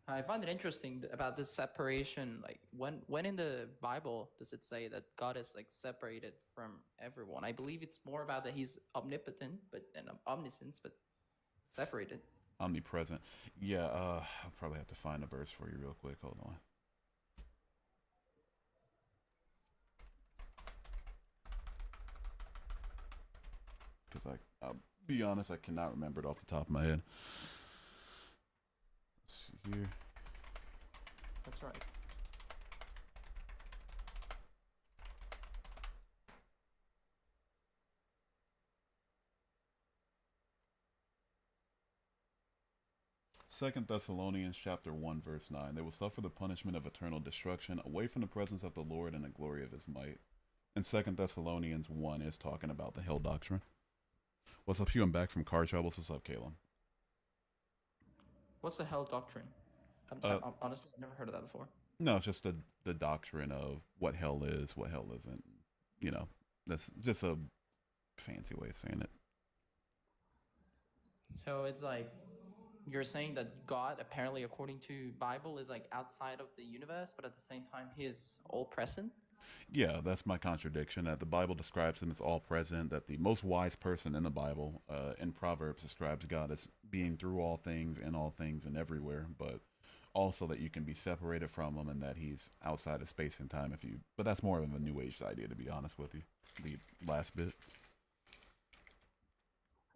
I find it interesting about this separation. Like when in the Bible does it say that God is like separated from everyone? I believe it's more about that he's omnipotent, but and omniscience, but separated. Omnipresent. Yeah, I'll probably have to find a verse for you real quick. Hold on. Because I'll be honest, I cannot remember it off the top of my head. Let's see here. That's right. Second Thessalonians chapter 1 verse 9. They will suffer the punishment of eternal destruction away from the presence of the Lord and the glory of his might. And Second Thessalonians 1 is talking about the hell doctrine. What's up, Hugh? I'm back from car troubles. What's up, Caleb? What's the hell doctrine? I'm honestly never heard of that before. No, it's just the doctrine of what hell is, what hell isn't. You know, that's just a fancy way of saying it. So it's like you're saying that God, apparently according to Bible, is like outside of the universe, but at the same time he is all present. Yeah, that's my contradiction. That the Bible describes him as all present. That the most wise person in the Bible, in Proverbs, describes God as being through all things, in all things, and everywhere. But also that you can be separated from him, and that he's outside of space and time. If you, but that's more of a New Age idea, to be honest with you. The last bit.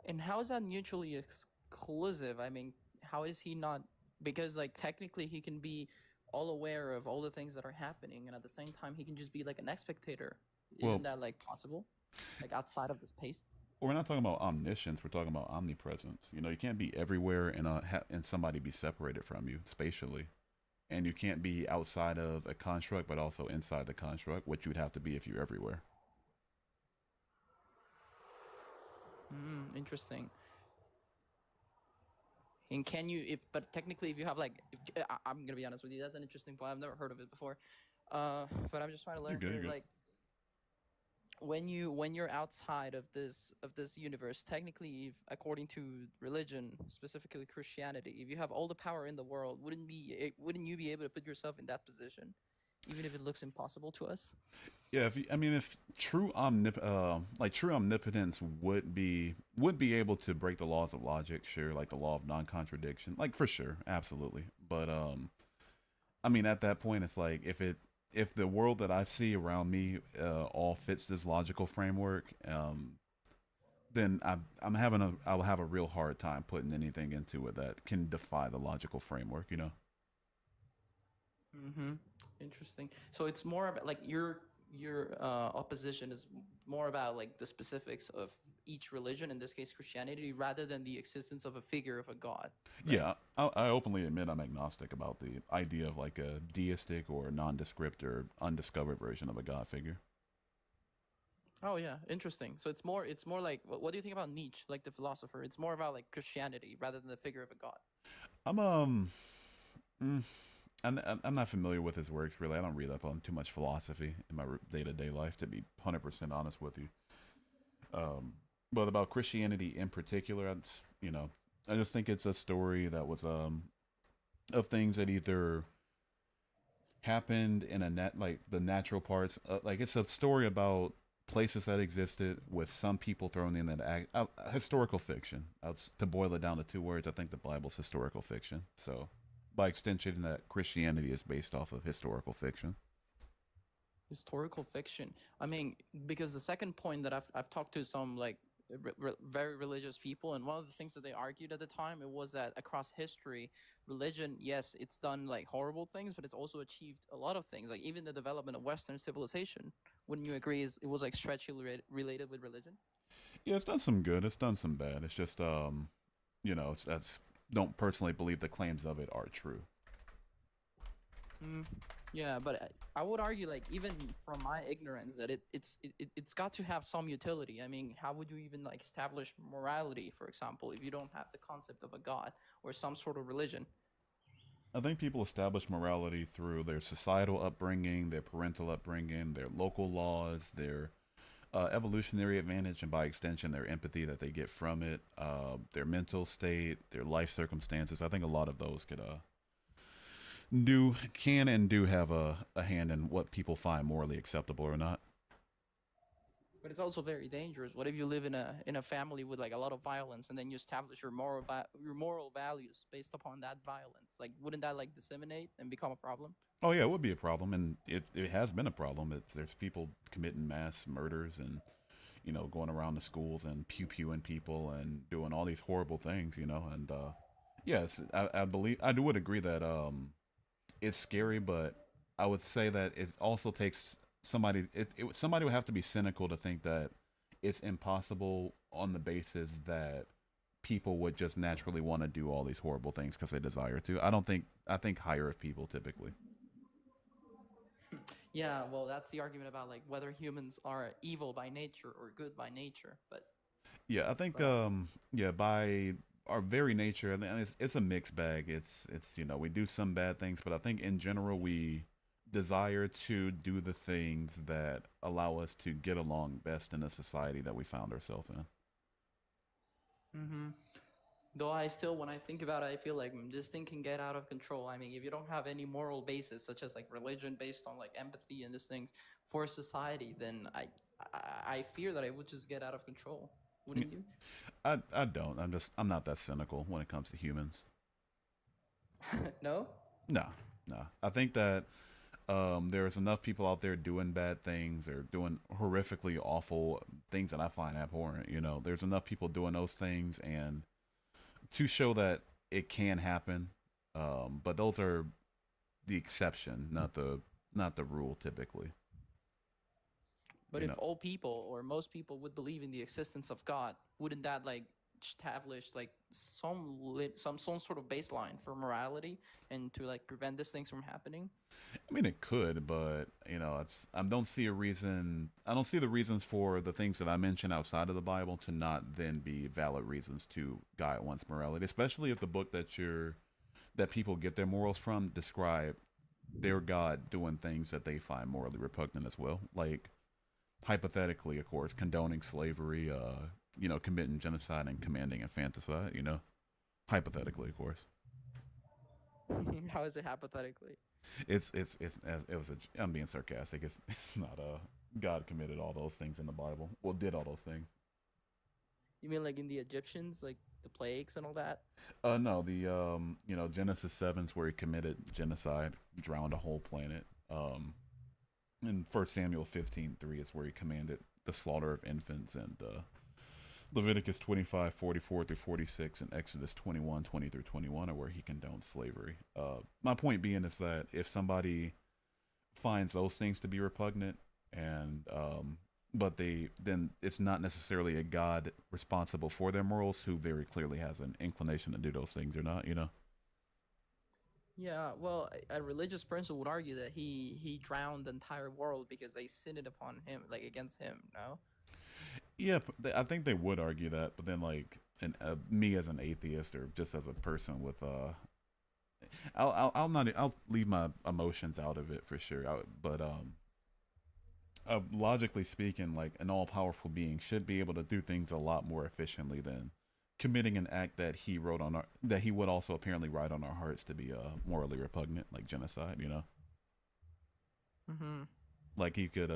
And how is that mutually exclusive? I mean, how is he not? Because like technically he can be all aware of all the things that are happening, and at the same time he can just be like an spectator. Well, Isn't that like possible? Like outside of the space? we're not talking about omniscience. We're talking about omnipresence. You know, you can't be everywhere and somebody be separated from you spatially, and you can't be outside of a construct, but also inside the construct, which you'd have to be if you're everywhere. Interesting. And can you, if but technically, if you have like, I'm gonna be honest with you, that's an interesting point. I've never heard of it before, but I'm just trying to learn You're here. good. Like, when you're outside of this universe, technically, if, according to religion, specifically Christianity, if you have all the power in the world, wouldn't you be able to put yourself in that position, even if it looks impossible to us? Yeah, if true true omnipotence would be able to break the laws of logic, sure, like the law of non-contradiction, like for sure, absolutely. But I mean, at that point, it's like if the world that I see around me all fits this logical framework, then I'll have a real hard time putting anything into it that can defy the logical framework. You know. Mm-hmm. Interesting. So it's more about like your opposition is more about like the specifics of each religion, in this case Christianity, rather than the existence of a figure of a god. Yeah, I openly admit I'm agnostic about the idea of like a deistic or nondescript or undiscovered version of a god figure. Oh yeah, interesting. So it's more like what do you think about Nietzsche, like the philosopher? It's more about like Christianity rather than the figure of a god. I'm mm, I'm not familiar with his works really. I don't read up on too much philosophy in my day to day life, to be 100% honest with you. But about Christianity in particular, I just think it's a story that was of things that either happened in a net like the natural parts. Like it's a story about places that existed with some people thrown in that historical fiction. To boil it down to two words, I think the Bible's historical fiction. So, by extension, that Christianity is based off of historical fiction. Historical fiction. I mean, because the second point that I've talked to some like very religious people, and one of the things that they argued at the time, it was that across history, religion, yes, it's done like horrible things, but it's also achieved a lot of things. Like even the development of Western civilization, wouldn't you agree? It was like stretchy related with religion. Yeah, it's done some good. It's done some bad. It's just that's don't personally believe the claims of it are true. Mm, yeah, but I would argue, like, even from my ignorance, that it's got to have some utility. I mean, how would you even like establish morality, for example, if you don't have the concept of a god or some sort of religion? I think people establish morality through their societal upbringing, their parental upbringing, their local laws, their evolutionary advantage, and by extension, their empathy that they get from it, their mental state, their life circumstances. I think a lot of those can and do have a hand in what people find morally acceptable or not. But it's also very dangerous. What if you live in a family with like a lot of violence, and then you establish your moral values based upon that violence? Like, wouldn't that like disseminate and become a problem? Oh yeah, it would be a problem, and it has been a problem. There's people committing mass murders and going around the schools and pew pewing people and doing all these horrible things, and yes, I believe I would agree that it's scary, but I would say that it also takes somebody. Somebody would have to be cynical to think that it's impossible on the basis that people would just naturally want to do all these horrible things because they desire to. I think higher of people typically. Yeah, well, that's the argument about like whether humans are evil by nature or good by nature. But Yeah, I think by our very nature, and it's a mixed bag. It's we do some bad things, but I think in general we desire to do the things that allow us to get along best in the society that we found ourselves in. hmm though I still, when I think about it, I feel like this thing can get out of control. I mean, if you don't have any moral basis, such as like religion based on like empathy and these things for society, then I fear that it would just get out of control. Wouldn't you? I don't. I'm not that cynical when it comes to humans. No? No, no. I think that there's enough people out there doing bad things or doing horrifically awful things that I find abhorrent. There's enough people doing those things and to show that it can happen. But those are the exception, not the rule typically. But if all people or most people would believe in the existence of God, wouldn't that like establish like some sort of baseline for morality and to like prevent these things from happening? I mean, it could, but I don't see a reason. I don't see the reasons for the things that I mentioned outside of the Bible to not then be valid reasons to guide one's morality, especially if the book that people get their morals from describe their God doing things that they find morally repugnant as well, like hypothetically, of course, condoning slavery, committing genocide and commanding infanticide, hypothetically, of course. How is it hypothetically? I'm being sarcastic. It's not God committed all those things in the Bible. Well, did all those things. You mean like in the Egyptians, like the plagues and all that? No, the Genesis 7's where he committed genocide, drowned a whole planet. In 1 Samuel 15:3 is where he commanded the slaughter of infants, and Leviticus 25:44 through 46 and Exodus 21:20 through 21 are where he condones slavery. My point being is that if somebody finds those things to be repugnant and but then it's not necessarily a God responsible for their morals who very clearly has an inclination to do those things or not, you know? Yeah, well, a religious person would argue that he drowned the entire world because they sinned upon him, like against him. No. Yeah, I think they would argue that, but then like, and me as an atheist or just as a person with I'll not I'll leave my emotions out of it for sure. But logically speaking, like an all powerful being should be able to do things a lot more efficiently than committing an act that he wrote on our that he would also apparently write on our hearts to be morally repugnant, like genocide. You know, Mm-hmm. like he could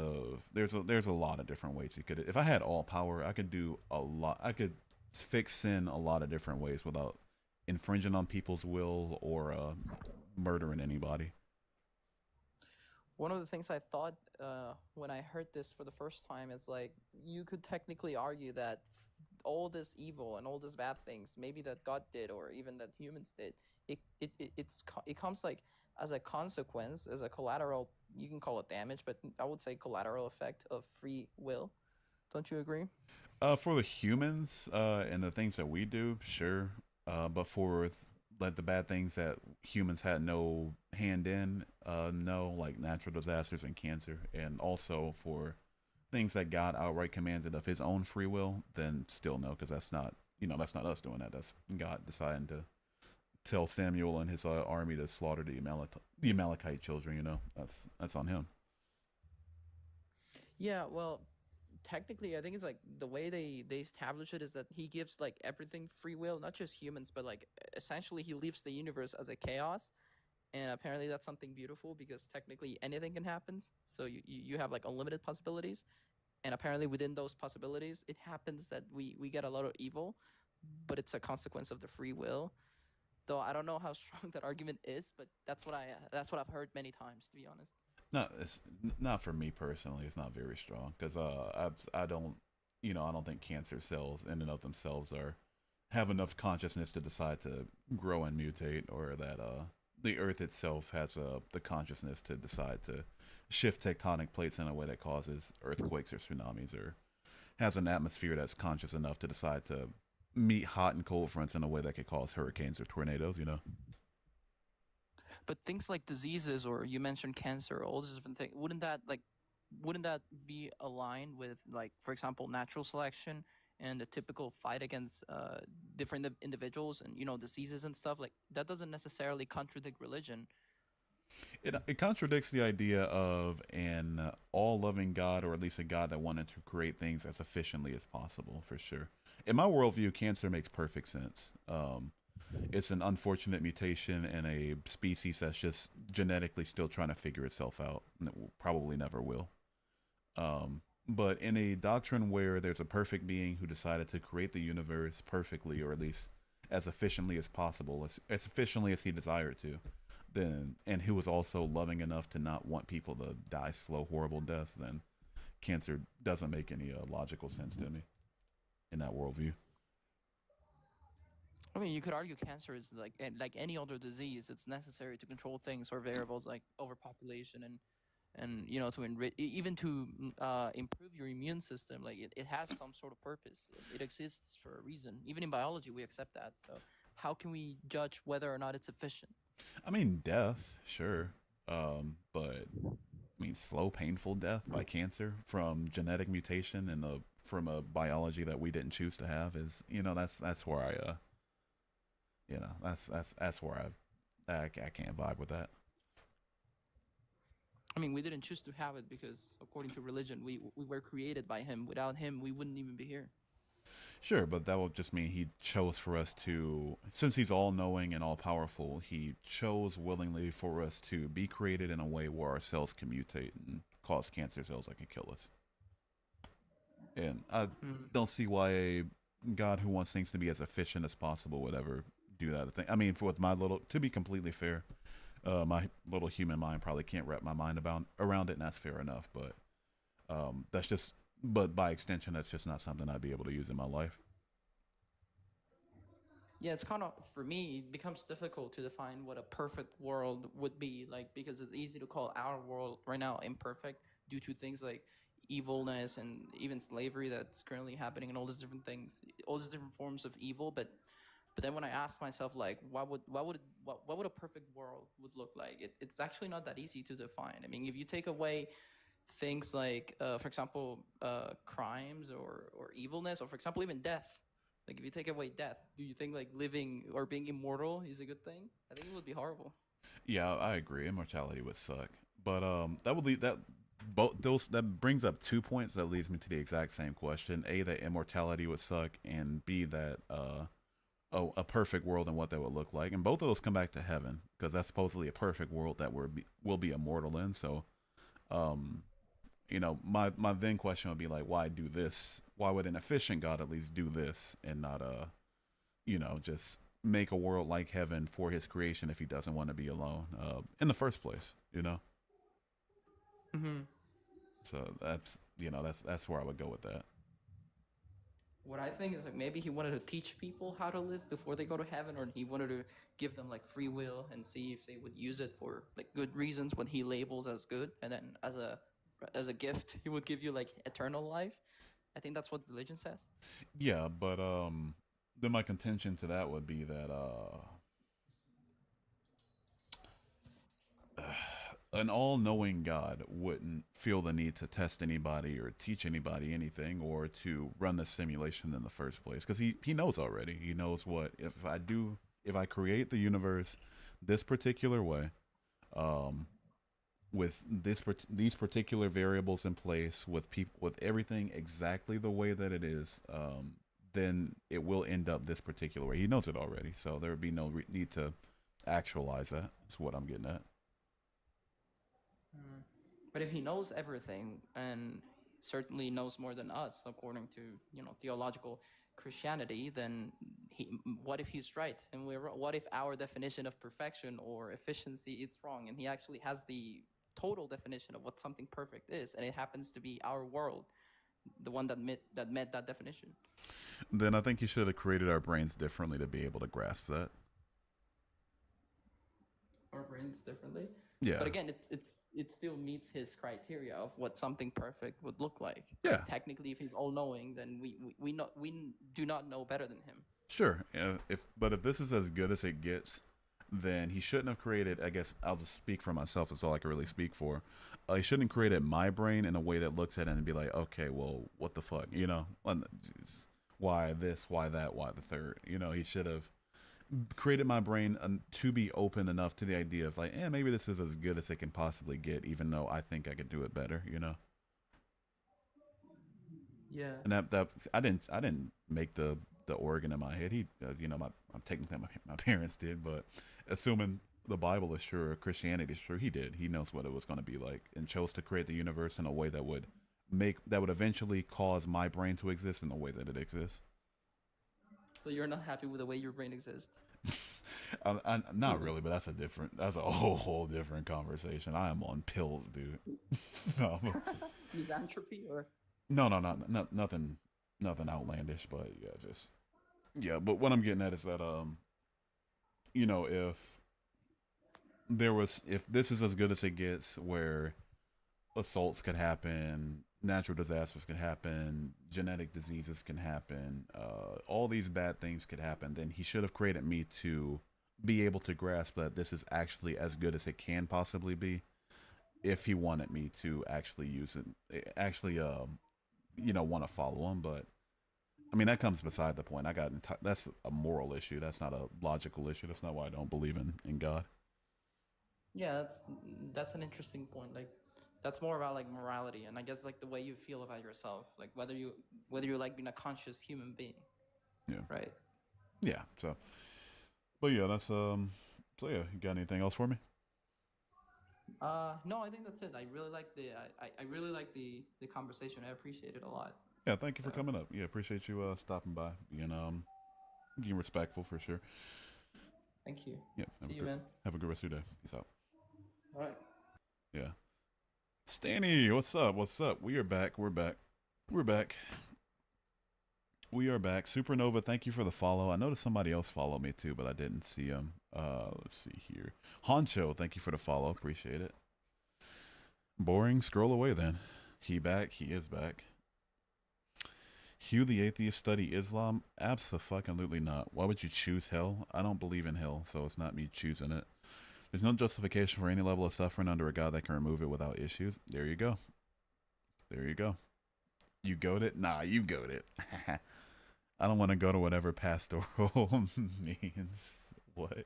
there's a lot of different ways he could. If I had all power, I could do a lot. I could fix sin a lot of different ways without infringing on people's will or murdering anybody. One of the things I thought when I heard this for the first time is like you could technically argue that all this evil and all these bad things, maybe that God did or even that humans did, it comes like as a consequence, as a collateral. You can call it damage, but I would say collateral effect of free will. Don't you agree? For the humans and the things that we do, sure. But for like the bad things that humans had no hand in, no, like natural disasters and cancer, and also for things that God outright commanded of His own free will, then still no, because that's not that's not us doing that. That's God deciding to tell Samuel and his army to slaughter the Amalekite children. You know, that's on him. Yeah, well, technically, I think it's like the way they establish it is that he gives like everything free will, not just humans, but like essentially he leaves the universe as a chaos, and apparently that's something beautiful because technically anything can happen. So you have like unlimited possibilities, and apparently within those possibilities, it happens that we get a lot of evil, but it's a consequence of the free will. Though I don't know how strong that argument is, but that's what I've heard many times, to be honest. No, it's not for me personally. It's not very strong because I don't I don't think cancer cells in and of themselves are have enough consciousness to decide to grow and mutate, or that the Earth itself has the consciousness to decide to shift tectonic plates in a way that causes earthquakes or tsunamis, or has an atmosphere that's conscious enough to decide to meet hot and cold fronts in a way that could cause hurricanes or tornadoes. You know. But things like diseases, or you mentioned cancer, all these different things, wouldn't that be aligned with, like, for example, natural selection and the typical fight against different individuals and diseases and stuff? Like that doesn't necessarily contradict religion. It contradicts the idea of an all loving God, or at least a God that wanted to create things as efficiently as possible, for sure. In my worldview, cancer makes perfect sense. It's an unfortunate mutation in a species that's just genetically still trying to figure itself out, and it probably never will. But in a doctrine where there's a perfect being who decided to create the universe perfectly, or at least as efficiently as possible, as efficiently as he desired to, then and who was also loving enough to not want people to die slow, horrible deaths, then cancer doesn't make any logical sense to me in that worldview. I mean, you could argue cancer is like any other disease. It's necessary to control things or variables like overpopulation and to enrich, even to improve your immune system. Like it has some sort of purpose. It exists for a reason. Even in biology, we accept that. So how can we judge whether or not it's efficient? I mean, death, sure, but I mean, slow, painful death by cancer from genetic mutation and from a biology that we didn't choose to have is that's where I that's where I can't vibe with that. I mean, we didn't choose to have it because, according to religion, we were created by him. Without him, we wouldn't even be here. Sure, but that would just mean he chose for us to, since he's all knowing and all powerful, he chose willingly for us to be created in a way where our cells can mutate and cause cancer cells that can kill us. And I don't see why a God who wants things to be as efficient as possible would ever do that. I mean, for with my to be completely fair, my little human mind probably can't wrap my mind around it, and that's fair enough. But but by extension, that's just not something I'd be able to use in my life. Yeah, it's kind of, for me, it becomes difficult to define what a perfect world would be, like, because it's easy to call our world right now imperfect due to things like evilness and even slavery that's currently happening and all these different things, all these different forms of evil. But then when I ask myself, like, what would a perfect world would look like? It's actually not that easy to define. I mean, if you take away things like, for example, crimes or evilness, or for example, even death. Like, if you take away death, do you think like living or being immortal is a good thing? I think it would be horrible. Yeah, I agree. Immortality would suck, but that would lead that both those that brings up 2 points that leads me to the exact same question: A, that immortality would suck, and B, that oh, a perfect world and what that would look like. And both of those come back to heaven because that's supposedly a perfect world that will be immortal in. So, um, my then question would be like, why do this? Why would an efficient God at least do this and not just make a world like heaven for his creation if he doesn't want to be alone in the first place? Mm-hmm. So that's where I would go with that. What I think is like maybe he wanted to teach people how to live before they go to heaven, or he wanted to give them like free will and see if they would use it for like good reasons, what he labels as good, and then as a gift he would give you like eternal life. I think that's what religion says. Yeah, but then my contention to that would be that an all-knowing God wouldn't feel the need to test anybody or teach anybody anything or to run the simulation in the first place because he knows already. He knows what if I create the universe this particular way, with these particular variables in place, with everything exactly the way that it is, then it will end up this particular way. He knows it already, so there would be no need to actualize that. That's what I'm getting at. But if he knows everything and certainly knows more than us, according to theological Christianity, then what if he's right and we're wrong? What if our definition of perfection or efficiency is wrong, and he actually has the total definition of what something perfect is, and it happens to be our world, the one that met that definition? Then I think he should have created our brains differently to be able to grasp that. Our brains differently. Yeah. But again, it still meets his criteria of what something perfect would look like. Yeah. Like, technically, if he's all knowing, then we do not know better than him. Sure. If this is as good as it gets, then he shouldn't have created. I guess I'll just speak for myself. That's all I can really speak for. He shouldn't have created my brain in a way that looks at it and be like, okay, well, what the fuck, why this, why that, why the third. He should have created my brain to be open enough to the idea of like, maybe this is as good as it can possibly get, even though I think I could do it better. Yeah. And that I didn't make the organ in my head. He, technically my parents did, but assuming the Bible is true or Christianity is true, he did. He knows what it was going to be like and chose to create the universe in a way that would eventually cause my brain to exist in the way that it exists. So you're not happy with the way your brain exists? I'm not really, but that's a whole different conversation. I am on pills, dude. No. Misanthropy or? No, nothing outlandish, but but what I'm getting at is that if this is as good as it gets, where assaults could happen, natural disasters can happen, genetic diseases can happen, all these bad things could happen, then he should have created me to be able to grasp that this is actually as good as it can possibly be, if he wanted me to actually use it, want to follow him. But I mean, that comes beside the point. That's a moral issue. That's not a logical issue. That's not why I don't believe in God. Yeah, that's an interesting point. Like, that's more about like morality, and I guess like the way you feel about yourself, like whether you like being a conscious human being. Yeah. Right. Yeah. But yeah, that's So yeah, you got anything else for me? No, I think that's it. I really like the conversation. I appreciate it a lot. Yeah, thank you for coming up. Yeah, appreciate you stopping by. Being respectful for sure. Thank you. Yeah. See you, man. Have a good rest of your day. Peace out. All right. Yeah. Stanny, what's up? What's up? We are back. We're back. We are back. Supernova, thank you for the follow. I noticed somebody else followed me too, but I didn't see him. Let's see here. Honcho, thank you for the follow. Appreciate it. Boring. Scroll away then. He back? He is back. Hugh the Atheist study Islam? Abso-fucking-lutely not. Why would you choose hell? I don't believe in hell, so it's not me choosing it. There's no justification for any level of suffering under a God that can remove it without issues. There you go. There you go. You goat it? Nah, you goat it. I don't want to go to whatever pastoral means. What?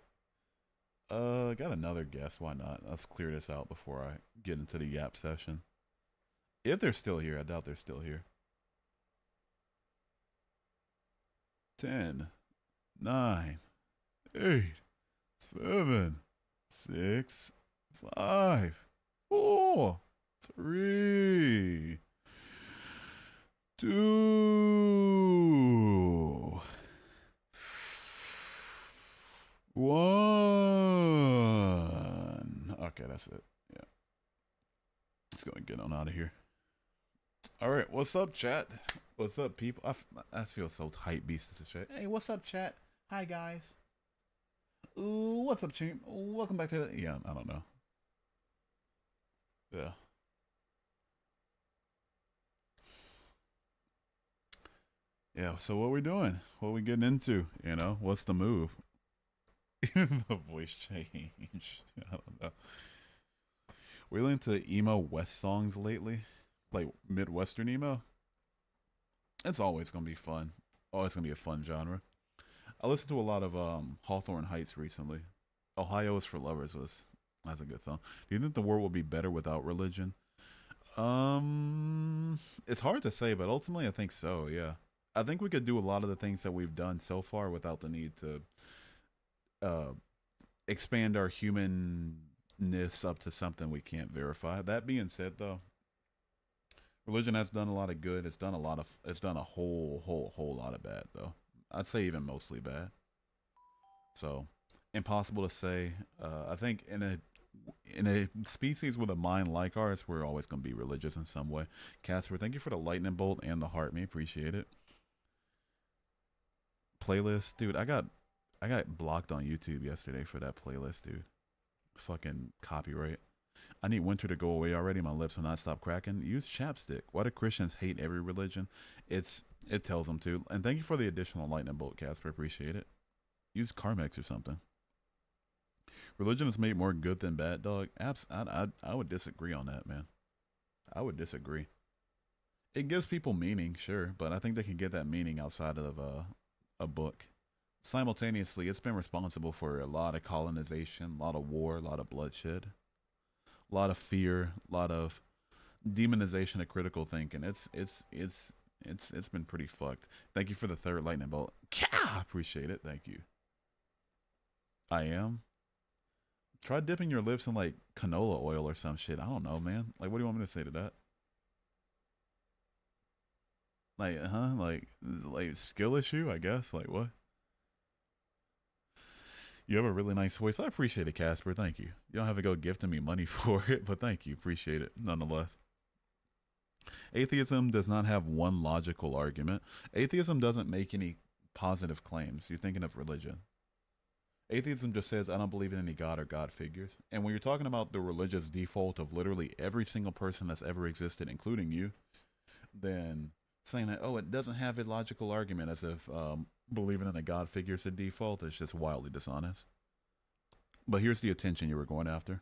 Got another guess. Why not? Let's clear this out before I get into the yap session. If they're still here, I doubt they're still here. 10, 9, 8, 7, 6, 5, 4, 3, 2, 1. Okay, that's it. Yeah. Let's go and get on out of here. All right, what's up, chat? What's up, people? I feel so tight, beasts of chat. Hey, what's up, chat? Hi, guys. Ooh, what's up, champ? Welcome back to the... Yeah, I don't know. Yeah. Yeah, so what we doing? What we getting into? You know, what's the move? The voice change. I don't know. We're into emo West songs lately. Like Midwestern emo. It's always gonna be fun. Always gonna be a fun genre. I listened to a lot of Hawthorne Heights recently. Ohio is for Lovers that's a good song. Do you think the world will be better without religion? It's hard to say, but ultimately I think so, yeah. I think we could do a lot of the things that we've done so far without the need to expand our humanness up to something we can't verify. That being said, though, religion has done a lot of good. It's done a whole lot of bad, though. I'd say even mostly bad. So, impossible to say. I think in a species with a mind like ours, we're always going to be religious in some way. Casper, thank you for the lightning bolt and the heart. Me appreciate it. Playlist, dude. I got blocked on YouTube yesterday for that playlist, dude. Fucking copyright. I need winter to go away already. My lips will not stop cracking. Use chapstick. Why do Christians hate every religion? It tells them to. And thank you for the additional lightning bolt, Casper. Appreciate it. Use Carmex or something. Religion is made more good than bad, dog. I would disagree on that, man. I would disagree. It gives people meaning, sure, but I think they can get that meaning outside of a book. Simultaneously, it's been responsible for a lot of colonization, a lot of war, a lot of bloodshed, a lot of fear, a lot of demonization of critical thinking. It's been pretty fucked. Thank you for the third lightning bolt. Appreciate it. Thank you. I am. Try dipping your lips in like canola oil or some shit. I don't know, man. Like, what do you want me to say to that? Like, like skill issue, I guess. Like, what? You have a really nice voice. I appreciate it, Casper. Thank you. You don't have to go gifting me money for it, but thank you. Appreciate it, nonetheless. Atheism does not have one logical argument. Atheism doesn't make any positive claims. You're thinking of religion. Atheism just says, I don't believe in any God or God figures. And when you're talking about the religious default of literally every single person that's ever existed, including you, then saying that, oh, it doesn't have a logical argument as if believing in a God figure is a default is just wildly dishonest. But here's the attention you were going after.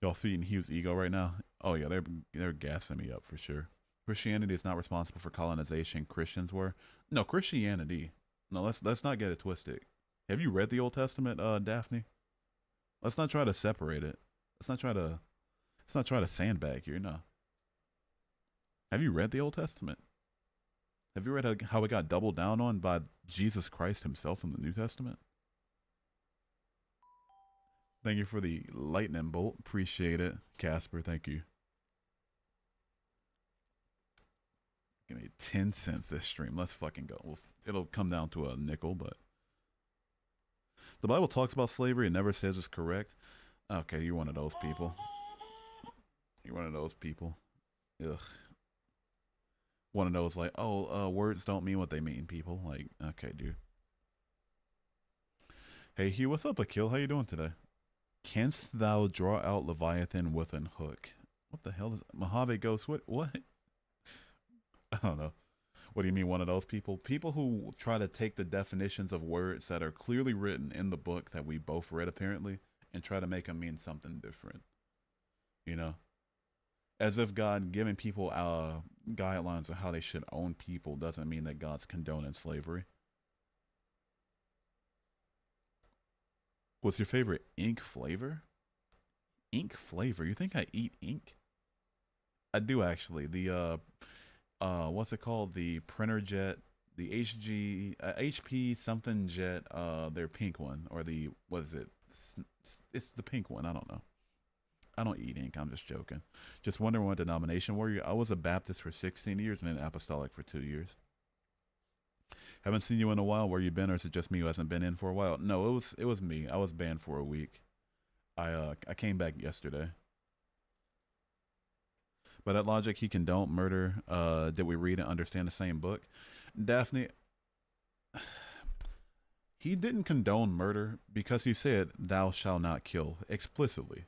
Y'all feeding Hugh's ego right now? Oh yeah, they're gassing me up for sure. Christianity is not responsible for colonization. Christians were. No, Christianity. No, let's not get it twisted. Have you read the Old Testament, Daphne? Let's not try to separate it. Let's not try to sandbag here. No. Have you read the Old Testament? Have you read how it got doubled down on by Jesus Christ himself in the New Testament? Thank you for the lightning bolt. Appreciate it. Casper, thank you. Give me 10 cents this stream. Let's fucking go. Well, it'll come down to a nickel, but... The Bible talks about slavery and never says it's correct. Okay, you're one of those people. You're one of those people. Ugh. One of those like, oh, words don't mean what they mean, people. Like, okay, dude. Hey, Hugh, what's up, Akil? How you doing today? Canst thou draw out Leviathan with an hook? What the hell is Mojave Ghost? What? I don't know. What do you mean, one of those people? People who try to take the definitions of words that are clearly written in the book that we both read, apparently, and try to make them mean something different. You know? As if God giving people guidelines of how they should own people doesn't mean that God's condoning slavery. What's your favorite ink flavor? Ink flavor? You think I eat ink? I do actually. The what's it called? The printer jet, the HP something jet, their pink one, or the, what is it? It's the pink one. I don't know. I don't eat ink. I'm just joking. Just wondering what denomination were you? I was a Baptist for 16 years and an apostolic for 2 years. Haven't seen you in a while. Where you been, or is it just me who hasn't been in for a while? No, it was me. I was banned for a week. I came back yesterday. But that logic, he condoned murder. Did we read and understand the same book? Daphne, he didn't condone murder because he said, thou shalt not kill, explicitly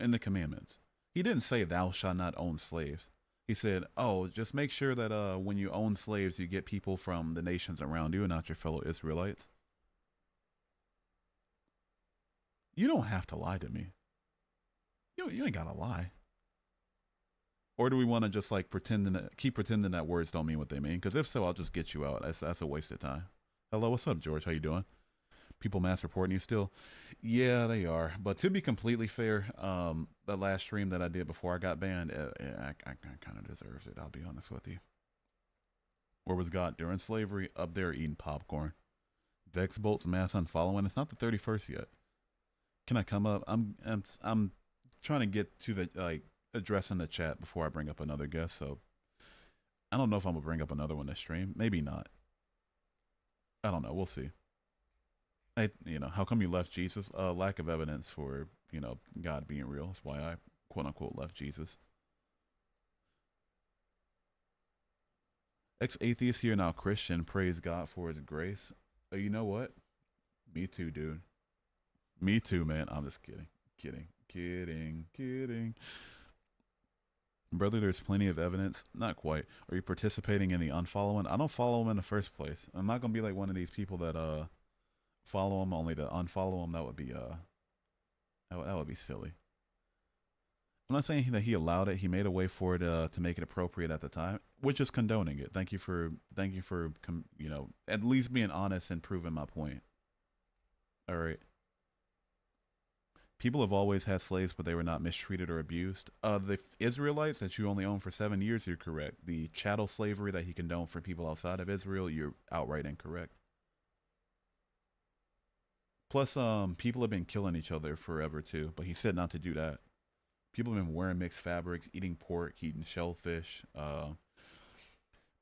in the commandments. He didn't say, thou shalt not own slaves. He said, oh, just make sure that when you own slaves, you get people from the nations around you and not your fellow Israelites. You don't have to lie to me. You ain't gotta lie. Or do we want to just like keep pretending that words don't mean what they mean? Because if so, I'll just get you out. That's a waste of time. Hello, what's up, George? How you doing? People mass reporting you still? Yeah, they are. But to be completely fair, the last stream that I did before I got banned, I kind of deserves it. I'll be honest with you. Where was God during slavery? Up there eating popcorn. Vex bolts mass unfollowing. It's not the 31st yet. Can I come up? I'm trying to get to the addressing the chat before I bring up another guest. So I don't know if I'm gonna bring up another one this stream. Maybe not. I don't know. We'll see. How come you left Jesus? Lack of evidence for, God being real. That's why I, quote unquote, left Jesus. Ex-atheist here, now Christian. Praise God for his grace. You know what? Me too, dude. Me too, man. I'm just kidding. Kidding. Brother, there's plenty of evidence. Not quite. Are you participating in the unfollowing? I don't follow him in the first place. I'm not going to be like one of these people that, follow him only to unfollow him. That would be that would be silly. I'm not saying that he allowed it. He made a way for it to make it appropriate at the time, which is condoning it. Thank you for at least being honest and proving my point. All right. People have always had slaves, but they were not mistreated or abused. The Israelites that you only owned for 7 years, you're correct. The chattel slavery that he condoned for people outside of Israel, you're outright incorrect. Plus, people have been killing each other forever too, but he said not to do that. People have been wearing mixed fabrics, eating pork, eating shellfish,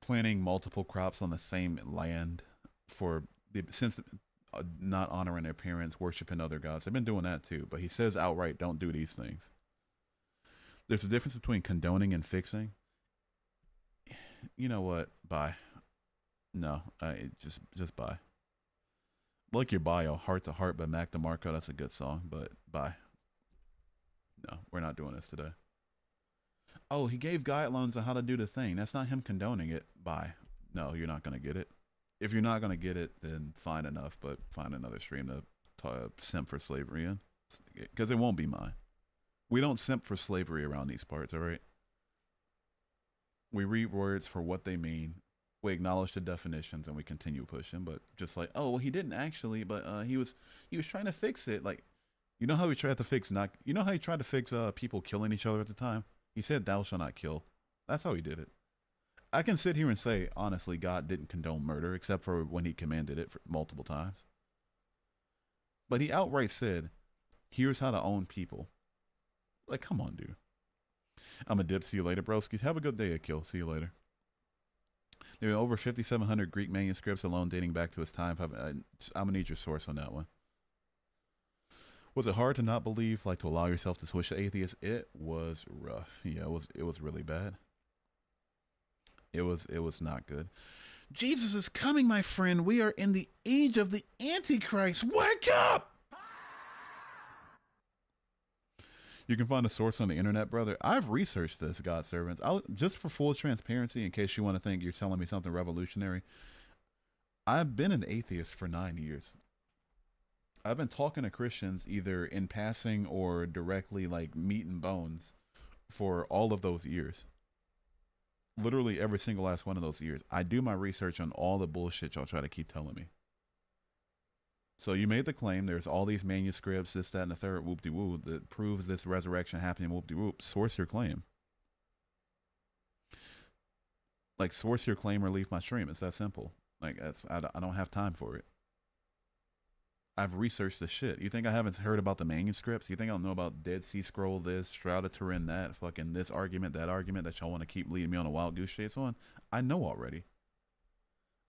planting multiple crops on the same land since not honoring their parents, worshiping other gods. They've been doing that too, but he says outright, don't do these things. There's a difference between condoning and fixing. You know what? Bye. No, just bye. Like your bio, Heart to Heart by Mac DeMarco. That's a good song, but bye. No, we're not doing this today. Oh, he gave guidelines on how to do the thing. That's not him condoning it. Bye. No, you're not going to get it. If you're not going to get it, then fine enough, but find another stream to simp for slavery in. Because it won't be mine. We don't simp for slavery around these parts, all right? We read words for what they mean. We acknowledge the definitions and we continue pushing, but just like, oh, well, he didn't actually, but he was trying to fix it. Like, you know how he tried to fix people killing each other at the time? He said, thou shalt not kill. That's how he did it. I can sit here and say, honestly, God didn't condone murder except for when he commanded it multiple times. But he outright said, here's how to own people. Like, come on, dude. I'm a dip. See you later, broskies. Have a good day, Akil. See you later. There are over 5,700 Greek manuscripts alone dating back to his time. I'm going to need your source on that one. Was it hard to not believe, like to allow yourself to switch to atheist? It was rough. Yeah, it was really bad. It was not good. Jesus is coming, my friend. We are in the age of the Antichrist. Wake up! You can find a source on the internet, brother. I've researched this, God servants. Just for full transparency, in case you want to think you're telling me something revolutionary, I've been an atheist for 9 years. I've been talking to Christians either in passing or directly, like meat and bones, for all of those years. Literally every single last one of those years. I do my research on all the bullshit y'all try to keep telling me. So you made the claim there's all these manuscripts, this, that, and the third, whoop-de-woo, that proves this resurrection happening, whoop-de-whoop. Source your claim. Like, source your claim or leave my stream. It's that simple. Like, I don't have time for it. I've researched the shit. You think I haven't heard about the manuscripts? You think I don't know about Dead Sea Scroll this, Shroud of Turin that, fucking this argument that y'all want to keep leading me on a wild goose chase on? I know already.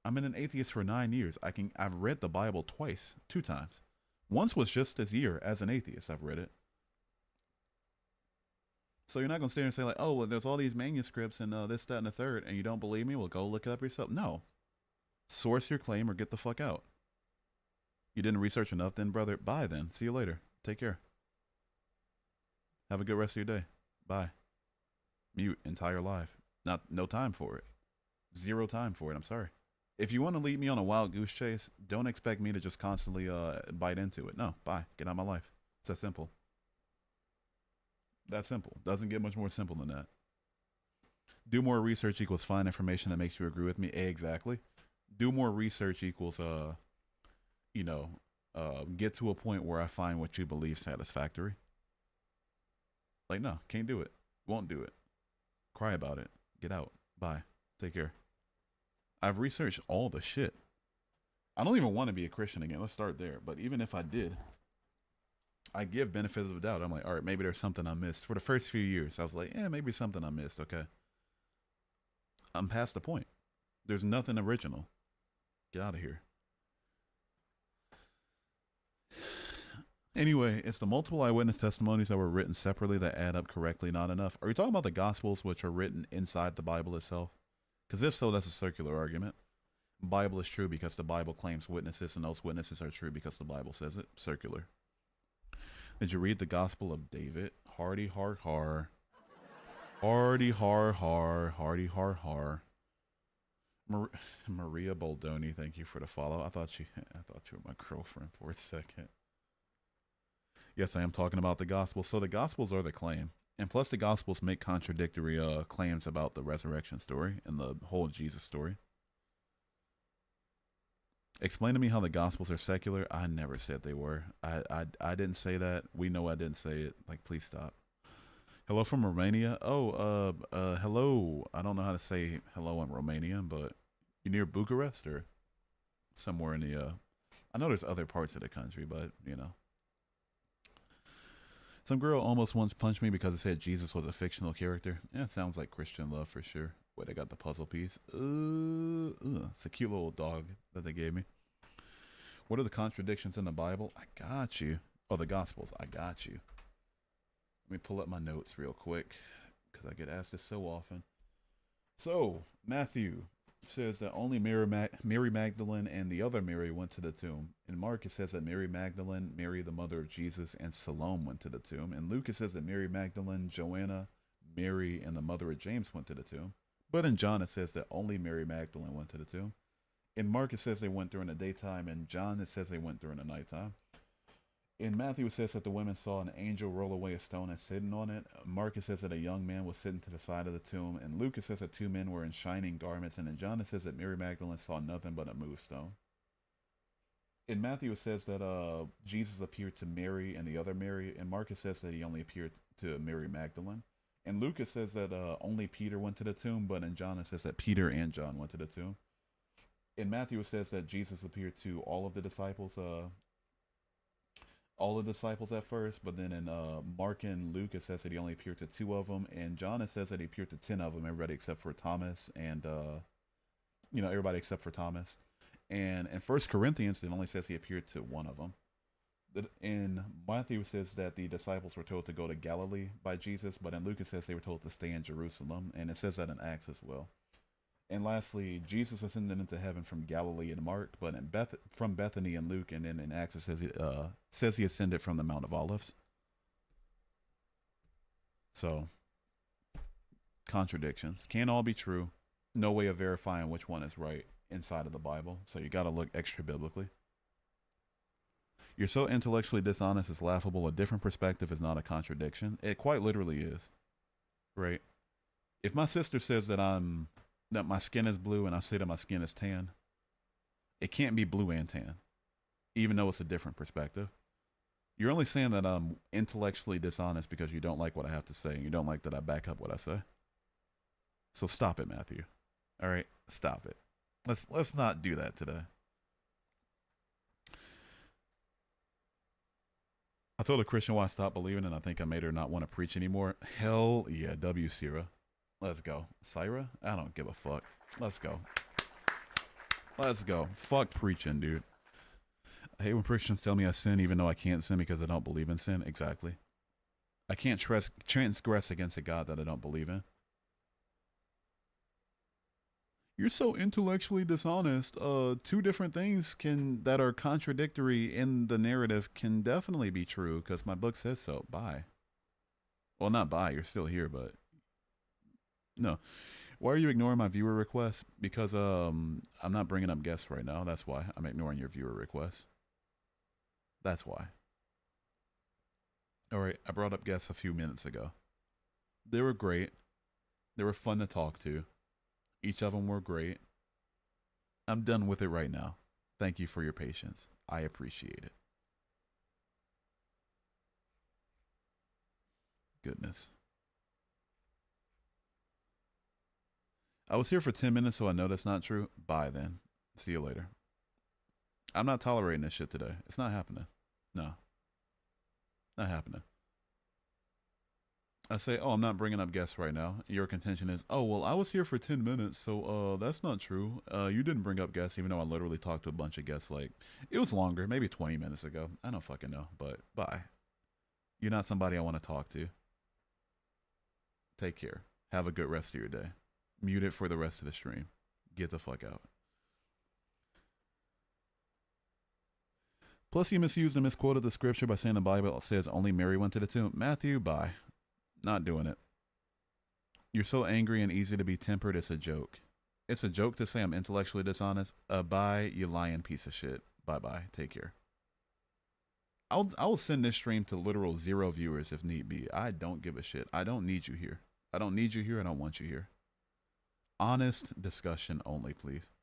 I've been an atheist for 9 years. I've read the Bible twice, 2 times. Once was just this year as an atheist. I've read it. So you're not gonna stay there and say like, oh, well, there's all these manuscripts and this, that, and the third, and you don't believe me? Well, go look it up yourself. No. Source your claim or get the fuck out. You didn't research enough then, brother? Bye then. See you later. Take care. Have a good rest of your day. Bye. Mute entire live. No time for it. 0 time for it. I'm sorry. If you want to lead me on a wild goose chase, don't expect me to just constantly bite into it. No, bye. Get out of my life. It's that simple. That simple. Doesn't get much more simple than that. Do more research equals find information that makes you agree with me. Exactly. Do more research equals get to a point where I find what you believe satisfactory. Like, no, can't do it. Won't do it. Cry about it. Get out. Bye. Take care. I've researched all the shit. I don't even want to be a Christian again. Let's start there. But even if I did, I give benefit of the doubt. I'm like, all right, maybe there's something I missed. For the first few years, I was like, yeah, maybe something I missed. Okay. I'm past the point. There's nothing original. Get out of here. Anyway, it's the multiple eyewitness testimonies that were written separately that add up correctly not enough. Are you talking about the Gospels, which are written inside the Bible itself? Because if so, that's a circular argument. Bible is true because the Bible claims witnesses, and those witnesses are true because the Bible says it. Circular. Did you read the Gospel of David? Hardy har har. Hardy har har. Hardy har har. Maria Boldoni, thank you for the follow. I thought you were my girlfriend for a second. Yes, I am talking about the Gospels. So the Gospels are the claim. And plus the Gospels make contradictory claims about the resurrection story and the whole Jesus story. Explain to me how the Gospels are secular. I never said they were. I didn't say that. We know I didn't say it. Like, please stop. Hello from Romania. Oh, hello. I don't know how to say hello in Romanian, but you near Bucharest or somewhere in the, I know there's other parts of the country, but, you know. Some girl almost once punched me because it said Jesus was a fictional character. Yeah, it sounds like Christian love for sure. Wait, I got the puzzle piece. It's a cute little dog that they gave me. What are the contradictions in the Bible? I got you. Oh, the Gospels. I got you. Let me pull up my notes real quick because I get asked this so often. So, Matthew says that only Mary Magdalene and the other Mary went to the tomb. In Mark, it says that Mary Magdalene, Mary the mother of Jesus, and Salome went to the tomb. In Luke, it says that Mary Magdalene, Joanna, Mary, and the mother of James went to the tomb. But in John, it says that only Mary Magdalene went to the tomb. In Mark, it says they went during the daytime. In John, it says they went during the nighttime. In Matthew, it says that the women saw an angel roll away a stone and sitting on it. Mark, it says that a young man was sitting to the side of the tomb. And Luke, it says that 2 men were in shining garments. And in John, it says that Mary Magdalene saw nothing but a moved stone. In Matthew, it says that Jesus appeared to Mary and the other Mary. In Mark, it says that he only appeared to Mary Magdalene. In Luke, it says that only Peter went to the tomb. But in John, it says that Peter and John went to the tomb. In Matthew, it says that Jesus appeared to all of the disciples at first, but then in Mark and Luke, it says that he only appeared to 2 of them. And John, it says that he appeared to 10 of them, everybody except for Thomas, and everybody except for Thomas. And in 1 Corinthians, it only says he appeared to 1 of them. In Matthew, it says that the disciples were told to go to Galilee by Jesus, but in Luke, it says they were told to stay in Jerusalem, and it says that in Acts as well. And lastly, Jesus ascended into heaven from Galilee in Mark, but from Bethany in Luke, and then in Acts it says he ascended from the Mount of Olives. So, contradictions. Can't all be true. No way of verifying which one is right inside of the Bible. So, you got to look extra biblically. You're so intellectually dishonest, it's laughable. A different perspective is not a contradiction. It quite literally is. Right? If my sister says that my skin is blue and I say that my skin is tan, it can't be blue and tan, even though it's a different perspective. You're only saying that I'm intellectually dishonest because you don't like what I have to say and you don't like that I back up what I say. So stop it, Matthew. All right, stop it. Let's not do that today. I told a Christian why I stopped believing, and I think I made her not want to preach anymore. Hell yeah, W. Sierra. Let's go. Syra? I don't give a fuck. Let's go. Let's go. Fuck preaching, dude. I hate when Christians tell me I sin even though I can't sin because I don't believe in sin. Exactly. I can't transgress against a God that I don't believe in. You're so intellectually dishonest. Two different things that are contradictory in the narrative can definitely be true because my book says so. Bye. Well, not bye. You're still here, but no. Why are you ignoring my viewer requests? Because I'm not bringing up guests right now. That's why I'm ignoring your viewer requests. That's why. All right, I brought up guests a few minutes ago. They were great. They were fun to talk to. Each of them were great. I'm done with it right now. Thank you for your patience. I appreciate it. Goodness. I was here for 10 minutes, so I know that's not true. Bye then. See you later. I'm not tolerating this shit today. It's not happening. No. Not happening. I say, oh, I'm not bringing up guests right now. Your contention is, oh, well, I was here for 10 minutes, so that's not true. You didn't bring up guests, even though I literally talked to a bunch of guests. Like, it was longer, maybe 20 minutes ago. I don't fucking know, but bye. You're not somebody I want to talk to. Take care. Have a good rest of your day. Mute it for the rest of the stream. Get the fuck out. Plus, you misused and misquoted the scripture by saying the Bible says only Mary went to the tomb. Matthew, bye. Not doing it. You're so angry and easy to be tempered, it's a joke. It's a joke to say I'm intellectually dishonest. Bye, you lying piece of shit. Bye-bye. Take care. I will send this stream to literal 0 viewers if need be. I don't give a shit. I don't need you here. I don't need you here. I don't want you here. Honest discussion only, please.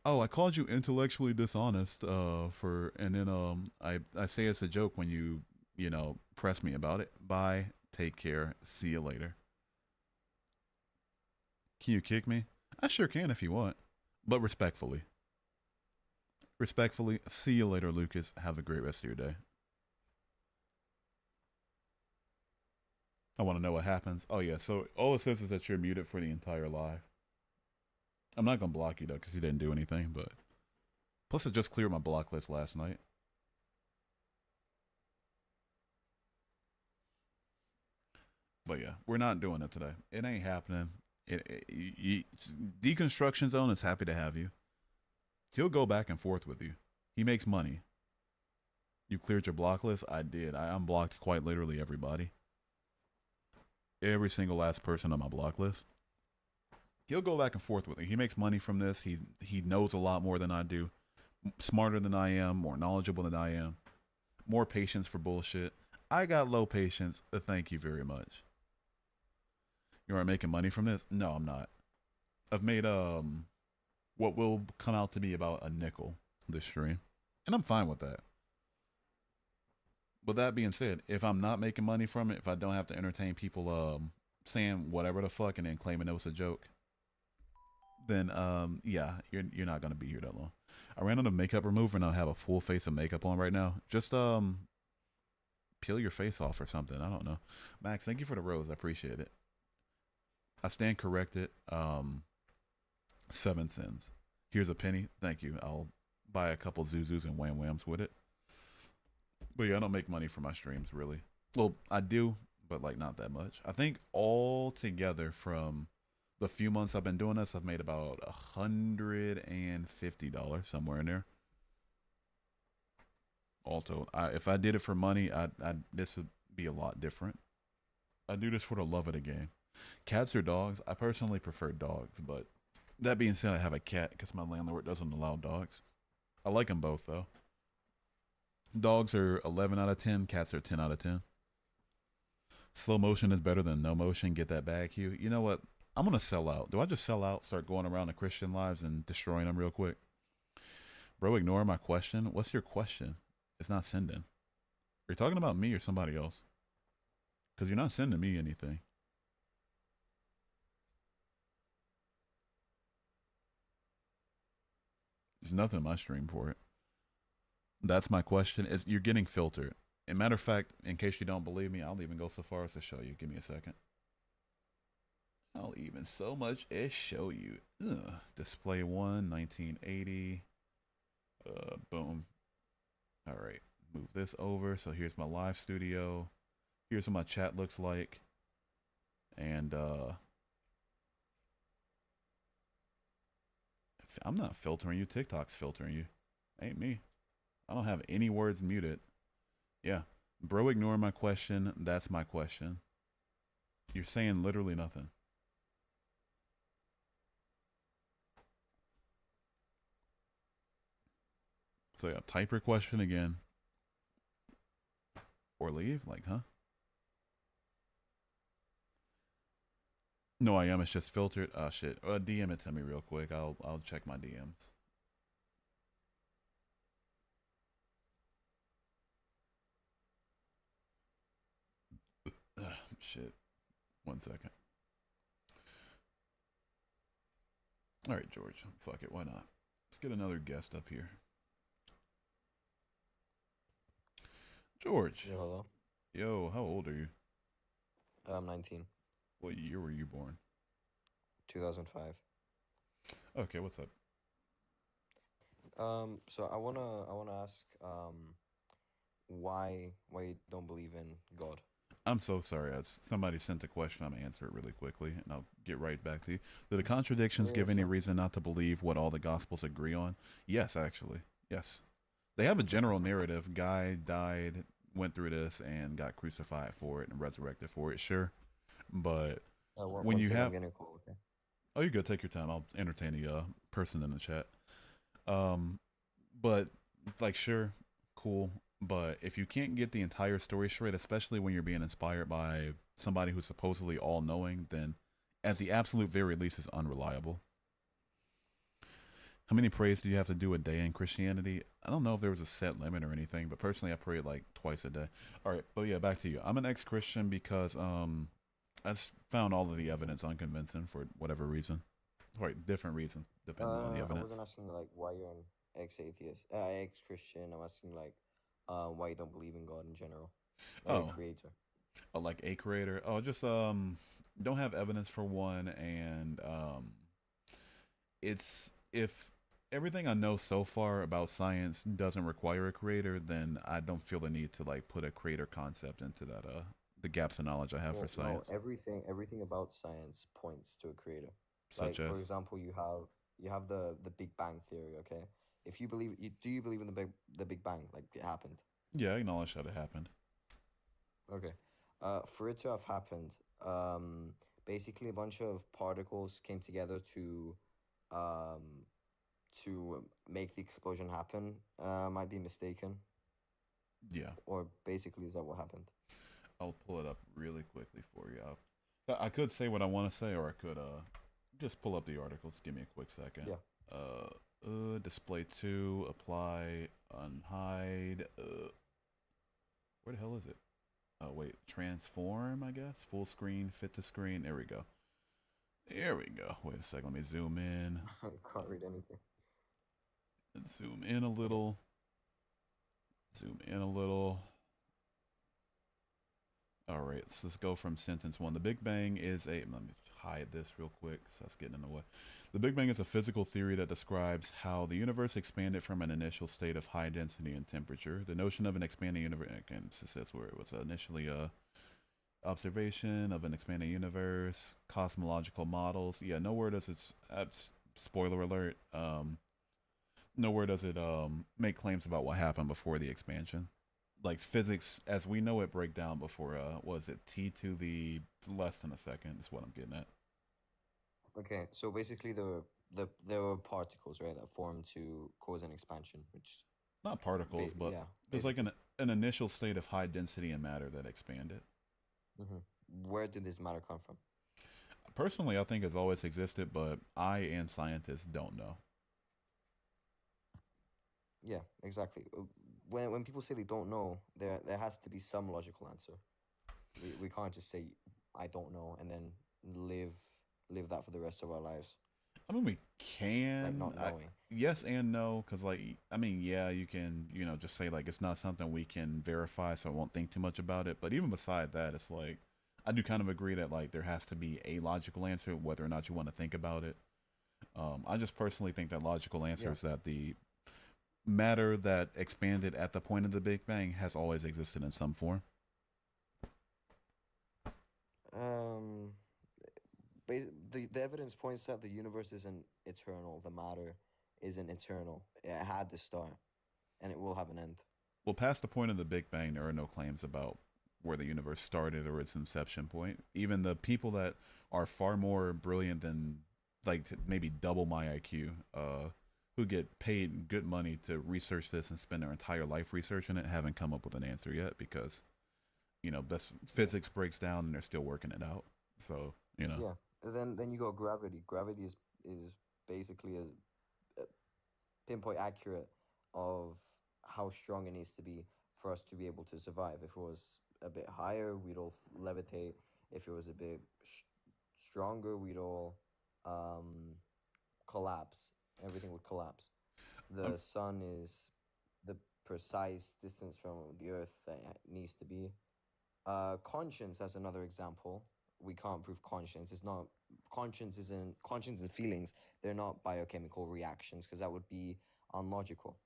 Oh, I called you intellectually dishonest and then I say it's a joke when you press me about it. Bye. Take care. See you later. Can you kick me? I sure can if you want, but respectfully. Respectfully, see you later, Lucas. Have a great rest of your day. I want to know what happens. Oh, yeah. So all it says is that you're muted for the entire live. I'm not going to block you, though, because you didn't do anything. But plus, I just cleared my block list last night. But, yeah, we're not doing it today. It ain't happening. Deconstruction Zone is happy to have you. He'll go back and forth with you. He makes money. You cleared your block list? I did. I unblocked quite literally everybody. Every single last person on my block list. He'll go back and forth with me. He makes money from this. He knows a lot more than I do. Smarter than I am. More knowledgeable than I am. More patience for bullshit. I got low patience. Thank you very much. You aren't making money from this? No, I'm not. I've made what will come out to be about a nickel this stream. And I'm fine with that. With that being said, if I'm not making money from it, if I don't have to entertain people saying whatever the fuck and then claiming it was a joke, then yeah, you're not gonna be here that long. I ran out of makeup remover and I have a full face of makeup on right now. Just peel your face off or something. I don't know. Max, thank you for the rose. I appreciate it. I stand corrected. 7 cents. Here's a penny. Thank you. I'll buy a couple Zuzus and Wham Whams with it. But yeah, I don't make money from my streams, really. Well, I do, but like not that much. I think all together from the few months I've been doing this, I've made about $150, somewhere in there. Also, if I did it for money, this would be a lot different. I do this for the love of the game. Cats or dogs? I personally prefer dogs, but that being said, I have a cat because my landlord doesn't allow dogs. I like them both though. Dogs are 11 out of 10. Cats are 10 out of 10. Slow motion is better than no motion. Get that bag, Hugh. You know what? I'm gonna sell out. Do I just sell out, start going around the Christian lives and destroying them real quick? Bro, ignore my question. What's your question? It's not sending. Are you talking about me or somebody else? Because you're not sending me anything. There's nothing in my stream for it. That's my question. Is you're getting filtered. And matter of fact, in case you don't believe me, I'll even go so far as to show you. Give me a second. I'll even so much as show you. Ugh. Display 1, 1980. Boom. All right. Move this over. So here's my live studio. Here's what my chat looks like. And I'm not filtering you. TikTok's filtering you. Ain't me. I don't have any words muted. Yeah. Bro, ignore my question. That's my question. You're saying literally nothing. So yeah, type your question again. Or leave, like, huh? No, I am. It's just filtered. Oh shit. DM it to me real quick. I'll check my DMs. Shit. 1 second. All right, George. Fuck it. Why not? Let's get another guest up here. George. Yeah, hello. Yo, how old are you? I'm 19. What year were you born? 2005. Okay, what's up? So I wanna ask, why you don't believe in God? I'm so sorry. As somebody sent a question, I'm gonna answer it really quickly, and I'll get right back to you. Do the contradictions give any reason not to believe what all the gospels agree on? Yes, actually. Yes. They have a general narrative. Guy died, went through this, and got crucified for it and resurrected for it. Sure, but when you have, okay. oh, you're good. Take your time. I'll entertain the person in the chat. But like, sure, cool. But if you can't get the entire story straight, especially when you're being inspired by somebody who's supposedly all-knowing, then at the absolute very least, it's unreliable. How many prays do you have to do a day in Christianity? I don't know if there was a set limit or anything, but personally, I pray like twice a day. All right, but yeah, back to you. I'm an ex-Christian because I just found all of the evidence unconvincing for whatever reason. Right, different reason depending on the I evidence. wasn't asking like why you're an ex-atheist, ex-Christian. I'm asking like, why you don't believe in God in general, like a creator. Oh, like a creator. Oh, just don't have evidence for one, and it's if everything I know so far about science doesn't require a creator, then I don't feel the need to like put a creator concept into that the gaps of knowledge I have for science. No, everything about science points to a creator. Such like, as, for example, you have the Big Bang theory. Okay, if you believe, do you believe in the Big Bang, like it happened? Yeah, I acknowledge that it happened. Okay, for it to have happened, basically a bunch of particles came together to make the explosion happen. Might be mistaken. Yeah. Or basically, is that what happened? I'll pull it up really quickly for you. I could say what I want to say, or I could just pull up the articles. Give me a quick second. Yeah. Display 2, apply, unhide. Where the hell is it? Oh wait, transform. I guess full screen, fit to screen. There we go. There we go. Wait a second. Let me zoom in. I can't read anything. Zoom in a little. Zoom in a little. All right, so let's go from sentence 1. The Big Bang is a, let me hide this real quick, so that's getting in the way. The Big Bang is a physical theory that describes how the universe expanded from an initial state of high density and temperature. The notion of an expanding universe, again, this is where it was initially a observation of an expanding universe, cosmological models. Yeah, nowhere does it, spoiler alert, nowhere does it make claims about what happened before the expansion. like physics as we know it break down before was it t to the less than a second is what I'm getting at. Okay, so basically there were particles, right, that formed to cause an expansion, which Not particles, but yeah, there's like basically. an initial state of high density in matter that expanded. Where did this matter come from? Personally, I think it's always existed, but I and scientists don't know. Yeah, exactly. When people say they don't know, there has to be some logical answer. We can't just say I don't know and then live live that for the rest of our lives, I mean, we like can. not knowing. Yes and no, because like I mean, yeah, you can just say like it's not something we can verify, so I won't think too much about it. But even beside that, it's like I do kind of agree that like there has to be a logical answer, whether or not you want to think about it. I just personally think that logical answer Yeah. is that the matter that expanded at the point of the Big Bang has always existed in some form. Um, the evidence points that the universe isn't eternal. The matter isn't eternal. It had to start, and it will have an end. Well, past the point of the Big Bang, there are no claims about where the universe started or its inception point. Even the people that are far more brilliant than, like, maybe double my IQ, who get paid good money to research this and spend their entire life researching it, haven't come up with an answer yet because, that's Yeah. physics breaks down and they're still working it out. So, Yeah. And then you got gravity. Gravity is basically a pinpoint accurate of how strong it needs to be for us to be able to survive. If it was a bit higher, we'd all levitate. If it was a bit stronger, we'd all um, collapse. Everything would collapse. um, The sun is the precise distance from the earth that it needs to be. Conscience, as another example, we can't prove conscience. It's not conscience and feelings. They're not biochemical reactions because that would be unlogical.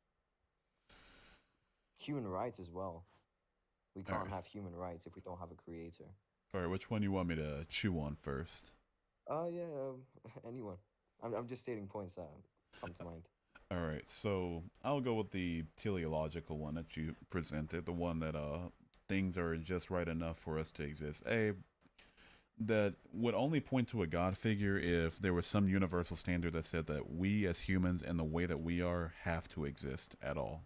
Human rights as well. We all can't right. have human rights if we don't have a creator. All right, which one you want me to chew on first? Oh yeah, anyone. I'm just stating points that come to mind. All right, so I'll go with the teleological one that you presented, the one that things are just right enough for us to exist. That would only point to a God figure if there was some universal standard that said that we as humans and the way that we are have to exist at all.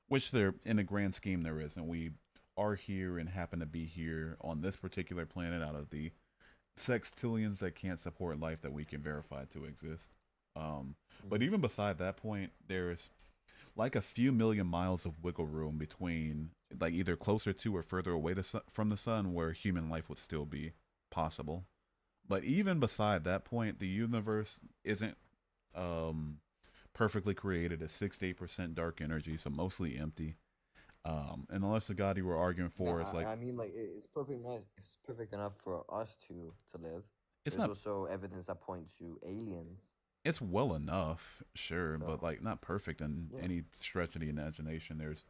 Which there, in a grand scheme, there is, and we are here and happen to be here on this particular planet out of the sextillions that can't support life that we can verify to exist. But Hmm. even beside that point, there's like a few million miles of wiggle room between like either closer to or further away from the sun where human life would still be possible. But even beside that point, the universe isn't um, perfectly created. It's 68% dark energy, so mostly empty. And unless the god you were arguing No, for is like, I mean like it's perfect enough. It's perfect enough for us to live. it's There's not, also evidence that point to aliens. it's well enough, sure, but So like not perfect in yeah. any stretch of the imagination. There's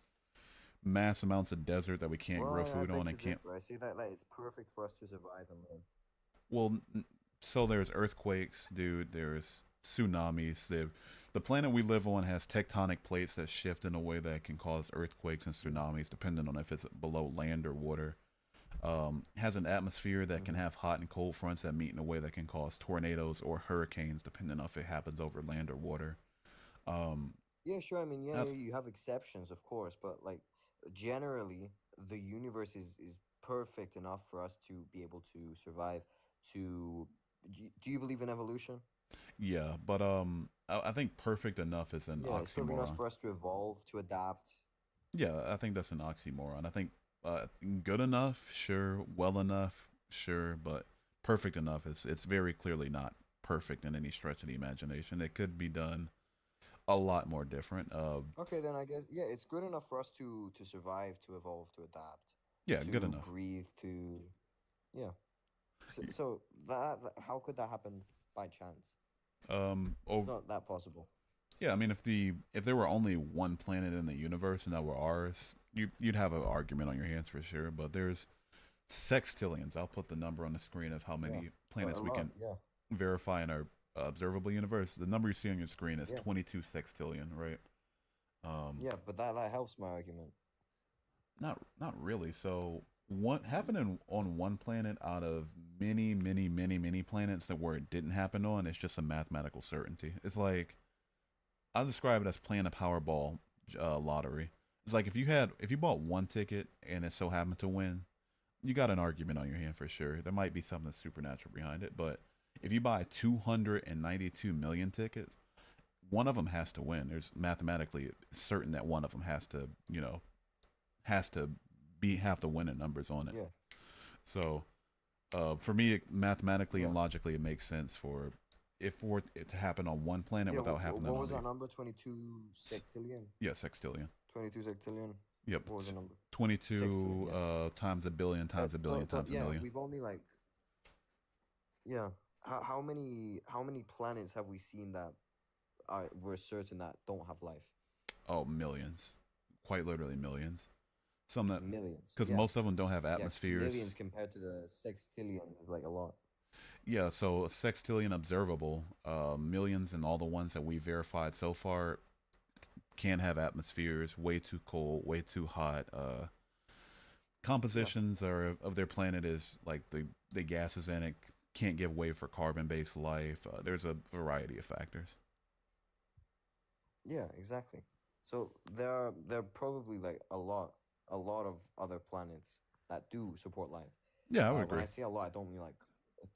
mass amounts of desert that we can't Well, grow I food on beg to and can't. differ. I say that like it's perfect for us to survive and live. Well, so there's earthquakes, dude. There's tsunamis. The planet we live on has tectonic plates that shift in a way that can cause earthquakes and tsunamis, depending on if it's below land or water. Has an atmosphere that can Hmm. have hot and cold fronts that meet in a way that can cause tornadoes or hurricanes, depending on if it happens over land or water. Um, Yeah, sure. I mean, yeah, that's you have exceptions, of course, but like generally, the universe is perfect enough for us to be able to survive. To do you believe in evolution? yeah, but I think perfect enough is an Yeah, it's perfect enough oxymoron. for us to evolve, to adapt. Yeah, I think that's an oxymoron. I think good enough, sure. Well enough, sure. But perfect enough is it's very clearly not perfect in any stretch of the imagination. It could be done a lot more different. Okay, then I guess yeah, it's good enough for us to survive, to evolve, to adapt, Yeah, good to enough. breathe, to yeah. So how could that happen by chance? It's Oh, not that possible. yeah. I mean, if there were only one planet in the universe and that were ours, you'd have an argument on your hands for sure. But there's sextillions. I'll put the number on the screen of how Yeah, many a planets we lot. can Yeah, verify in our observable universe. The number you see on your screen is yeah, 22 sextillion, right? Um, yeah. But that helps my argument. not really. So one happening on one planet out of many planets that where it didn't happen on, it's just a mathematical certainty. It's like I describe it as playing a Powerball lottery. It's like if you bought one ticket and it so happened to win, you got an argument on your hand for sure. There might be something supernatural behind it, but if you buy 292 million tickets, one of them has to win. There's mathematically certain that one of them has to, has to have the winning numbers on it. Yeah. So, for me, mathematically Yeah. and logically, it makes sense for it to happen on one planet Yeah. without happening What on was the that number? 22 sextillion. yeah sextillion. 22 sextillion. Yep, What was the number? 22 Sextillion. Yeah. times a billion times a billion times a Yeah, million. we've only like. Yeah. How many planets have we seen that we're certain that don't have life? Oh, millions, quite literally millions. Some that Millions. because Yeah. most of them don't have Yeah. atmospheres. Millions compared to the sextillion is like a lot. Yeah, so a sextillion observable, millions, and all the ones that we verified so far can't have atmospheres. Way too cold, way too hot. Compositions are of their planet is like the gases in it can't give way for carbon-based life. There's a variety of factors. Yeah, exactly. So there are probably like a lot of other planets that do support life. Yeah, I would When agree. I say a lot, I don't mean like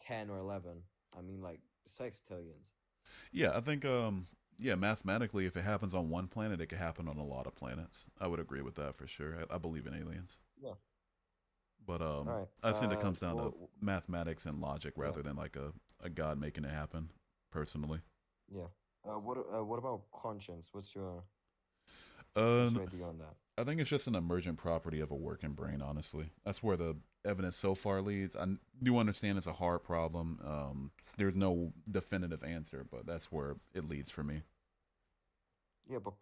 10 or 11. I mean like sextillions. Yeah, I think yeah, mathematically, if it happens on one planet, it could happen on a lot of planets. I would agree with that for sure. I believe in aliens. Yeah. But All right. I think it comes down to Well, mathematics and logic yeah. rather than like a god making it happen. Personally, Yeah. What about conscience? What's your uh, idea on that? I think it's just an emergent property of a working brain. Honestly, that's where the evidence so far leads. Do understand it's a hard problem. There's no definitive answer, but that's where it leads for me. Yeah, but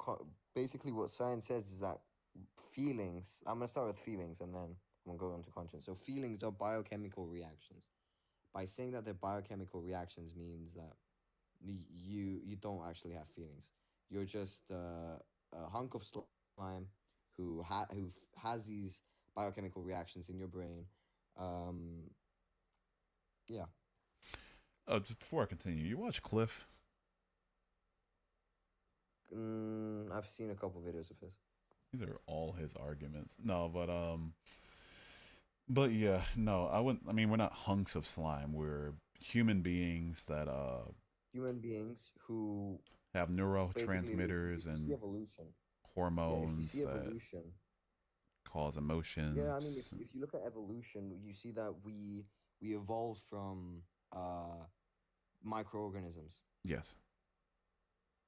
basically what science says is that feelings. I'm gonna start with feelings, and then I'm gonna go on to conscience. So feelings are biochemical reactions. By saying that they're biochemical reactions means that you don't actually have feelings. You're just a hunk of slime who has these biochemical reactions in your brain. Um, yeah. Just before I continue, you watch Cliff? I've seen a couple videos of his. These are all his arguments. No, but yeah, no, I wouldn't. I mean, we're not hunks of slime. We're human beings that Human beings who have basically, neurotransmitters if you see and evolution, yeah, if you hormones see that evolution, cause emotions. yeah, I mean, if you look at evolution, you see that we evolved from microorganisms. Yes.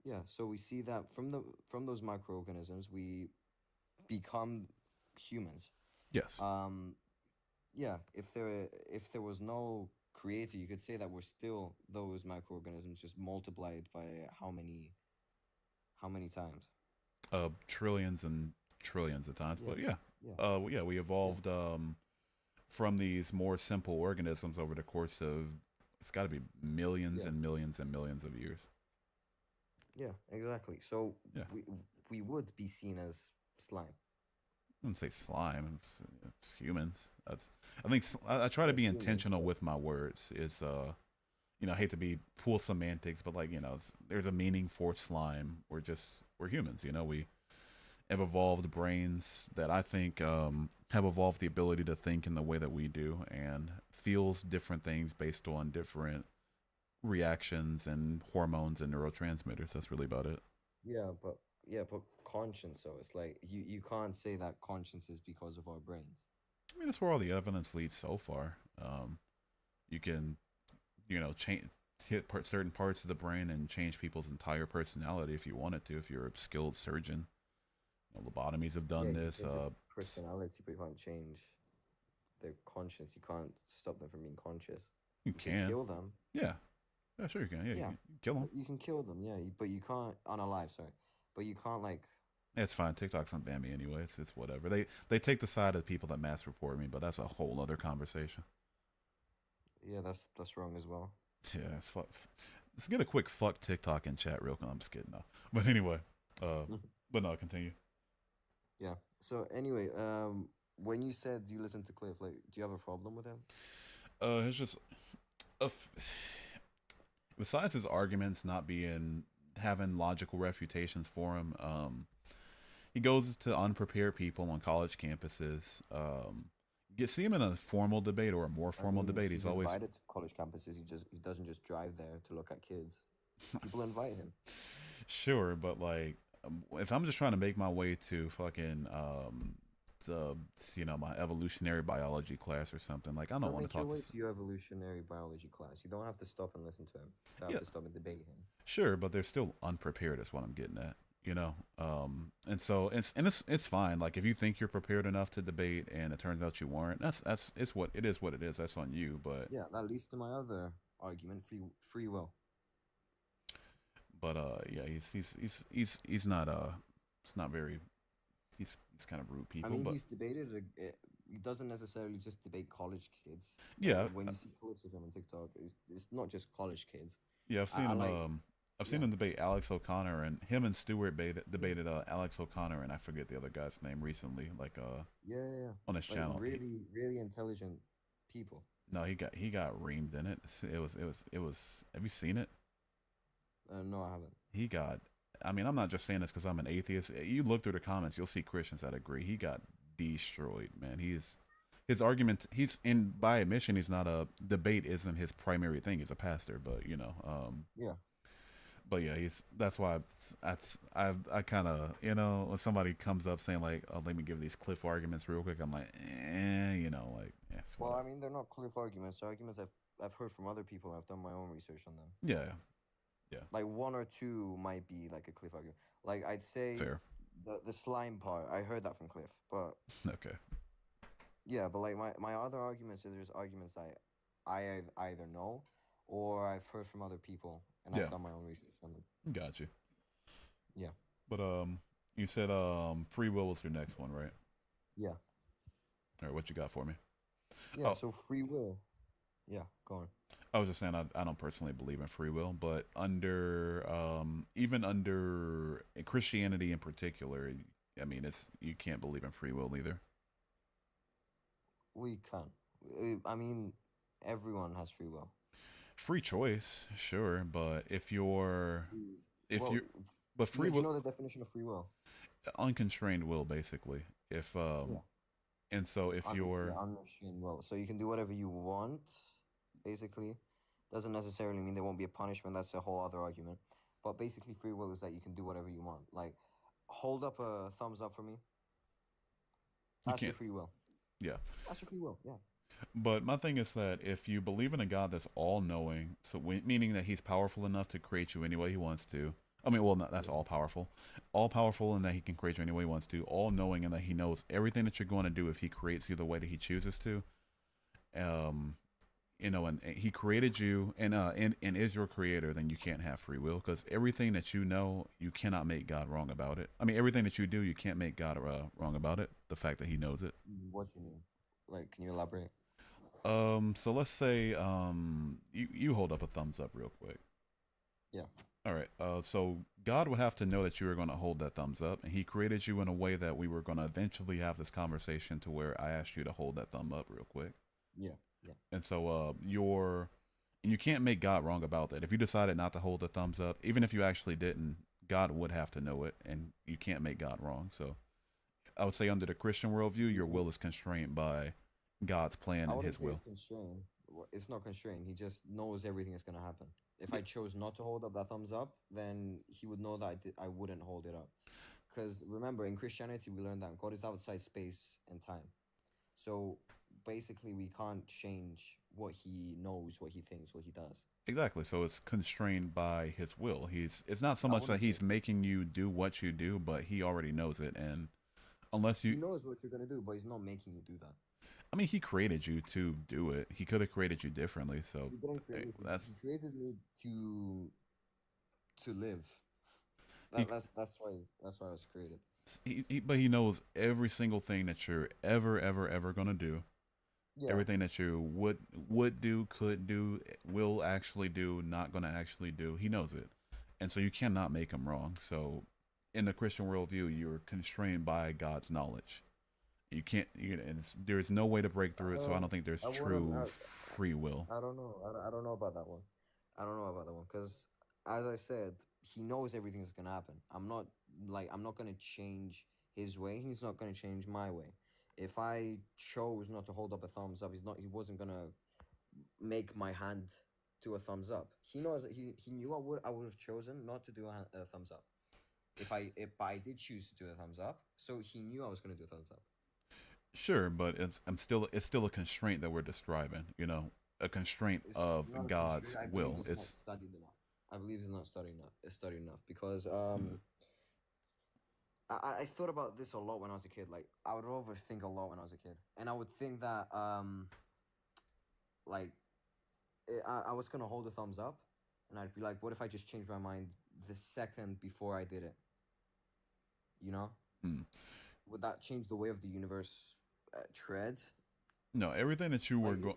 Yeah, so we see that from those microorganisms we become humans. Yes. Yeah, if there was no creator, you could say that we're still those microorganisms just multiplied by how many times? Trillions and trillions of times. Yeah. But yeah. Yeah. Yeah, we evolved from these more simple organisms over the course of it's got to be millions Yeah. and millions and millions of years. Yeah, exactly. So Yeah. we would be seen as slime. I wouldn't say slime. It's humans. I think I try to Yeah, be humans, intentional yeah. with my words. I hate to be pool semantics, but like there's a meaning for slime. We're humans. We have evolved brains that I think have evolved the ability to think in the way that we do and feels different things based on different reactions and hormones and neurotransmitters. That's really about it. But conscience. So it's like you can't say that conscience is because of our brains. I mean, that's where all the evidence leads so far. You can, change certain parts of the brain and change people's entire personality if you wanted to. If you're a skilled surgeon, lobotomies have done Yeah, you can this. change their personality, but you can't change their conscience. You can't stop them from being conscious. You can can. kill them. Yeah, sure you can. Yeah, Yeah. you can kill them. You can kill them, yeah, but you can't unalive. Sorry, but you can't like. It's fine. TikTok's not ban me anyway. It's whatever. They take the side of the people that mass report me, but that's a whole other conversation. Yeah, that's wrong as well. Yeah, fuck. Let's get a quick fuck TikTok in chat real quick. I'm just kidding, no. But anyway, but no, continue. Yeah. So anyway, when you said you listen to Cliff, like, do you have a problem with him? It's just a f- besides his arguments not being having logical refutations for him. He goes to unprepared people on college campuses. You see him in a formal debate or a more I formal mean, debate. He's he's always invited to college campuses. He doesn't just drive there to look at kids. People invite him. sure, but like, if I'm just trying to make my way to fucking the my evolutionary biology class or something, like I don't Don't want to make your talk way to your evolutionary biology class. You don't have to stop and listen to him. You don't yeah, have to stop and debate him. sure, but they're still unprepared. Is what I'm getting at. And so it's fine. Like if you think you're prepared enough to debate and it turns out you weren't, that's it's what it is. What it is. That's on you. But Yeah, that leads to my other argument: free will. yeah, he's not it's not very he's kind of rude I people. mean, But he's debated. He doesn't necessarily just debate college kids. yeah, When you see clips of him on TikTok, it's not just college kids. yeah, I've seen I him. like. I've seen Yeah, him debate Alex O'Connor, and him and Stewart debated Alex O'Connor, and I forget the other guy's name recently. Like yeah. on his Like channel. really intelligent people. No, he got reamed in it. It was. Have you seen it? No, I haven't. He got. I mean, I'm not just saying this because I'm an atheist. You look through the comments, you'll see Christians that agree. He got destroyed, man. His argument. He's in by admission. He's not a debate. Isn't his primary thing. He's a pastor, but Yeah. But yeah, that's why I kind of when somebody comes up saying like, oh, let me give these cliff arguments real quick. I'm like, like it's Well, whatever. I mean, they're not cliff arguments. They're arguments I've heard from other people. I've done my own research on them. Yeah, yeah, Like one or two might be like a cliff argument. Like I'd say fair. the slime part. I heard that from Cliff, but Okay, yeah, but like my other arguments, there's arguments I either know or I've heard from other people, and yeah, I've done my own research on them. got you. Yeah, But you said free will was your next one, right? yeah, All right, what you got for me? yeah. Oh, So free will. Yeah, go on. I was just saying I don't personally believe in free will, but even under Christianity in particular, I mean you can't believe in free will either. We can. I mean, everyone has free will. Free choice, sure, but if Well, you but do free you will know the definition of free will? unconstrained will basically. If Yeah. and so if you're Unrestrained will. So you can do whatever you want, basically. Doesn't necessarily mean there won't be a punishment. That's a whole other argument. But basically, free will is that you can do whatever you want. Like, hold up a thumbs up for me. you That's your can't, free will. yeah. That's your free will. Yeah. But my thing is that if you believe in a God that's all knowing, so meaning that he's powerful enough to create you any way he wants to. I mean, well, not, that's all powerful, in that he can create you any way he wants to. All knowing, in that he knows everything that you're going to do if he creates you the way that he chooses to. Um, and he created you, and is your creator. Then you can't have free will because everything that you know, you cannot make God wrong about it. I mean, everything that you do, you can't make God wrong about it. The fact that he knows it. What you mean? Like, can you elaborate? So let's say you hold up a thumbs up real quick. Yeah. All right. So God would have to know that you were going to hold that thumbs up, and He created you in a way that we were going to eventually have this conversation to where I asked you to hold that thumb up real quick. Yeah. Yeah. And so you can't make God wrong about that. If you decided not to hold the thumbs up, even if you actually didn't, God would have to know it, and you can't make God wrong. So I would say under the Christian worldview, your will is constrained by God's plan I and wouldn't His say will. it's constrained. It's not constrained. He just knows everything is gonna happen. If I chose not to hold up that thumbs up, then he would know that I wouldn't hold it up. Because remember, in Christianity, we learned that God is outside space and time. So basically, we can't change what he knows, what he thinks, what he does. Exactly. So it's constrained by His will. It's not so I much that wouldn't He's say making you do what you do, but He already knows it. And unless he you, knows what you're gonna do, but he's not making you do that. I mean, He created you to do it. He could have created you differently. So He didn't create me. that's He created me to live. he, That's why I was created. but He knows every single thing that you're ever gonna do. Yeah. Everything that you would do, could do, will actually do, not gonna actually do. He knows it, and so you cannot make Him wrong. So in the Christian worldview, you're constrained by God's knowledge. You can't. And there's no way to break through it. So I don't think there's I wouldn't. true free will. I don't know. I don't know about that one. I don't know about that one because, as I said, he knows everything's gonna happen. I'm not gonna change his way. He's not gonna change my way. If I chose not to hold up a thumbs up, he wasn't gonna make my hand do a thumbs up. He knows that he knew I would have chosen not to do a thumbs up. If I did choose to do a thumbs up, so he knew I was gonna do a thumbs up. Sure, but it's still a constraint that we're describing. A constraint It's of not a God's constraint. I will. believe it's not studied enough. I believe it's not studied enough. It's studied enough because I thought about this a lot when I was a kid. Like I would overthink a lot when I was a kid, and I would think that like I was gonna hold a thumbs up, and I'd be like, what if I just changed my mind the second before I did it? You know, Hmm. would that change the way of the universe treads? No, everything that you were Like going.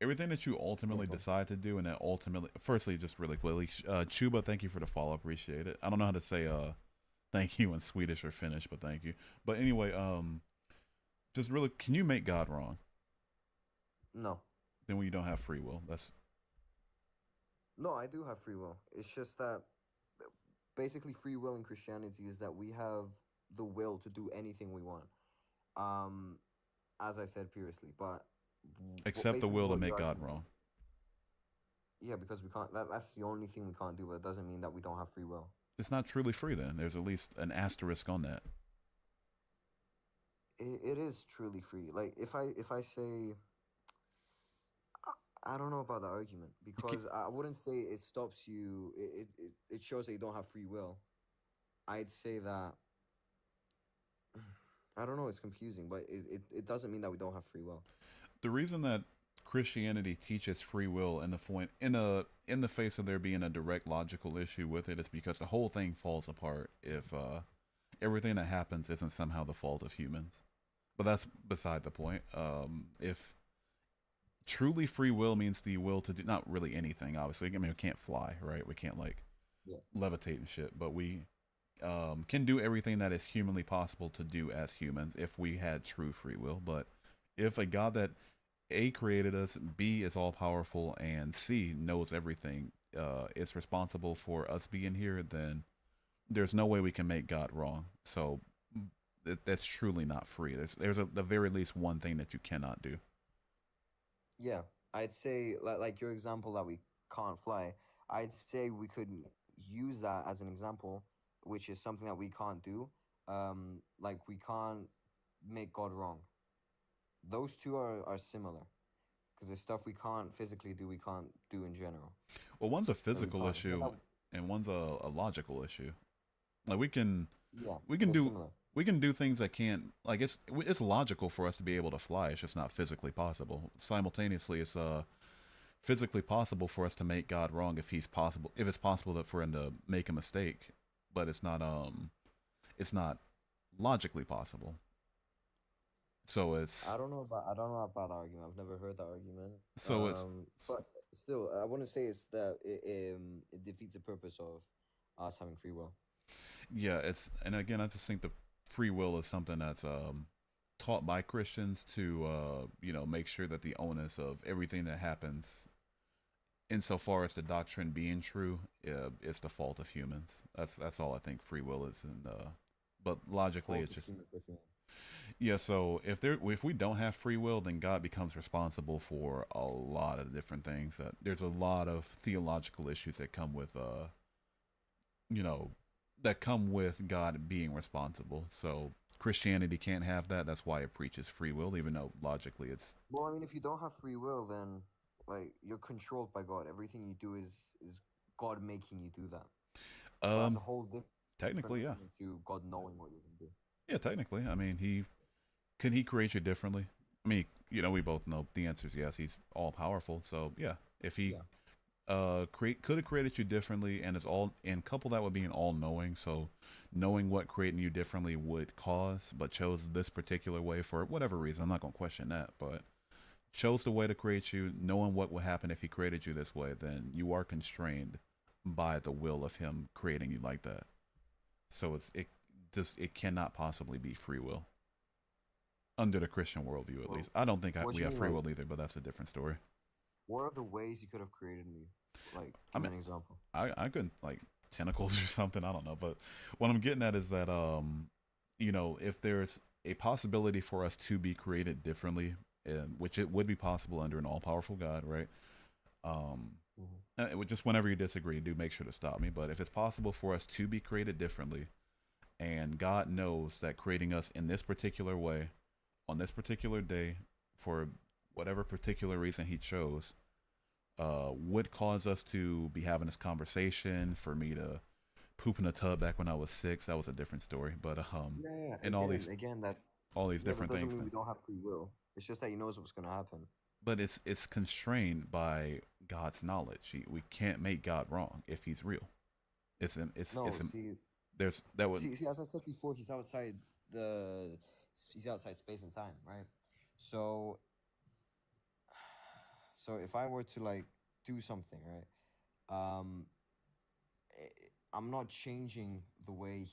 Everything that you ultimately decide to do, and then ultimately, firstly, just really quickly, Chuba, thank you for the follow. Appreciate it. I don't know how to say thank you in Swedish or Finnish, but thank you. But anyway, just really, can you make God wrong? No. Then when you don't have free will, that's No, I do have free will. It's just that basically free will in Christianity is that we have the will to do anything we want. As I said previously, but accept the basically will to what make you're God arguing- wrong. Yeah, because we can't. That's the only thing we can't do, but it doesn't mean that we don't have free will. It's not truly free. Then there's at least an asterisk on that. It is truly free. Like if I say, I don't know about the argument because I wouldn't say it stops you. It shows that you don't have free will. I'd say that. I don't know. It's confusing, but it doesn't mean that we don't have free will. The reason that Christianity teaches free will in the face of there being a direct logical issue with it is because the whole thing falls apart if everything that happens isn't somehow the fault of humans. But that's beside the point. If truly free will means the will to do not really anything, obviously. I mean, we can't fly, right? We can't levitate and shit, but we can do everything that is humanly possible to do as humans if we had true free will. But if a God that A created us, B is all powerful, and C knows everything, is responsible for us being here, then there's no way we can make God wrong. So that's truly not free. There's the very least one thing that you cannot do. Yeah, I'd say like your example that we can't fly. I'd say we could use that as an example, which is something that we can't do. Like we can't make God wrong. Those two are similar because there's stuff we can't physically do, we can't do in general. Well, one's a physical can't- issue, and one's a logical issue. Like we can Yeah, we can they're do similar. we can do things that can't, like, it's logical for us to be able to fly. It's just not physically possible. Simultaneously, it's physically possible for us to make God wrong if it's possible that for him to make a mistake, but it's not logically possible. So I don't know about the argument. I've never heard that argument. So it's but still, I wouldn't say it's that it defeats the purpose of us having free will. yeah, and again, I just think the free will is something that's taught by Christians to make sure that the onus of everything that happens, insofar as the doctrine being true, is the fault of humans. That's all I think free will is, and but logically it's just yeah. So if we don't have free will, then God becomes responsible for a lot of different things. That there's a lot of theological issues that come with that come with God being responsible. So Christianity can't have that. That's why it preaches free will, even though logically it's. Well, I mean, if you don't have free will, then like you're controlled by God. Everything you do is God making you do that. That's a whole different. Technically, yeah. To God knowing what you can do. Yeah, technically. I mean, can he create you differently? I mean, we both know the answer is yes. He's all powerful. So yeah, if he could have created you differently, and couple that with being all knowing, so knowing what creating you differently would cause, but chose this particular way for whatever reason. I'm not gonna question that, but chose the way to create you, knowing what would happen if he created you this way, then you are constrained by the will of him creating you like that. So it cannot possibly be free will under the Christian worldview, at Well, least. I don't think what we you have mean, free like, will either, but that's a different story. what are the ways he could have created me? Like, I give me mean, an example. I could like tentacles or something. I don't know, but what I'm getting at is that if there's a possibility for us to be created differently, and which it would be possible under an all-powerful God, right? Um, Hmm. just whenever you disagree, do make sure to stop me. But if it's possible for us to be created differently, and God knows that creating us in this particular way, on this particular day, for whatever particular reason He chose, would cause us to be having this conversation, for me to poop in a tub back when I was 6. That was a different story, but Yeah, yeah. and Again, that all these yeah, that different doesn't things. mean Then. we don't have free will. It's just that He knows what's gonna happen. But it's constrained by God's knowledge. We can't make God wrong if He's real. No, see, there's that would see, as I said before, the he's outside space and time, right? So, so if I were to like do something, right? I'm not changing the way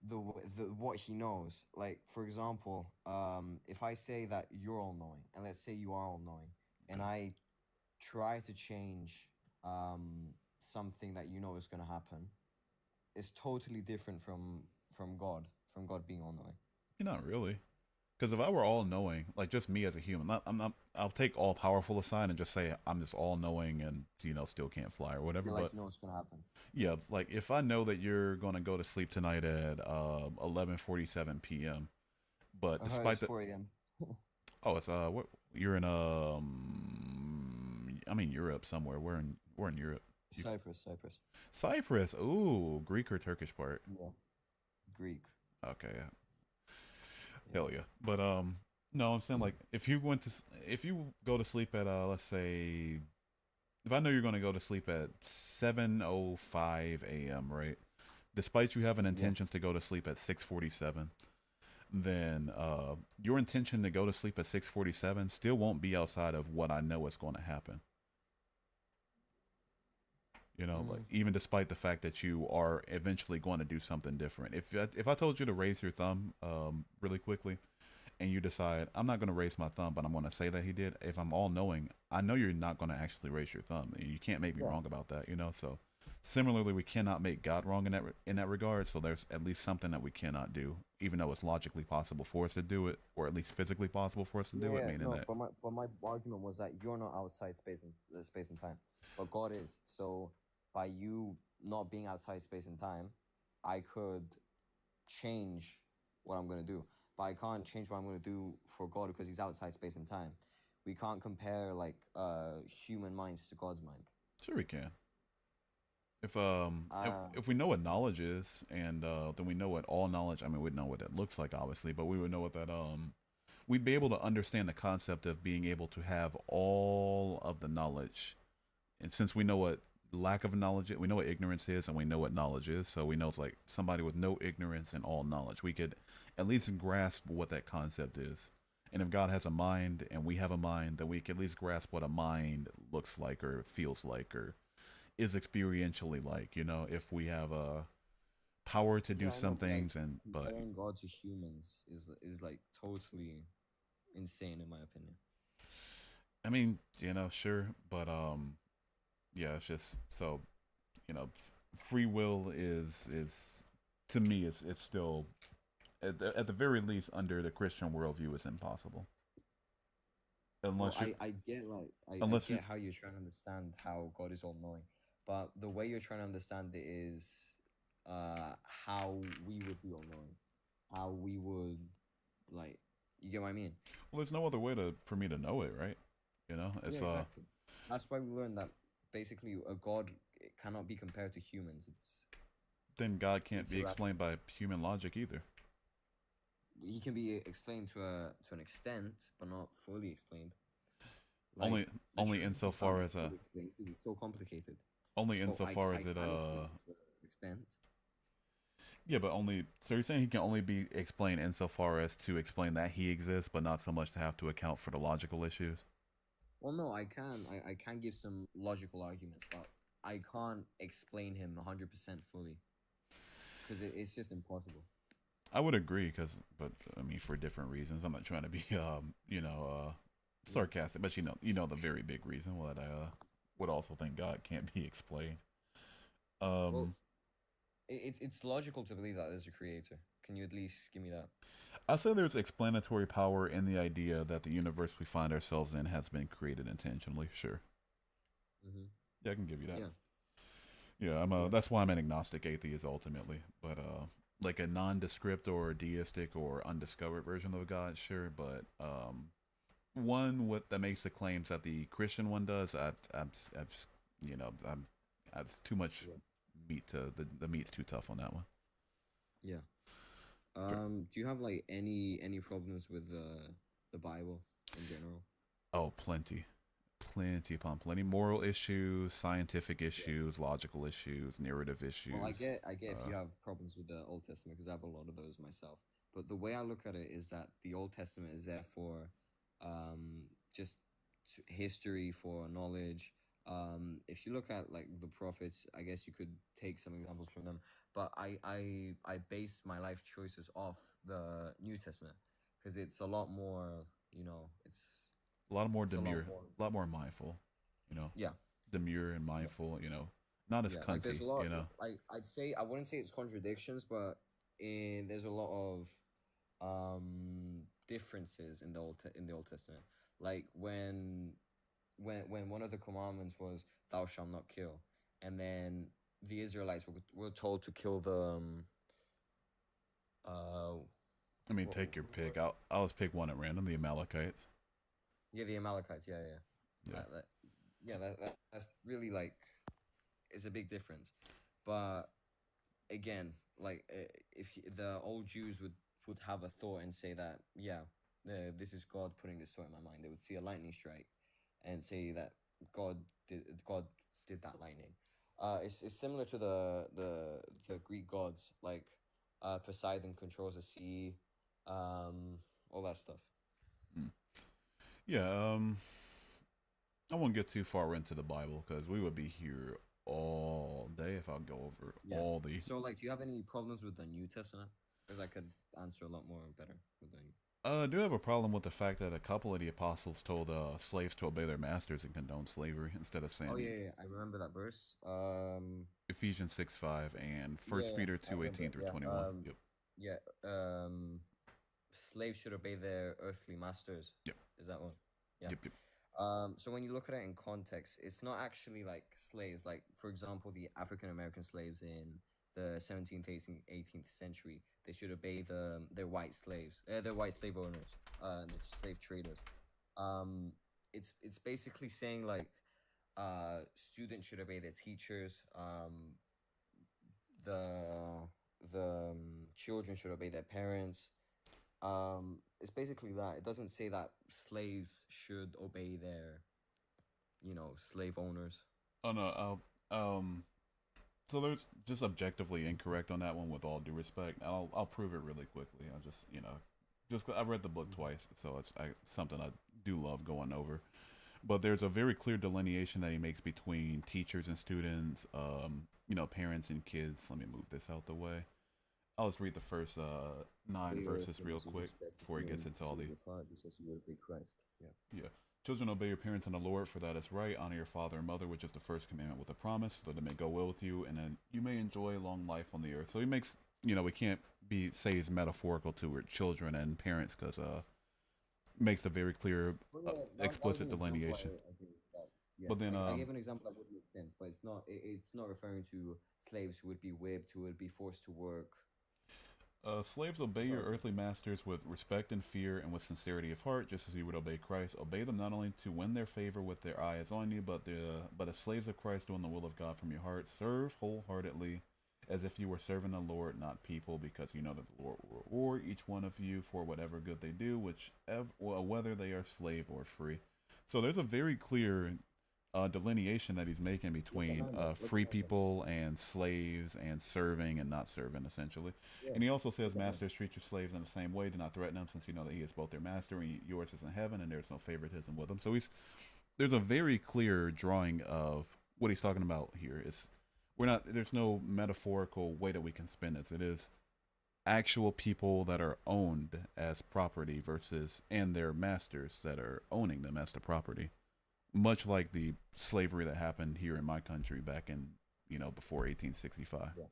the what he knows. Like, for example, if I say that you're all knowing, and let's say you are all knowing, and I try to change something that you know is going to happen, it's totally different from God being all knowing. not really. Because if I were all knowing, like just me as a human, I'm not. I'll take all powerful aside and just say I'm just all knowing and still can't fly or whatever. Feel like But you know what's going to happen. yeah, like if I know that you're gonna go to sleep tonight at 11:47 p.m., but despite It's the 4 a.m. oh, it's what you're in I mean Europe somewhere. We're in Europe. Cyprus. Cyprus. Ooh, Greek or Turkish part? Yeah, Greek. Okay, yeah. Yeah. Hell yeah. But no, I'm saying like if you go to sleep at let's say if I know you're going to go to sleep at 7:05 a.m., right? Despite you having Yeah. intentions to go to sleep at 6:47, then your intention to go to sleep at 6:47 still won't be outside of what I know is going to happen. Like even despite the fact that you are eventually going to do something different. If I told you to raise your thumb really quickly, and you decide I'm not going to raise my thumb, but I'm going to say that he did. If I'm all knowing, I know you're not going to actually raise your thumb. You can't make me Yeah. wrong about that. So similarly, we cannot make God wrong in that regard. So there's at least something that we cannot do, even though it's logically possible for us to do it, or at least physically possible for us to do it. Meaning No, that but my argument was that you're not outside space and time, but God is. So by you not being outside space and time, I could change what I'm gonna do, but I can't change what I'm gonna do for God because He's outside space and time. We can't compare like human minds to God's mind. sure we can. If Uh, if we know what knowledge is, and then we know what all knowledge. I mean, we'd know what that looks like, obviously, but we would know what that we'd be able to understand the concept of being able to have all of the knowledge. And since we know what lack of knowledge, we know what ignorance is, and we know what knowledge is, so we know it's like somebody with no ignorance and all knowledge. We could at least grasp what that concept is. And if God has a mind and we have a mind, then we can at least grasp what a mind looks like or feels like or is experientially like, if we have a power to do yeah, I know, some but like things but comparing God to humans is like totally insane in my opinion. I mean, sure, but yeah, it's just so, free will is to me it's still at the very least under the Christian worldview is impossible. Well, Unless you I get like I unless you get how you're trying to understand how God is all knowing, but the way you're trying to understand it is how we would be all knowing, how we would like you get what I mean? well, there's no other way for me to know it, right? It's Yeah, exactly. That's why we learned that basically a God cannot be compared to humans. then God can't It's be explained by human logic either. He can be explained to an extent, but not fully explained. Only the Trinity insofar can't as be fully explained because it's so complicated. only But insofar I as it can explain it to an extent. yeah, but only so you're saying he can only be explained insofar as to explain that he exists, but not so much to have to account for the logical issues. Well, no, I can. I can give some logical arguments, but I can't explain him 100% fully. because it's just impossible. I would agree, but I mean, for different reasons. I'm not trying to be, sarcastic, but the very big reason why I would also think God can't be explained. Well, Um, it's logical to believe that there's a creator. Can you at least give me that? I say there's explanatory power in the idea that the universe we find ourselves in has been created intentionally. Sure, Mm-hmm. yeah, I can give you that. Yeah. Yeah, Yeah. that's why I'm an agnostic atheist ultimately. But like a nondescript or deistic or undiscovered version of God, sure. But one that makes the claims that the Christian one does, I I'm that's too much Yeah. meat to the meat's too tough on that one. Yeah. Sure. Do you have like any problems with the Bible in general? Oh, plenty upon plenty. Moral issues, scientific issues, logical issues, narrative issues. Well, I get if you Uh, have problems with the Old Testament because I have a lot of those myself. But the way I look at it is that the Old Testament is there for just history, for knowledge. If you look at like the prophets, I guess you could take some examples from them. But I base my life choices off the New Testament because it's a lot more, a lot more it's a lot demure, more, a lot more mindful. You know, yeah. demure and Yeah. mindful. Not as Yeah, like there's cunty. a lot. I'd say I wouldn't say it's contradictions, but there's a lot of differences in in the Old Testament. Like when one of the commandments was "Thou shalt not kill," and then the Israelites were told to kill the uh I mean, what, take your pick. I'll just pick one at random. The Amalekites. yeah, the Amalekites. Yeah, yeah. Yeah. Yeah, that's really like it's a big difference. But again, like if the old Jews would have a thought and say that, yeah, this is God putting this thought in my mind, they would see a lightning strike and say that God God did that lightning. It's similar to the Greek gods, like Poseidon controls the sea, all that stuff. Mm. Yeah. I won't get too far into the Bible because we would be here all day if I go over Yeah. all the. So, like, do you have any problems with the New Testament? Because I could answer a lot more better with the. I do have a problem with the fact that a couple of the apostles told slaves to obey their masters and condone slavery instead of saying Oh yeah, I remember that verse. Ephesians 6:5 and First Yeah, Peter I remember 2:18 it. through Yeah. 21. Yep. Yeah. Slaves should obey their earthly masters. Yep. Is that one? Yeah. Yep. Yep. So when you look at it in context, it's not actually like slaves. Like, for example, the African American slaves in the 17th, 18th century, they should obey their white slaves, their white slave owners, the slave traders. It's basically saying like, students should obey their teachers. The children should obey their parents. It's basically that. It doesn't say that slaves should obey their, slave owners. Oh no. So there's just objectively incorrect on that one. With all due respect, I'll prove it really quickly. I'll just I've read the book twice, so it's something I do love going over. But there's a very clear delineation that he makes between teachers and students, parents and kids. Let me move this out the way. I'll just read the first 9 verses real quick before he gets into all the. Yeah. Children, obey your parents in the Lord, for that is right. Honor your father and mother, which is the first commandment with a promise, so that it may go well with you, and then you may enjoy long life on the earth. So he makes, we can't say it's metaphorical to our children and parents because makes the very clear, explicit delineation. Yeah, But then, I gave an example that would make sense, but it's not referring to slaves who would be whipped, who would be forced to work. slaves, obey your earthly masters with respect and fear and with sincerity of heart, just as you would obey Christ. Obey them not only to win their favor with their eyes on you, but as slaves of Christ, doing the will of God from your heart. Serve wholeheartedly, as if you were serving the Lord, not people, because you know that the Lord will reward each one of you for whatever good they do, whether they are slave or free. So there's a very clear delineation that he's making between free people and slaves and serving and not serving, essentially. Yeah. And he also says, masters, treat your slaves in the same way. Do not threaten them, since you know that he is both their master and yours is in heaven, and there's no favoritism with them. So there's a very clear drawing of what he's talking about here. Is we're not. There's no metaphorical way that we can spin this. It is actual people that are owned as property versus and their masters that are owning them as the property. Much like the slavery that happened here in my country back in before 1865. Yeah.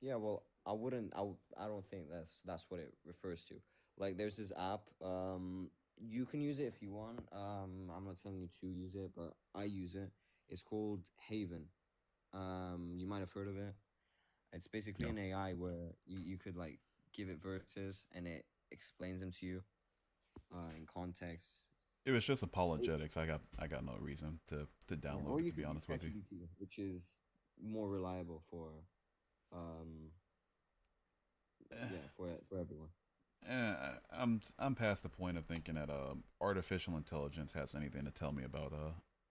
Yeah, well, I wouldn't. I don't think that's what it refers to. Like, there's this app. You can use it if you want. I'm not telling you to use it, but I use it. It's called Haven. You might have heard of it. It's basically No. an AI where you could like give it verses and it explains them to you in context. It was just apologetics. I got no reason to download Or it, you to be could use honest with you. ChatGPT, which is more reliable for um for everyone. I'm past the point of thinking that artificial intelligence has anything to tell me about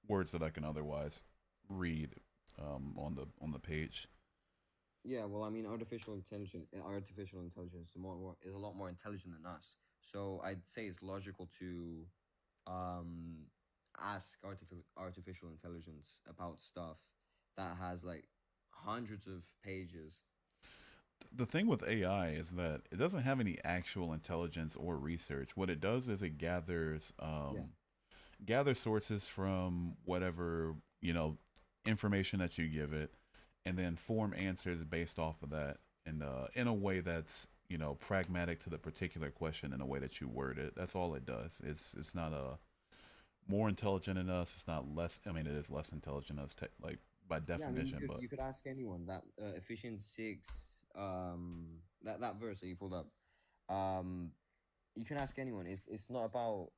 words that I can otherwise read on the page. Yeah, well, I mean, artificial intelligence is a lot more intelligent than us. So I'd say it's logical to um, ask artificial intelligence about stuff that has like hundreds of pages. The thing with AI is that it doesn't have any actual intelligence or research. What it does is it gathers sources from whatever information that you give it, and then form answers based off of that in a way that's pragmatic to the particular question in a way that you word it. That's all it does. It's not a more intelligent than us. It's not less. I mean, it is less intelligent than us, like by Yeah, I mean, definition. But you could ask anyone that Ephesians 6, that verse that you pulled up. Um, you can ask anyone. It's not about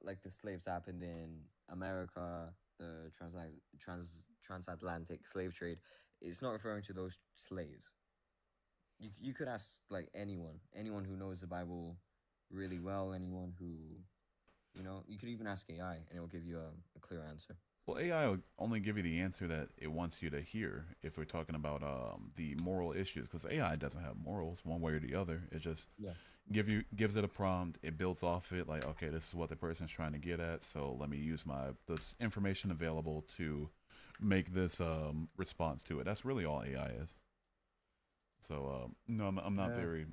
like the slaves that happened in America, the transatlantic slave trade. It's not referring to those slaves. You could ask like anyone who knows the Bible really well, anyone who you could even ask AI and it will give you a clear answer. well, AI will only give you the answer that it wants you to hear if we're talking about the moral issues, because AI doesn't have morals one way or the other. It just Yeah. gives it a prompt. It builds off it like, okay, this is what the person's trying to get at. So let me use this information available to make this response to it. That's really all AI is. So no, I'm not very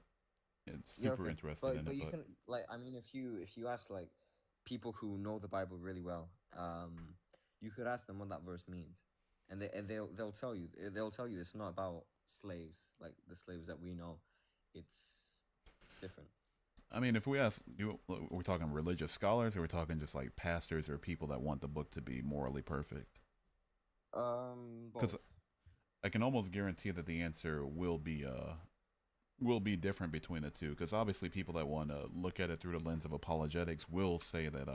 Yeah, super okay. interested in But it. you But can like I mean if you ask like people who know the Bible really well, you could ask them what that verse means. And they'll tell you it's not about slaves like the slaves that we know. It's different. I mean, if we ask, we're talking religious scholars, or we're talking just like pastors or people that want the book to be morally perfect. Because Both. I can almost guarantee that the answer will be different between the two. Because obviously, people that want to look at it through the lens of apologetics will say that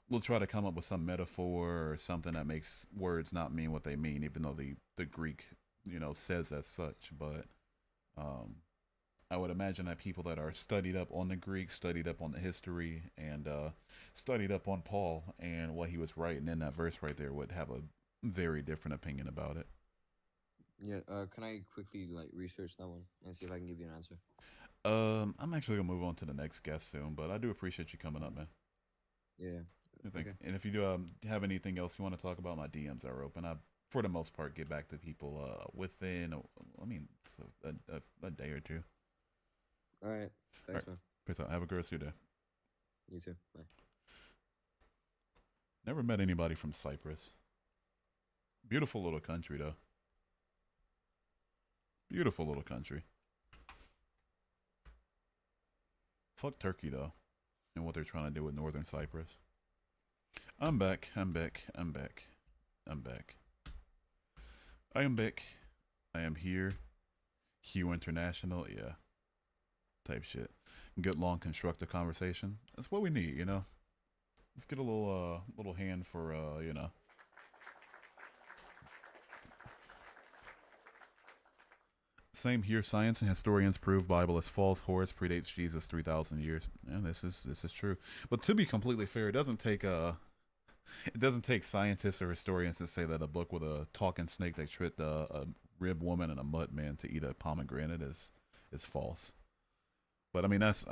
we'll try to come up with some metaphor or something that makes words not mean what they mean, even though the Greek says as such. But I would imagine that people that are studied up on the Greek, studied up on the history, and studied up on Paul and what he was writing in that verse right there would have a very different opinion about it. Yeah, can I quickly like research that one and see if I can give you an answer? I'm actually gonna move on to the next guest soon, but I do appreciate you coming up, man. Yeah. Thanks. Okay. And if you do have anything else you want to talk about, my DMs are open. I, for the most part, get back to people within, I mean, a day or two. All right. Thanks, All right. Peace out. Have a good rest of your day. You too. Bye. Never met anybody from Cyprus. Beautiful little country, though. Beautiful little country. Fuck Turkey, though, and what they're trying to do with Northern Cyprus. I'm back. I am back. I am here. Hugh International, yeah. Type shit. Good long constructive conversation. That's what we need, Let's get a little hand for Same here. Science and historians prove Bible is false. Horus predates Jesus 3,000 years. And this is true. But to be completely fair, it doesn't take scientists or historians to say that a book with a talking snake that tricked a rib woman and a mud man to eat a pomegranate is false. But I mean that's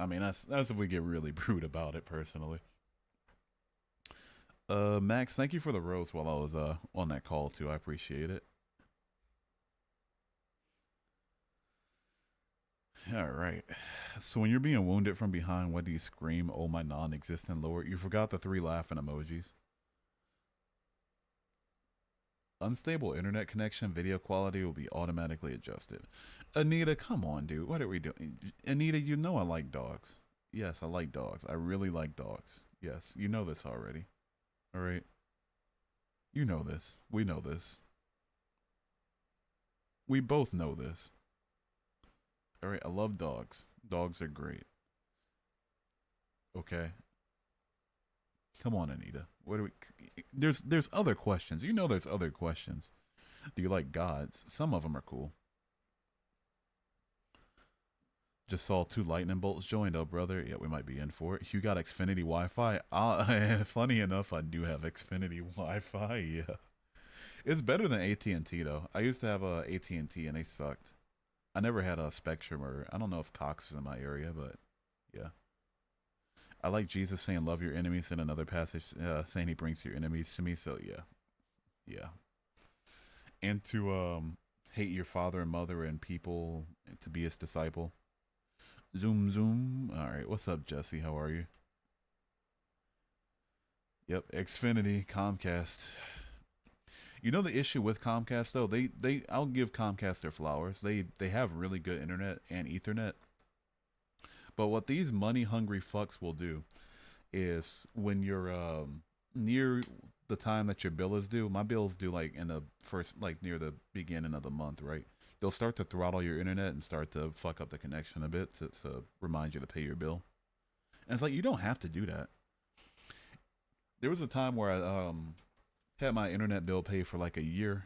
if we get really rude about it personally. Max, thank you for the rose while I was on that call too. I appreciate it. All right. So when you're being wounded from behind, what do you scream? Oh my non-existent Lord! You forgot the 3 laughing emojis. Unstable internet connection, video quality will be automatically adjusted. Anita, come on, dude. What are we doing? Anita, you know I like dogs. Yes, I like dogs. I really like dogs. Yes, you know this already. All right. You know this. We know this. We both know this. All right. I love dogs. Dogs are great. Okay. Come on, Anita. What do we? There's other questions. You know, there's other questions. Do you like gods? Some of them are cool. Just saw 2 lightning bolts joined up, brother. Yeah, we might be in for it. You got Xfinity Wi-Fi? Funny enough, I do have Xfinity Wi-Fi. Yeah, it's better than AT&T though. I used to have a AT&T and they sucked. I never had a Spectrum, or I don't know if Cox is in my area, but yeah. I like Jesus saying "love your enemies" in another passage, saying He brings your enemies to me. So yeah, yeah. And to hate your father and mother and people, to be His disciple. Zoom, zoom. All right, what's up, Jesse? How are you? Yep, Xfinity, Comcast. You know the issue with Comcast though, I'll give Comcast their flowers. They have really good internet and Ethernet. But what these money hungry fucks will do is when you're near the time that your bill is due, my bill is due like in the first, like near the beginning of the month, right? They'll start to throttle your internet and start to fuck up the connection a bit to remind you to pay your bill. And it's like, you don't have to do that. There was a time where I had my internet bill paid for like a year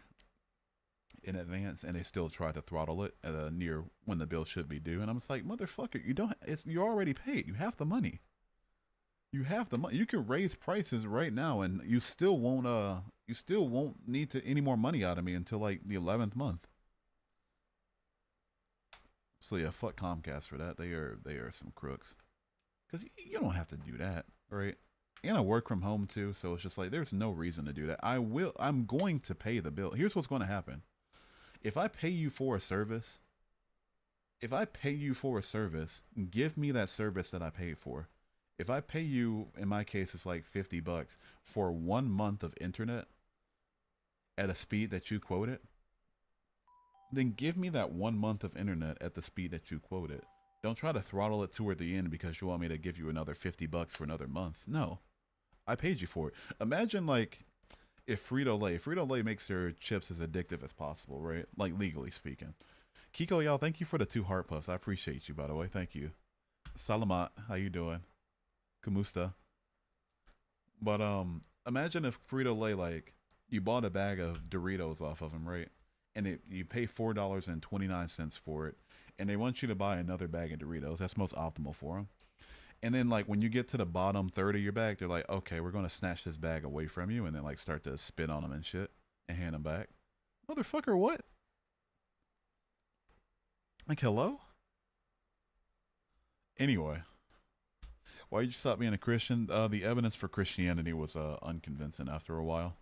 in advance, and they still tried to throttle it at near when the bill should be due. And I'm just like, motherfucker, you're already paid. You have the money. You have the money. You can raise prices right now, and you still won't need any more money out of me until like the 11th month. So yeah, fuck Comcast for that. They are some crooks. Because you don't have to do that, right? And I work from home too, so it's just like there's no reason to do that. I'm going to pay the bill. Here's what's going to happen. If I pay you for a service, give me that service that I paid for. If I pay you, in my case, it's like $50 for 1 month of internet at a speed that you quoted, then give me that 1 month of internet at the speed that you quoted. Don't try to throttle it toward the end because you want me to give you another $50 for another month. No, I paid you for it. Imagine like if Frito-Lay makes their chips as addictive as possible, right? Like legally speaking. Kiko, y'all, thank you for the 2 heart puffs. I appreciate you, by the way. Thank you. Salamat, how you doing? Kamusta. But imagine if Frito-Lay, like, you bought a bag of Doritos off of them, right? And you pay $4.29 for it, and they want you to buy another bag of Doritos. That's most optimal for them. And then, like, when you get to the bottom third of your bag, they're like, okay, we're going to snatch this bag away from you, and then, like, start to spit on them and shit and hand them back. Motherfucker, what? Like, hello? Anyway, why you stop being a Christian? The evidence for Christianity was unconvincing after a while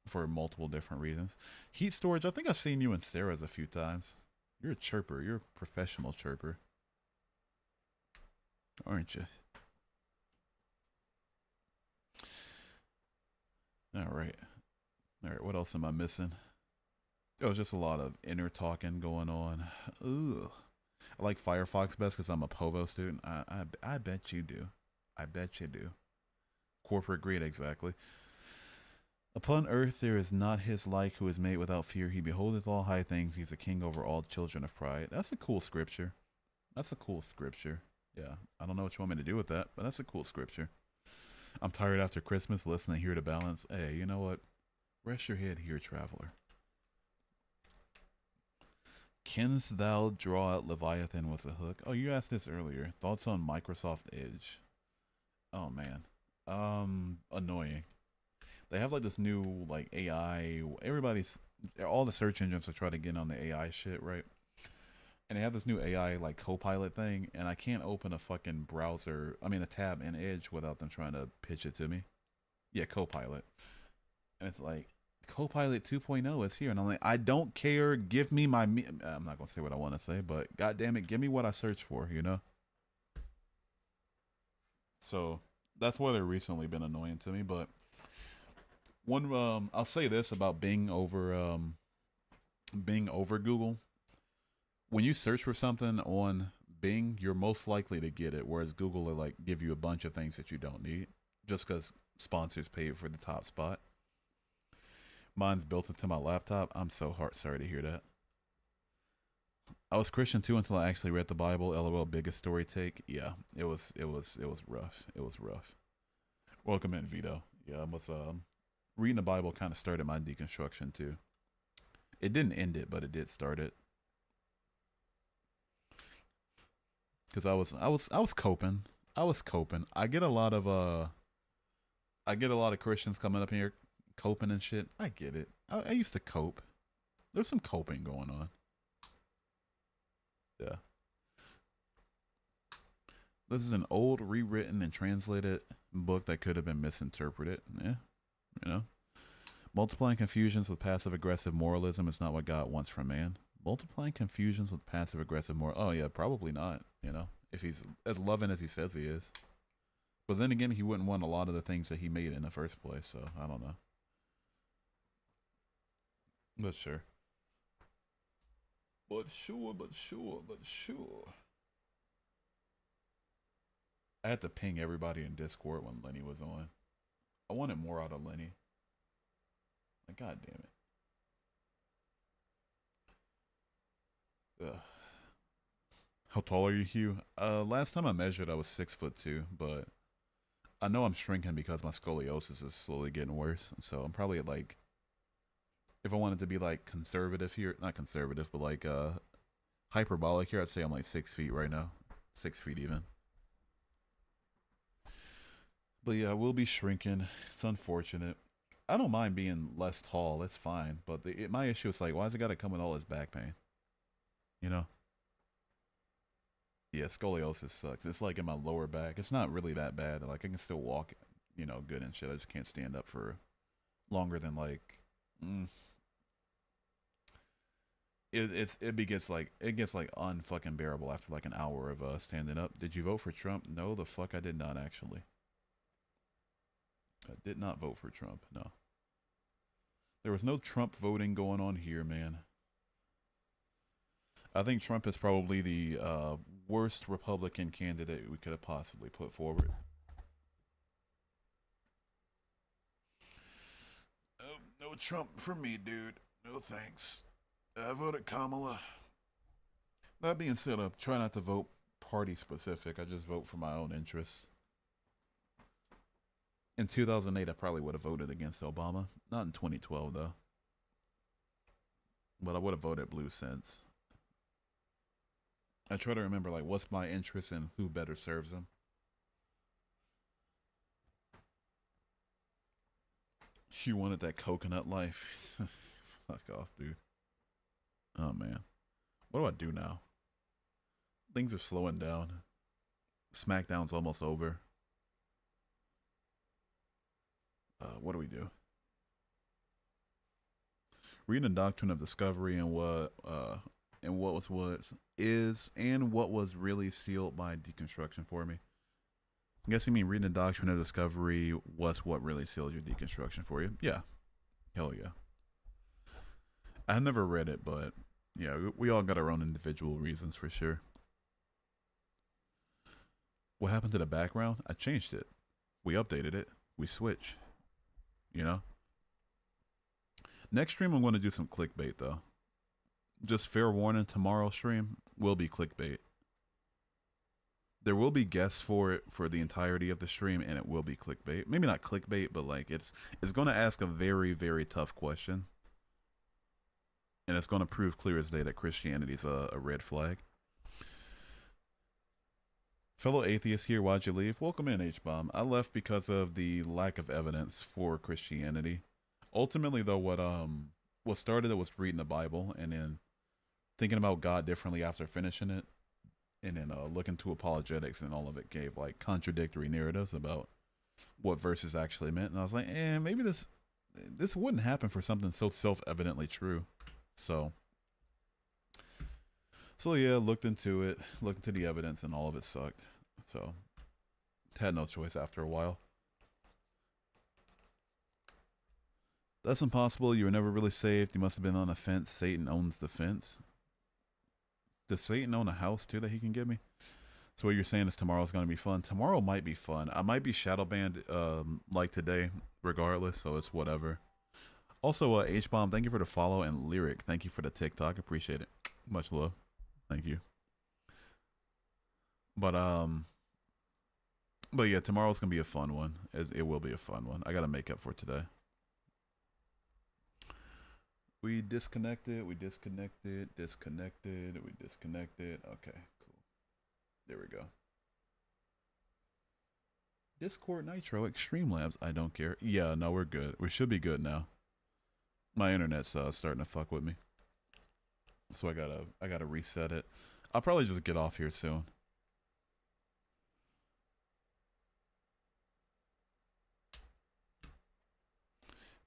for multiple different reasons. Heat storage, I think I've seen you and Sarah's a few times. You're a chirper. You're a professional chirper. Aren't you? All right. What else am I missing? Oh, just a lot of inner talking going on. Ooh. I like Firefox best because I'm a Povo student. I bet you do. I bet you do. Corporate greed, exactly. Upon earth there is not his like who is made without fear. He beholdeth all high things. He's a king over all children of pride. That's a cool scripture. Yeah, I don't know what you want me to do with that, but that's a cool scripture. I'm tired after Christmas, listening here to balance. Hey, you know what? Rest your head here, traveler. Canst thou draw out Leviathan with a hook? Oh, you asked this earlier. Thoughts on Microsoft Edge? Oh, man. Annoying. They have like this new like AI. All the search engines are trying to get on the AI shit, right? And they have this new AI like Copilot thing, and I can't open a fucking a tab in Edge without them trying to pitch it to me. Yeah, Copilot. And it's like, Copilot 2.0 is here. And I'm like, I don't care. Give me my. I'm not going to say what I want to say, but God damn it, give me what I search for, you know? So that's why they've recently been annoying to me. But I'll say this about Bing over Google. When you search for something on Bing, you're most likely to get it, whereas Google will like give you a bunch of things that you don't need just because sponsors pay for the top spot. Mine's built into my laptop. I'm so sorry to hear that. I was Christian too until I actually read the Bible. LOL, biggest story take. Yeah, it was rough. It was rough. Welcome in, Vito. Yeah, I was reading the Bible kind of started my deconstruction too. It didn't end it, but it did start it. Because I was coping. I get a lot of Christians coming up here coping and shit. I get it. I used to cope. There's some coping going on. Yeah. This is an old, rewritten, and translated book that could have been misinterpreted. Yeah, you know. Multiplying confusions with passive-aggressive moralism is not what God wants from man. Multiplying confusions with passive-aggressive moral. Oh yeah, probably not. You know, if he's as loving as he says he is. But then again, he wouldn't want a lot of the things that he made in the first place. So I don't know. But sure. But sure. I had to ping everybody in Discord when Lenny was on. I wanted more out of Lenny. Like, God damn it. Ugh. How tall are you, Hugh? Last time I measured, I was 6'2", but I know I'm shrinking because my scoliosis is slowly getting worse. So I'm probably at like, if I wanted to be like conservative here, not conservative, but like hyperbolic here, I'd say I'm like 6 feet right now. 6 feet even. But yeah, we'll be shrinking. It's unfortunate. I don't mind being less tall. It's fine. But my issue is like, why does it got to come with all this back pain? You know? Yeah, scoliosis sucks. It's like in my lower back. It's not really that bad. Like I can still walk, you know, good and shit. I just can't stand up for longer than like. It gets like unfucking bearable after like an hour of standing up. Did you vote for Trump? No, the fuck I did not actually. I did not vote for Trump. No. There was no Trump voting going on here, man. I think Trump is probably the worst Republican candidate we could have possibly put forward. No Trump for me, dude. No thanks. I voted Kamala. That being said, I try not to vote party specific. I just vote for my own interests. In 2008, I probably would have voted against Obama. Not in 2012, though. But I would have voted blue since. I try to remember, like, what's my interest and who better serves them. You wanted that coconut life. Fuck off, dude. Oh, man. What do I do now? Things are slowing down. SmackDown's almost over. What do we do? Reading the Doctrine of Discovery and what was really sealed by deconstruction for me. I guess you mean reading the Doctrine of Discovery was what really sealed your deconstruction for you? Yeah. Hell yeah. I've never read it, but yeah, we all got our own individual reasons for sure. What happened to the background? I changed it. We updated it. We switched. You know? Next stream, I'm going to do some clickbait, though. Just fair warning, tomorrow's stream will be clickbait. There will be guests for it for the entirety of the stream, and it will be clickbait. Maybe not clickbait, but like it's going to ask a very, very tough question. And it's going to prove clear as day that Christianity's a red flag. Fellow atheists here, why'd you leave? Welcome in, H-Bomb. I left because of the lack of evidence for Christianity. Ultimately, though, what started it was reading the Bible and then thinking about God differently after finishing it, and then looking to apologetics, and all of it gave like contradictory narratives about what verses actually meant, and I was like, maybe this wouldn't happen for something so self-evidently true. So yeah, looked into it, looked into the evidence, and all of it sucked. So had no choice after a while. That's impossible. You were never really saved. You must have been on a fence. Satan owns the fence. Does Satan own a house too that he can give me? So what you're saying is tomorrow's going to be fun. Tomorrow might be fun. I might be shadow banned like today, regardless. So it's whatever. Also, H-Bomb, thank you for the follow, and Lyric, thank you for the TikTok. Appreciate it. Much love. Thank you. But yeah, tomorrow's gonna be a fun one. It will be a fun one. I gotta make up for today. We disconnected. We disconnected. Disconnected. We disconnected. Okay, cool. There we go. Discord Nitro Extreme Labs. I don't care. Yeah, no, we're good. We should be good now. My internet's starting to fuck with me, so I gotta reset it. I'll probably just get off here soon.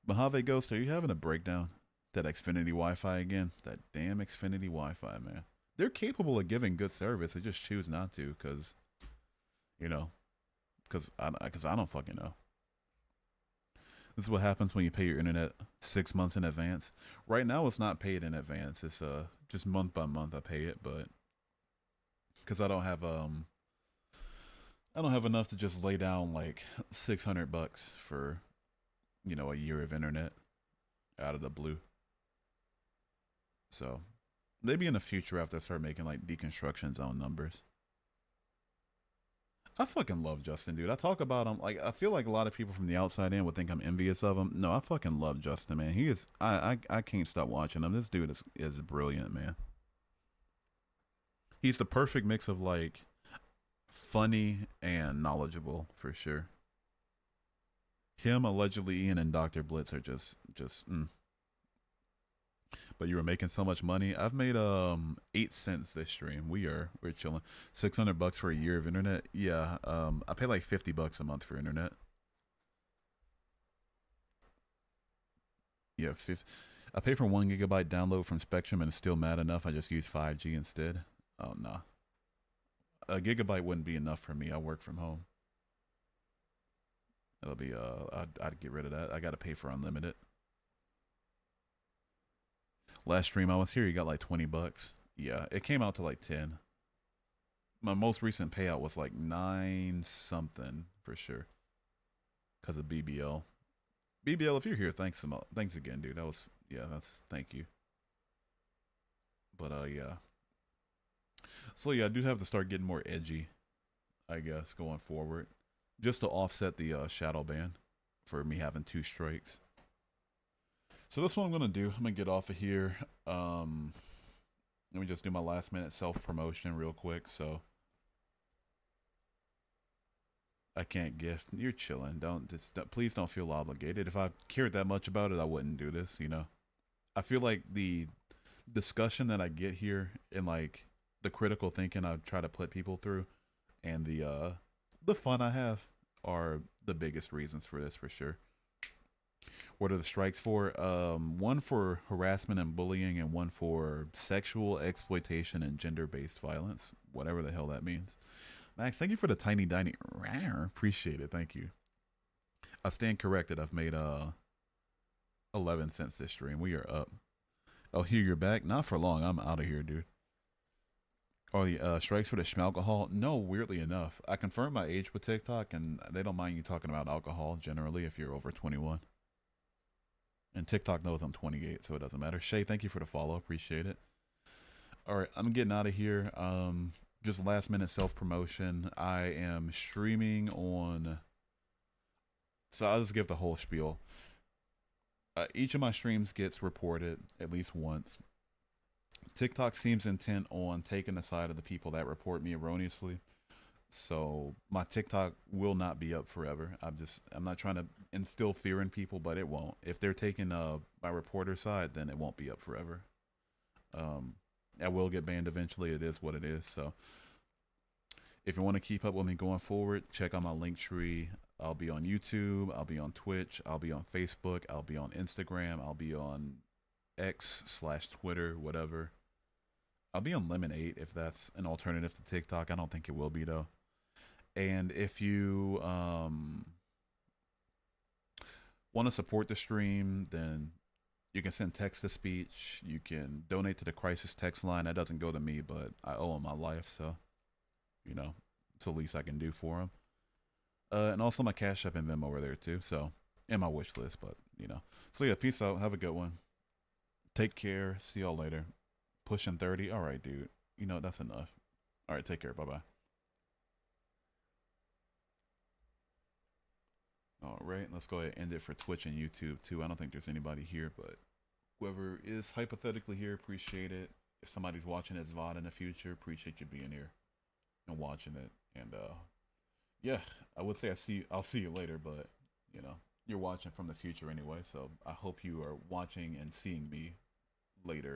Mojave Ghost, are you having a breakdown? That Xfinity Wi-Fi again? That damn Xfinity Wi-Fi, man. They're capable of giving good service. They just choose not to, cause, you know, cause I don't fucking know. This is what happens when you pay your internet 6 months in advance. Right now, it's not paid in advance. It's just month by month I pay it, but because I don't have enough to just lay down like $600 for, you know, a year of internet out of the blue. So maybe in the future after I start making like deconstruction zone numbers. I fucking love Justin, dude. I talk about him like I feel like a lot of people from the outside in would think I'm envious of him. No, I fucking love Justin, man. He is I can't stop watching him. This dude is brilliant, man. He's the perfect mix of like funny and knowledgeable for sure. Him, allegedly Ian, and Dr. Blitz are just But you were making so much money. I've made 8 cents this stream. We're chilling. $600 for a year of internet. Yeah. I pay like $50 a month for internet. Yeah, I pay for 1 gigabyte download from Spectrum and it's still mad enough. I just use 5G instead. Oh no. A gigabyte wouldn't be enough for me. I work from home. It'll be I'd get rid of that. I gotta pay for unlimited. Last stream I was here, you got like $20. Yeah, it came out to like 10. My most recent payout was like 9 something for sure. Cause of BBL. BBL, if you're here, thanks again, dude. Thank you. But yeah. So yeah, I do have to start getting more edgy, I guess, going forward. Just to offset the shadow ban for me having 2 strikes. So that's what I'm gonna do. I'm gonna get off of here. Let me just do my last minute self-promotion real quick. So I can't gift. You're chilling. Please don't feel obligated. If I cared that much about it, I wouldn't do this, you know. I feel like the discussion that I get here and like the critical thinking I try to put people through and the fun I have are the biggest reasons for this for sure. What are the strikes for? 1 for harassment and bullying, and 1 for sexual exploitation and gender-based violence. Whatever the hell that means. Max, thank you for the tiny diny. Appreciate it. Thank you. I stand corrected. I've made 11 cents this stream. We are up. Oh, here you're back. Not for long. I'm out of here, dude. Oh, the strikes for the schmalcohol? No, weirdly enough. I confirmed my age with TikTok, and they don't mind you talking about alcohol generally if you're over 21. And TikTok knows I'm 28, so it doesn't matter. Shay, thank you for the follow. Appreciate it. All right, I'm getting out of here. Just last minute self-promotion. I am streaming on... So I'll just give the whole spiel. Each of my streams gets reported at least once. TikTok seems intent on taking the side of the people that report me erroneously. So my TikTok will not be up forever. I'm not trying to instill fear in people, but it won't. If they're taking my reporter side, then it won't be up forever. I will get banned eventually. It is what it is. So if you want to keep up with me going forward, check out my link tree. I'll be on YouTube. I'll be on Twitch. I'll be on Facebook. I'll be on Instagram. I'll be on X/Twitter, whatever. I'll be on Lemon8 if that's an alternative to TikTok. I don't think it will be though. And if you want to support the stream, then you can send text to speech. You can donate to the crisis text line. That doesn't go to me, but I owe him my life, so you know, it's the least I can do for him. And also my Cash App and Venmo are there too, so and my wish list. But you know, so yeah, peace out. Have a good one. Take care. See y'all later. Pushing 30. All right, dude. You know that's enough. All right, take care. Bye bye. All right, let's go ahead and end it for Twitch and YouTube too. I don't think there's anybody here, but whoever is hypothetically here, appreciate it. If somebody's watching this VOD in the future, appreciate you being here and watching it. And yeah, I would say I'll see you later, but you know, you're watching from the future anyway, so I hope you are watching and seeing me later.